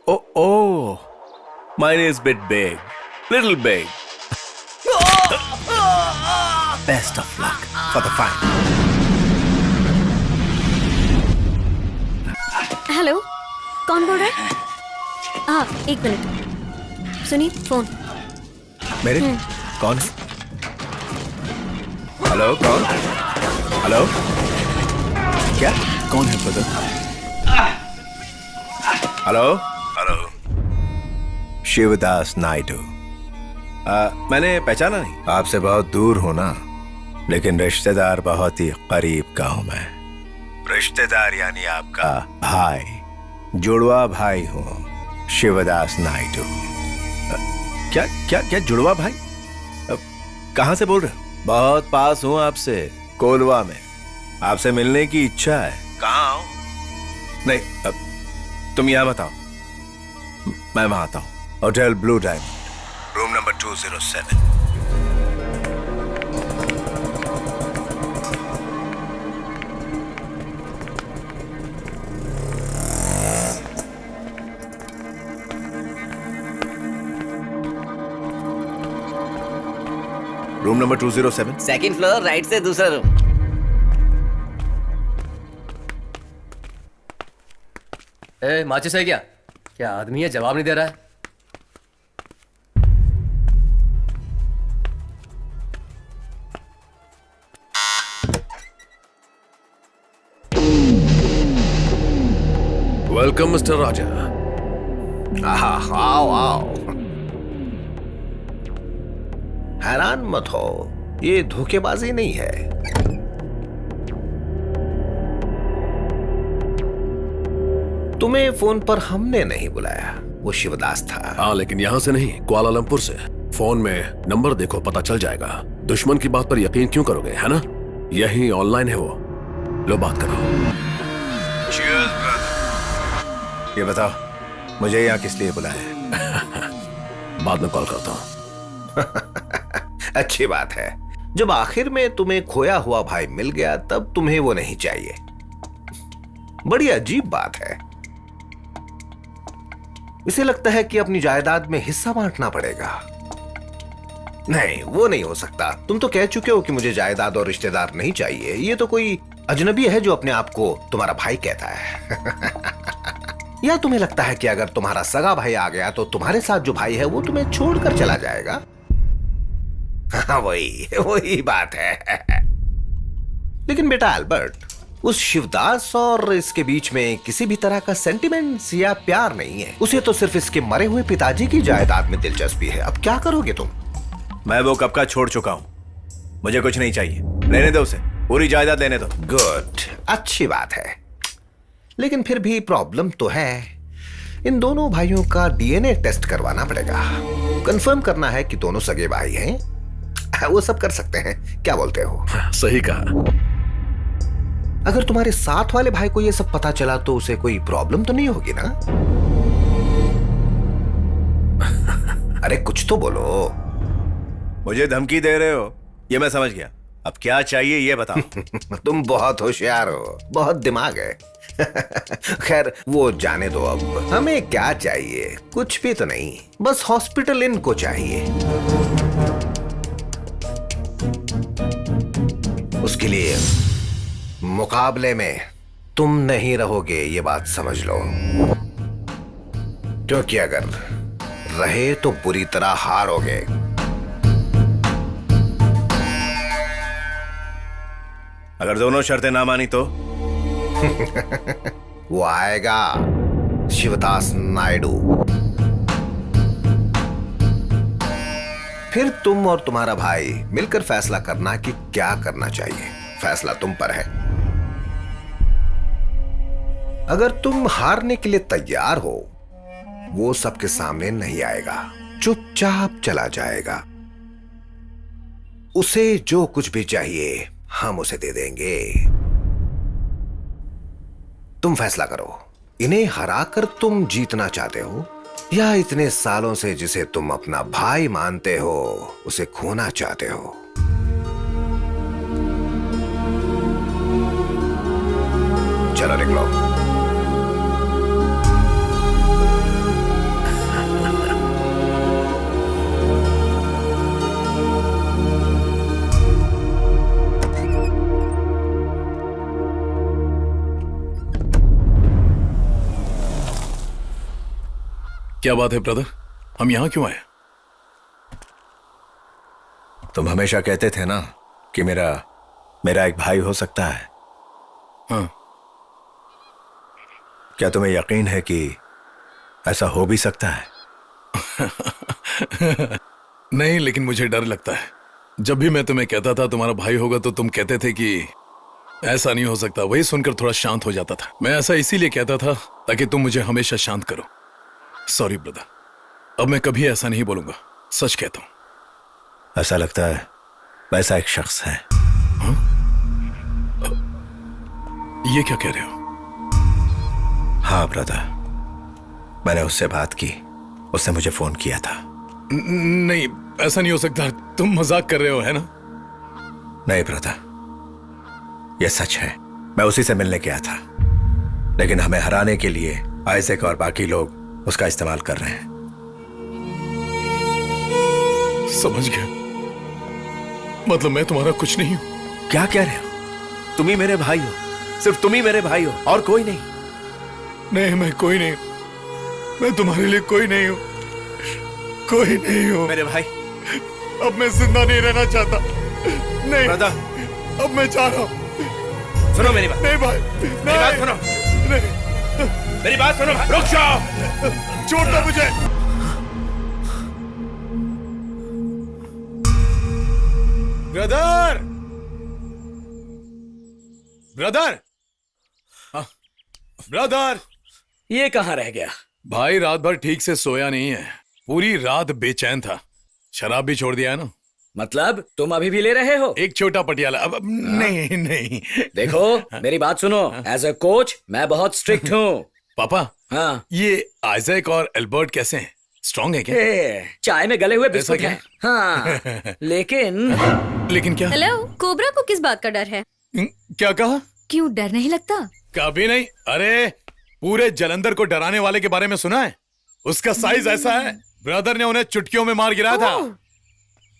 Oh. Mine is bit big. Little big. Best of luck for the final.
Hello, कौन बोल रहा है? हाँ, एक minute. सुनिए, phone.
मेरे कौन है? हेलो, कौन? हेलो, क्या?
कौन है brother?
Hello, hello. Shivdas Naidu. मैंने पहचाना नहीं। आपसे बहुत दूर हूं ना, लेकिन रिश्तेदार बहुत ही करीब का हूं मैं। रिश्तेदार यानी आपका भाई, जुड़वा भाई हूं, शिवदास नायडू। क्या क्या क्या जुड़वा भाई? कहां से बोल रहे हो? बहुत पास हूं आपसे, कोलवा में। आपसे मिलने की इच्छा है। कहां आऊं? नहीं, तुम यहां बताओ, मैं वहां आता हूं। Hotel blue diamond, room number 207। Room number 207।
Second floor, right से दूसरा रूम।
माचिस है क्या? क्या आदमी है, जवाब नहीं दे रहा है?
वेलकम मिस्टर राजा।
आओ आओ। हैरान मत हो, ये धोखेबाजी नहीं है। तुम्हें फोन पर हमने नहीं बुलाया, वो शिवदास था।
हाँ, लेकिन यहाँ से नहीं, कुआलालंपुर से। फोन में नंबर देखो, पता चल जाएगा। दुश्मन की बात पर यकीन क्यों करोगे, है ना? यही ऑनलाइन है वो। लो बात करो।
ये बताओ, मुझे यहाँ किस लिए बुलाया है?
बाद में कॉल करता हूँ।
अच्छी बात है। जब आखिर में तुम्हें खोया हुआ भाई मिल गया, तब तुम्हें वो नहीं चाहिए। बड़ी अजीब बात है। इसे लगता है कि अपनी जायदाद में हिस्सा बांटना पड़ेगा। नहीं, वो नहीं हो सकता। तुम तो कह चुके हो कि मुझे जायदाद और रिश्तेदार नहीं चाहिए। ये तो कोई अजनबी है जो अपने आप को तुम्हारा भाई कहता है। या तुम्हें लगता है कि अगर तुम्हारा सगा भाई आ गया तो तुम्हारे साथ जो भाई है वो तुम्हें छोड़कर चला जाएगा? हाँ, वही बात है। लेकिन बेटा अल्बर्ट, उस शिवदास और इसके बीच में किसी भी तरह का सेंटिमेंट्स या प्यार नहीं है। उसे तो सिर्फ इसके मरे हुए पिताजी की जायदाद में दिलचस्पी है। अब क्या करोगे तुम?
मैं वो कब का छोड़ चुका हूं। मुझे कुछ नहीं चाहिए। लेने दो उसे, पूरी जायदाद लेने दो।
गुड, अच्छी बात है। लेकिन फिर भी प्रॉब्लम तो है। इन दोनों भाइयों का डीएनए टेस्ट करवाना पड़ेगा। कंफर्म करना है कि दोनों सगे भाई हैं। वो सब कर सकते हैं, क्या बोलते हो?
सही कहा।
अगर तुम्हारे साथ वाले भाई को ये सब पता चला तो उसे कोई प्रॉब्लम तो नहीं होगी ना? अरे कुछ तो बोलो।
मुझे धमकी दे रहे हो, ये मैं समझ गया। अब क्या चाहिए ये बताओ।
तुम बहुत होशियार हो, बहुत दिमाग है। खैर वो जाने दो। अब हमें क्या चाहिए? कुछ भी तो नहीं, बस हॉस्पिटल इन को चाहिए। उसके लिए मुकाबले में तुम नहीं रहोगे, ये बात समझ लो। क्योंकि अगर रहे तो बुरी तरह हारोगे।
अगर दोनों शर्तें ना मानी तो?
वो आएगा, शिवदास नायडू। फिर तुम और तुम्हारा भाई मिलकर फैसला करना कि क्या करना चाहिए। फैसला तुम पर है। अगर तुम हारने के लिए तैयार हो, वो सबके सामने नहीं आएगा, चुपचाप चला जाएगा। उसे जो कुछ भी चाहिए हम उसे दे देंगे। तुम फैसला करो, इन्हें हराकर तुम जीतना चाहते हो या इतने सालों से जिसे तुम अपना भाई मानते हो उसे खोना चाहते हो? चलो निकलो।
क्या बात है ब्रदर, हम यहां क्यों आए?
तुम हमेशा कहते थे ना कि मेरा एक भाई हो सकता है।
हाँ।
क्या तुम्हें यकीन है कि ऐसा हो भी सकता है?
नहीं, लेकिन मुझे डर लगता है। जब भी मैं तुम्हें कहता था तुम्हारा भाई होगा तो तुम कहते थे कि ऐसा नहीं हो सकता। वही सुनकर थोड़ा शांत हो जाता था। मैं ऐसा इसीलिए कहता था ताकि तुम मुझे हमेशा शांत करो। सॉरी ब्रदर, अब मैं कभी ऐसा नहीं बोलूंगा, सच कहता हूं।
ऐसा लगता है वैसा एक शख्स है।
हाँ? ये क्या कह रहे हो?
हाँ ब्रदर, मैंने उससे बात की, उसने मुझे फोन किया था।
नहीं, ऐसा नहीं हो सकता, तुम मजाक कर रहे हो, है ना?
नहीं ब्रदर, यह सच है। मैं उसी से मिलने गया था, लेकिन हमें हराने के लिए आइजैक और बाकी लोग उसका इस्तेमाल कर रहे हैं।
समझ गया, मतलब मैं तुम्हारा कुछ नहीं हूं।
क्या कह रहे हो? तुम ही मेरे भाई हो, सिर्फ तुम ही मेरे भाई हो और कोई नहीं।
नहीं, मैं कोई नहीं, मैं तुम्हारे लिए कोई नहीं हूं, कोई नहीं हूं
मेरे भाई।
अब मैं जिंदा नहीं रहना चाहता। नहीं
ब्रदर,
अब मैं चाह रहा हूं।
सुनो मेरी बात।
नहीं भाई,
मेरी बात सुनो।
नहीं,
मेरी बात सुनो। रुक जाओ,
छोड़ दो मुझे। ब्रदर, ब्रदर, ब्रदर,
ये कहाँ रह गया?
भाई रात भर ठीक से सोया नहीं है, पूरी रात बेचैन था। शराब भी छोड़ दिया है ना।
मतलब तुम अभी भी ले रहे हो?
एक छोटा पटियाला। अब नहीं नहीं।
देखो मेरी बात सुनो, एज ए कोच मैं बहुत स्ट्रिक्ट हूँ।
पापा,
हाँ,
ये आइजैक और एल्बर्ट कैसे हैं? स्ट्रांग है क्या?
चाय में गले हुए बिस्कुट
क्या?
हैं। हाँ, लेकिन
क्या?
हेलो, कोबरा को किस बात का डर है?
क्या कहा?
क्यों, डर नहीं लगता?
कभी नहीं। अरे पूरे जलंधर को डराने वाले के बारे में सुना है? उसका साइज ऐसा है, ब्रदर ने उन्हें चुटकियों में मार गिराया था।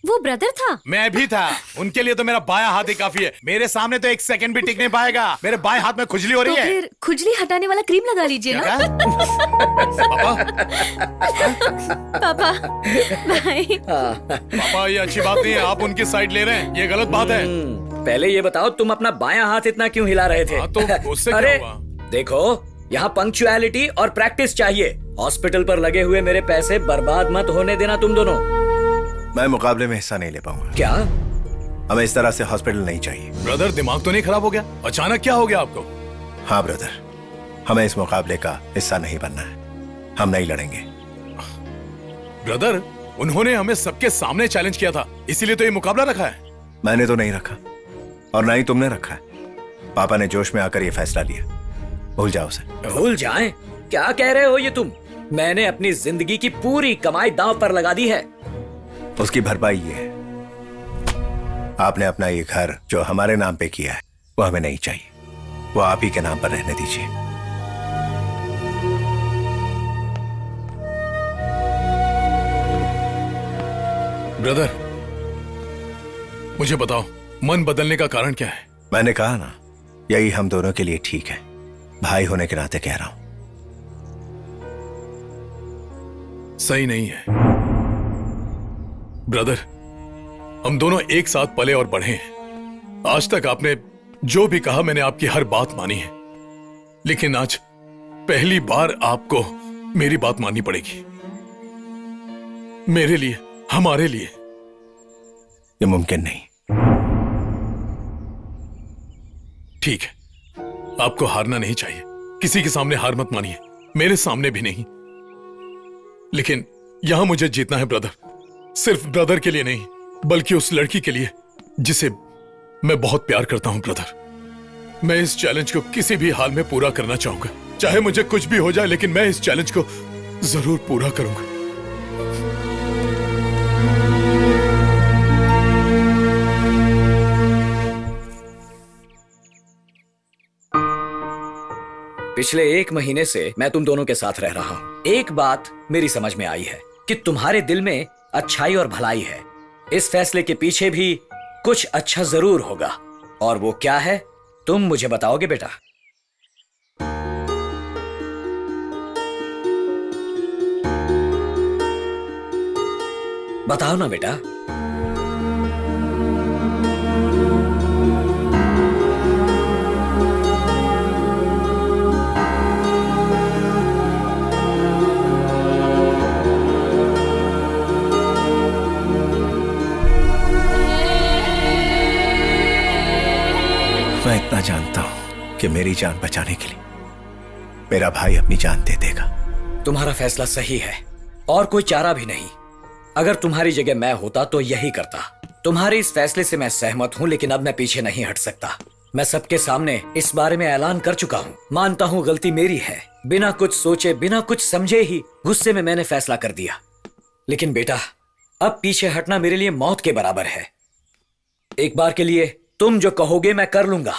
वो ब्रदर था?
मैं भी था। उनके लिए तो मेरा बायां हाथ ही काफी है। मेरे सामने तो एक सेकंड भी टिक नहीं पाएगा। मेरे बाएं हाथ में खुजली हो रही
तो
है।
फिर खुजली हटाने वाला क्रीम लगा लीजिए ना।
पापा, भाई।
पापा, ये अच्छी बात नहीं है, आप उनकी साइड ले रहे हैं, ये गलत बात है।
पहले ये बताओ तुम अपना बायां हाथ इतना क्यों हिला रहे थे?
तो उससे क्या
अरे
हुआ?
देखो, यहाँ पंक्चुअलिटी और प्रैक्टिस चाहिए। हॉस्पिटल पर लगे हुए मेरे पैसे बर्बाद मत होने देना तुम दोनों।
मैं मुकाबले में हिस्सा नहीं ले पाऊंगा।
क्या?
हमें इस तरह से हॉस्पिटल नहीं चाहिए।
ब्रदर, दिमाग तो नहीं खराब हो गया? अचानक क्या हो गया आपको?
हाँ ब्रदर, हमें इस मुकाबले का हिस्सा नहीं बनना है। हम नहीं लड़ेंगे।
ब्रदर, उन्होंने हमें सबके सामने चैलेंज किया था, इसीलिए तो ये मुकाबला रखा है।
मैंने तो नहीं रखा और ना ही तुमने रखा है। पापा ने जोश में आकर ये फैसला लिया। भूल जाओ उसे।
भूल जाएं? क्या कह रहे हो ये तुम? मैंने अपनी जिंदगी की पूरी कमाई दांव पर लगा दी है।
उसकी भरपाई ये है। आपने अपना ये घर जो हमारे नाम पे किया है वो हमें नहीं चाहिए। वो आप ही के नाम पर रहने दीजिए।
ब्रदर, मुझे बताओ, मन बदलने का कारण क्या है?
मैंने कहा ना, यही हम दोनों के लिए ठीक है। भाई होने के नाते कह रहा हूं।
सही नहीं है ब्रदर। हम दोनों एक साथ पले और बढ़े हैं। आज तक आपने जो भी कहा मैंने आपकी हर बात मानी है, लेकिन आज पहली बार आपको मेरी बात माननी पड़ेगी। मेरे लिए, हमारे लिए।
ये मुमकिन नहीं।
ठीक है, आपको हारना नहीं चाहिए। किसी के सामने हार मत मानिए, मेरे सामने भी नहीं। लेकिन यहां मुझे जीतना है ब्रदर। सिर्फ ब्रदर के लिए नहीं, बल्कि उस लड़की के लिए जिसे मैं बहुत प्यार करता हूं ब्रदर। मैं इस चैलेंज को किसी भी हाल में पूरा करना चाहूंगा, चाहे मुझे कुछ भी हो जाए, लेकिन मैं इस चैलेंज को जरूर पूरा करूंगा।
पिछले 1 महीने से मैं तुम दोनों के साथ रह रहा हूँ। एक बात मेरी समझ में आई है कि तुम्हारे दिल में अच्छाई और भलाई है। इस फैसले के पीछे भी कुछ अच्छा जरूर होगा, और वो क्या है तुम मुझे बताओगे बेटा। बताओ ना बेटा।
मैं इतना जानता हूं कि मेरी जान बचाने के लिए मेरा भाई अपनी जान दे देगा।
तुम्हारा फैसला सही है और कोई चारा भी नहीं। अगर तुम्हारी जगह मैं होता तो यही करता। तुम्हारे इस फैसले से मैं सहमत हूं, लेकिन अब मैं पीछे नहीं हट सकता। मैं सबके सामने इस बारे में ऐलान कर चुका हूं। मानता हूं गलती मेरी है। बिना कुछ सोचे, बिना कुछ समझे ही गुस्से में मैंने फैसला कर दिया। लेकिन बेटा, अब पीछे हटना मेरे लिए मौत के बराबर है। एक बार के लिए तुम जो कहोगे मैं कर लूंगा,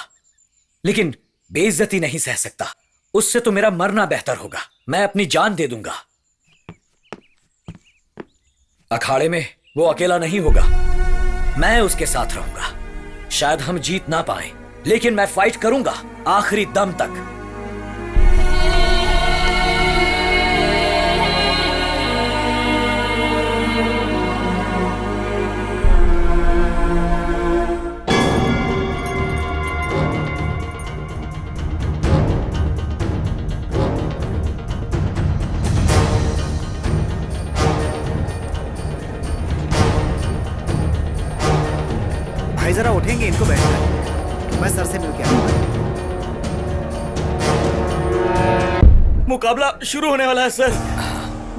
लेकिन बेइज्जती नहीं सह सकता। उससे तो मेरा मरना बेहतर होगा। मैं अपनी जान दे दूंगा। अखाड़े में वो अकेला नहीं होगा, मैं उसके साथ रहूंगा। शायद हम जीत ना पाए, लेकिन मैं फाइट करूंगा आखिरी दम तक।
भाई जरा उठेंगे, इनको बैठना। मैं सर से मिल के आऊंगा।
मुकाबला शुरू होने वाला है सर।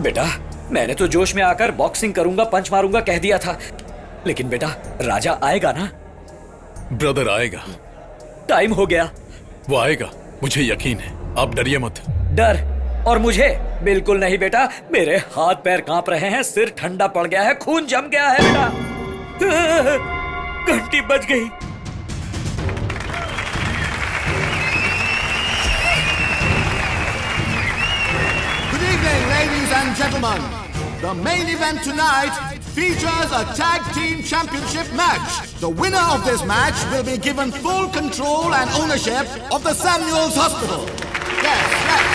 बेटा, मैंने तो जोश में आकर बॉक्सिंग करूंगा, पंच मारूंगा कह दिया था, लेकिन बेटा राजा आएगा ना?
ब्रदर आएगा।
टाइम हो गया।
वो आएगा, मुझे यकीन है। आप डरिए मत।
डर? और मुझे? बिल्कुल नहीं बेटा। मेरे हाथ पैर कांप रहे हैं, सिर ठंडा पड़ गया है, खून जम गया है बेटा। घंटी बज गई।
Good evening, ladies and gentlemen. The main event tonight features a tag team championship match. The winner of this match will be given full control and ownership of the Samuels Hospital. Yes, yes.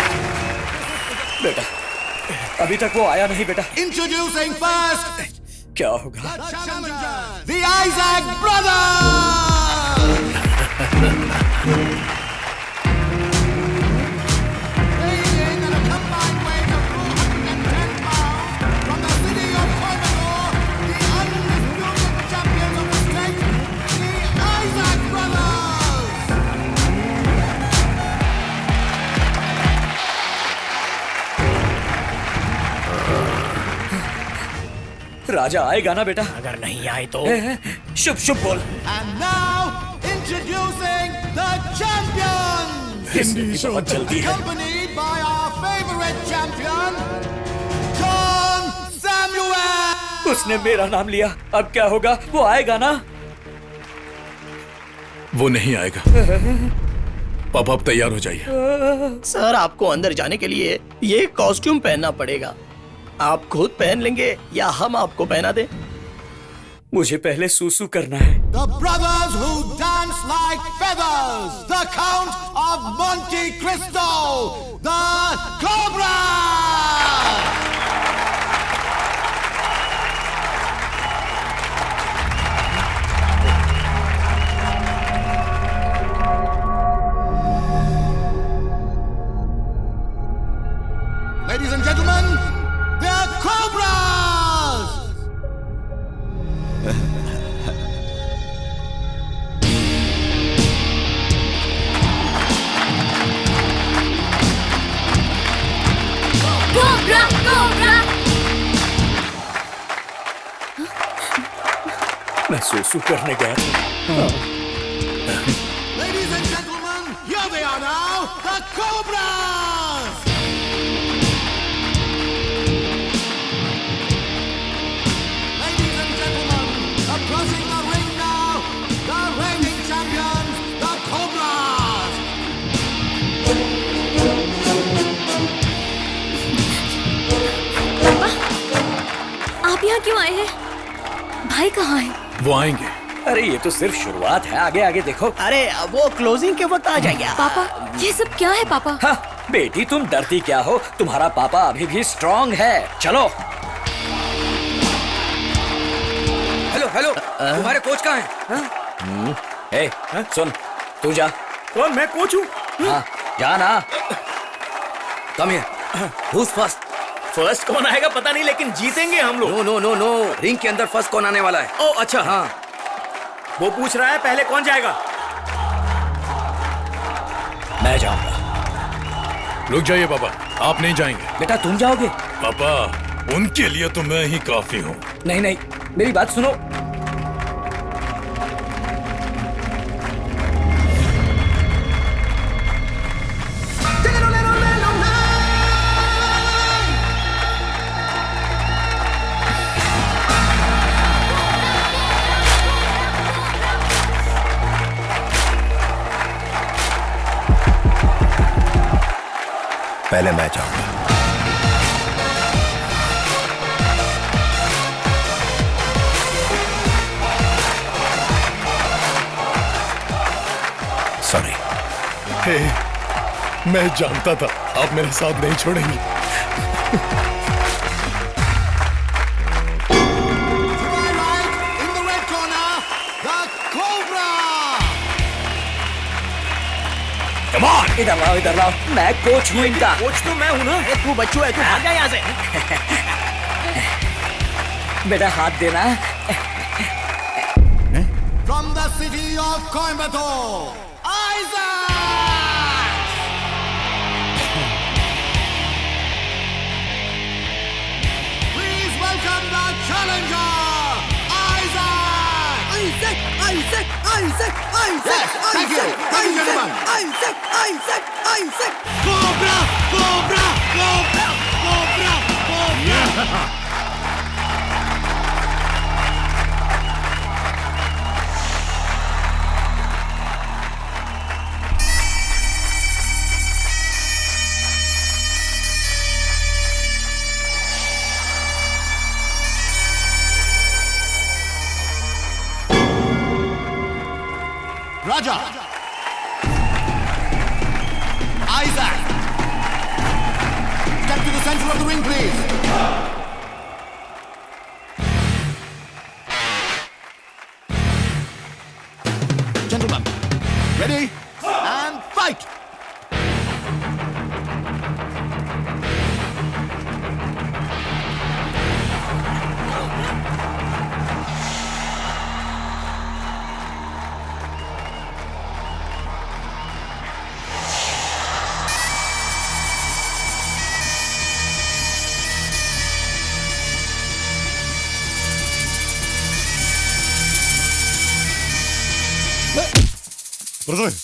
बेटा, अभी तक वो आया नहीं बेटा।
Introducing first,
क्या होगा?
the challengers, the Isaac Brothers. Weighing in a combined weight of 410 pounds from the city of Coimbatore, the undisputed champions of the state, the Isaac Brothers.
राजा आएगा ना बेटा?
अगर नहीं आए तो
शुभ शुभ बोल।
And now, introducing the champions,
बहुत जल्दी है।
accompanied by our favorite champion, John Samuel.
उसने मेरा नाम लिया, अब क्या होगा? वो आएगा ना?
वो नहीं आएगा। पापा आप तैयार हो जाइए।
सर, आपको अंदर जाने के लिए ये कॉस्ट्यूम पहनना पड़ेगा। आप खुद पहन लेंगे या हम आपको पहना दें?
मुझे पहले सूसू करना है।
The brothers who dance like feathers, the Count of Monte Cristo, the Cobra. Ladies and gentlemen, the Cobras.
Cobra cobra.
मैं सूसू करने गया था।
Ladies and gentlemen, the Cobras! Ladies and gentlemen, approaching the ring now, the reigning champions, the Cobras!
आप यहाँ क्यों आए हैं?
भाई कहाँ है?
वो आएंगे।
अरे ये तो सिर्फ शुरुआत है, आगे आगे देखो।
अरे वो क्लोजिंग के वक्त आ जाएंगे।
पापा ये सब क्या है पापा?
हाँ, बेटी तुम डरती क्या हो, तुम्हारा पापा अभी भी स्ट्रांग है। चलो।
हेलो हेलो, तुम्हारे कोच कहाँ हैं?
ए, सुन, तू जा।
कौन? मैं कोच हूँ?
हाँ, जा ना।
Come here. Who's first?
First कौन आएगा पता नहीं, लेकिन जीतेंगे हम लोग।
No no no no, ring के अंदर फर्स्ट कौन आने वाला है?
ओ अच्छा,
हाँ,
वो पूछ रहा है पहले कौन जाएगा।
मैं जाऊंगा।
रुक जाइए पापा, आप नहीं जाएंगे।
बेटा तुम जाओगे?
पापा, उनके लिए तो मैं ही काफी हूँ।
नहीं नहीं, मेरी बात सुनो।
पहले मैं चाहूंगा। सॉरी।
हे, मैं जानता था आप मेरा साथ नहीं छोड़ेंगी।
To my right, in the red corner, the Cobra!
Come on!
इधर लाओ, इधर लाओ। मैं कोच हूँ इनका।
कोच तो मैं हूँ ना।
तू बच्चू है, तू भाग जा यहाँ से।
बेटा हाथ देना।
From the city of Coimbatore, Isaac! Please welcome the challenger, Isaac! Isaac! Isaac! Isaac! Isaac! Thank you! Thank you, gentlemen! Isaac! Isaac! Isaac! Cobra! Cobra! Cobra! Cobra! Cobra! Raja! Isaac! Step to the center of the ring, please. Gentlemen, ready? And fight!
Продолжай.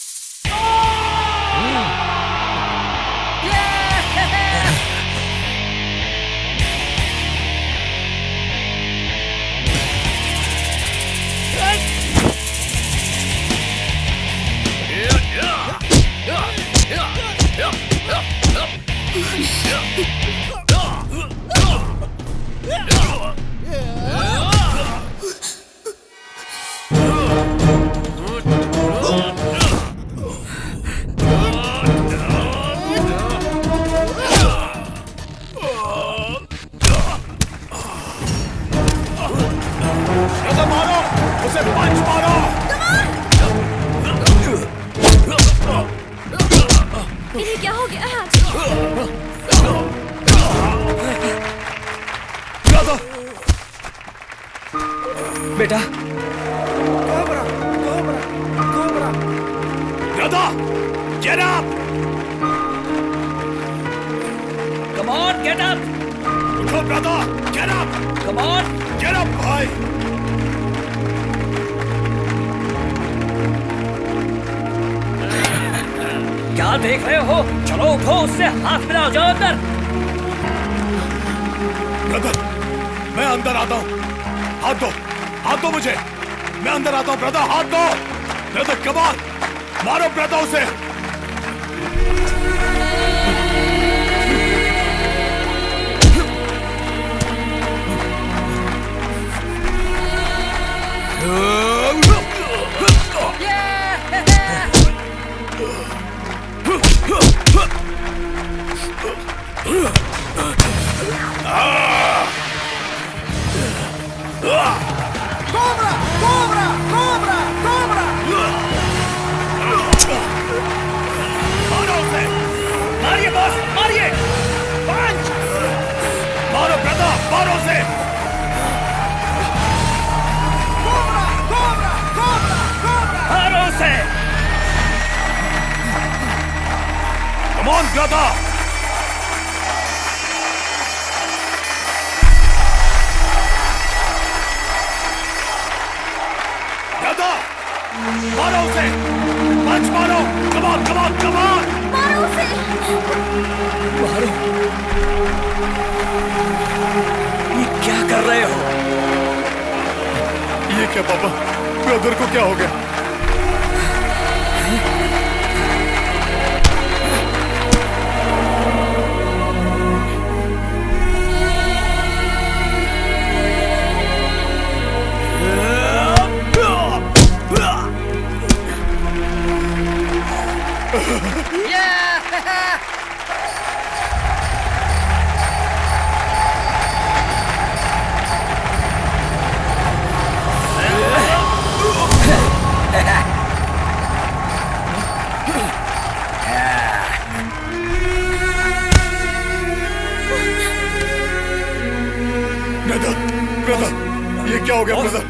इन्हें क्या हो गया है आज?
बेटा
Gada! Get up!
Come on, get up!
उठो brother! Get up!
Come on!
Get up, भाई!
क्या देख रहे हो? चलो उठो, उससे हाथ मिलाओ, जाओ अंदर।
ब्रदर, मैं अंदर आता हूँ। हाथ दो मुझे। मैं अंदर आता हूँ ब्रदर, हाथ दो। ब्रदर कमाल, मारो ब्रदर उसे।
Cobra! Cobra! Cobra! Cobra!
मारो उसे, मारिए बॉस, मारिए। पंच, मारो ब्रदर, मारो उसे।
Cobra! Cobra! Cobra! Cobra!
मारो उसे। Come on brother. मारो उसे, पंच मारो, कमान कमान कमान,
मारो उसे।
मारो। ये क्या कर रहे हो?
ये क्या पापा, ब्रदर को क्या हो गया? ब्रदर, ये क्या हो गया ब्रदर?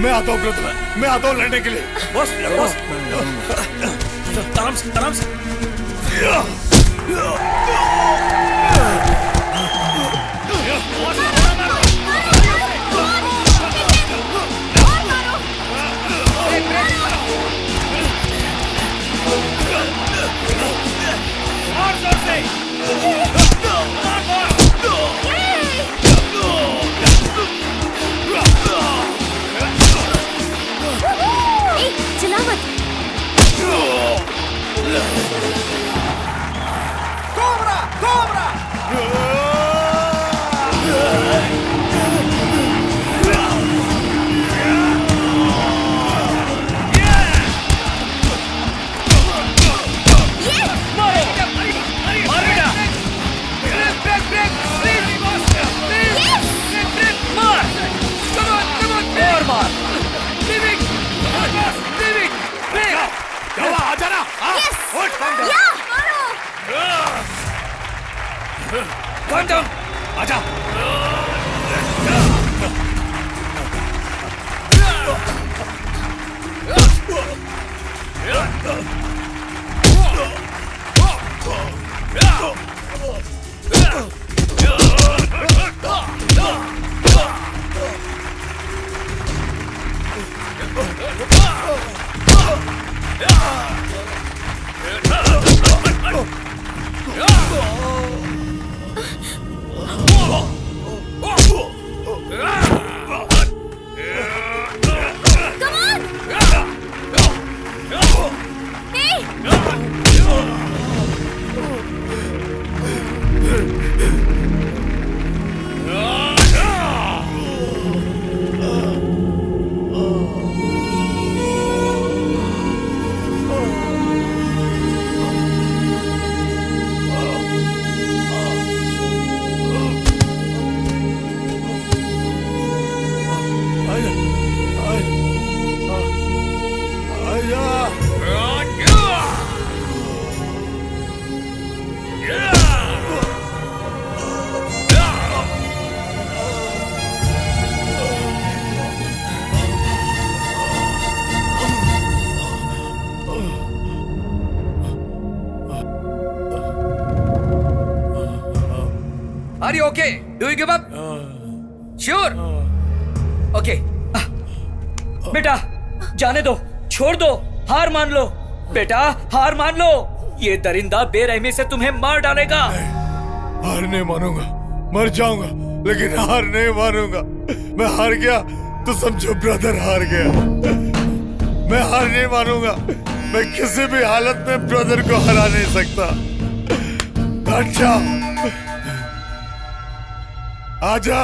मैं आता हूँ ब्रदर, मैं आता हूँ लड़ने के लिए।
बॉस, बॉस, आराम से, आराम से। और जोर से।
चिल्ला मत।
Cobra! Cobra!
क्वांटम, आजा।
Are you okay? Do you give up? Sure? Okay.
बेटा, जाने दो, छोड़ दो, हार मान लो। बेटा, हार मान लो। ये दरिंदा बेरहमी से तुम्हें मार डालेगा।
हार नहीं मानूंगा, मर जाऊंगा, लेकिन हार नहीं मानूंगा। मैं हार गया तो समझो ब्रदर हार गया। मैं हार नहीं मानूंगा। मैं किसी भी हालत में ब्रदर को हरा नहीं सकता। अच्छा, आजा।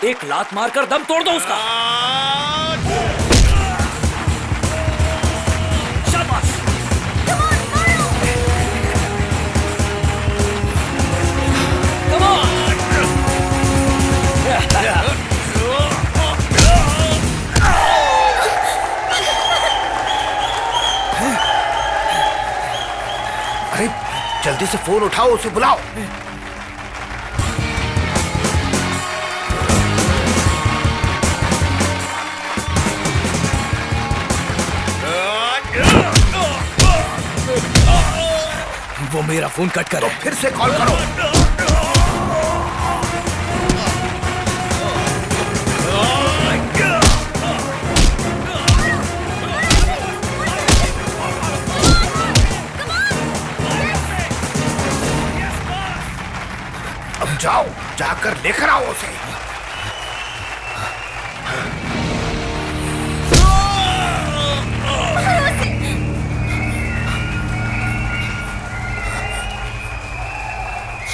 एक लात मारकर दम तोड़ दो उसका। शाबाश। Come on!
अरे जल्दी से फोन उठाओ, उसे बुलाओ।
वो मेरा फोन कट करे।
तो फिर से कॉल करो। अब जाओ, जाकर लेकर आओ उसे।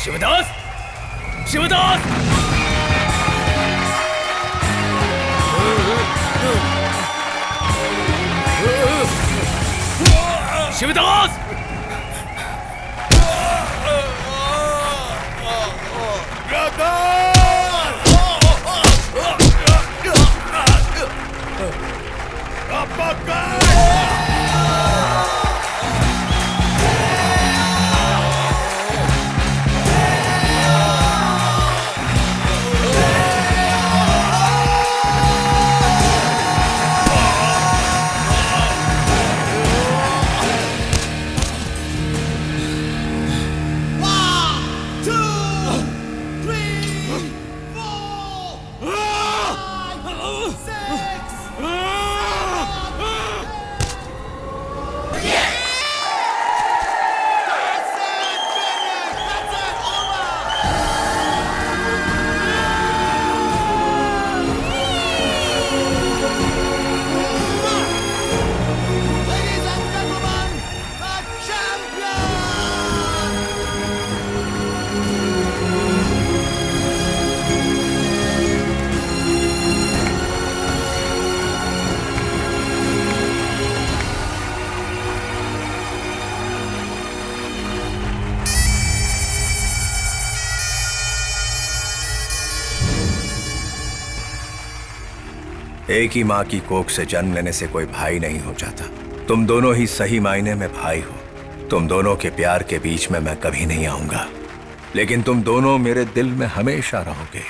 शिवदास, शिवदास, शिवदास।
एक ही माँ की कोख से जन्म लेने से कोई भाई नहीं हो जाता। तुम दोनों ही सही मायने में भाई हो। तुम दोनों के प्यार के बीच में मैं कभी नहीं आऊंगा, लेकिन तुम दोनों मेरे दिल में हमेशा रहोगे।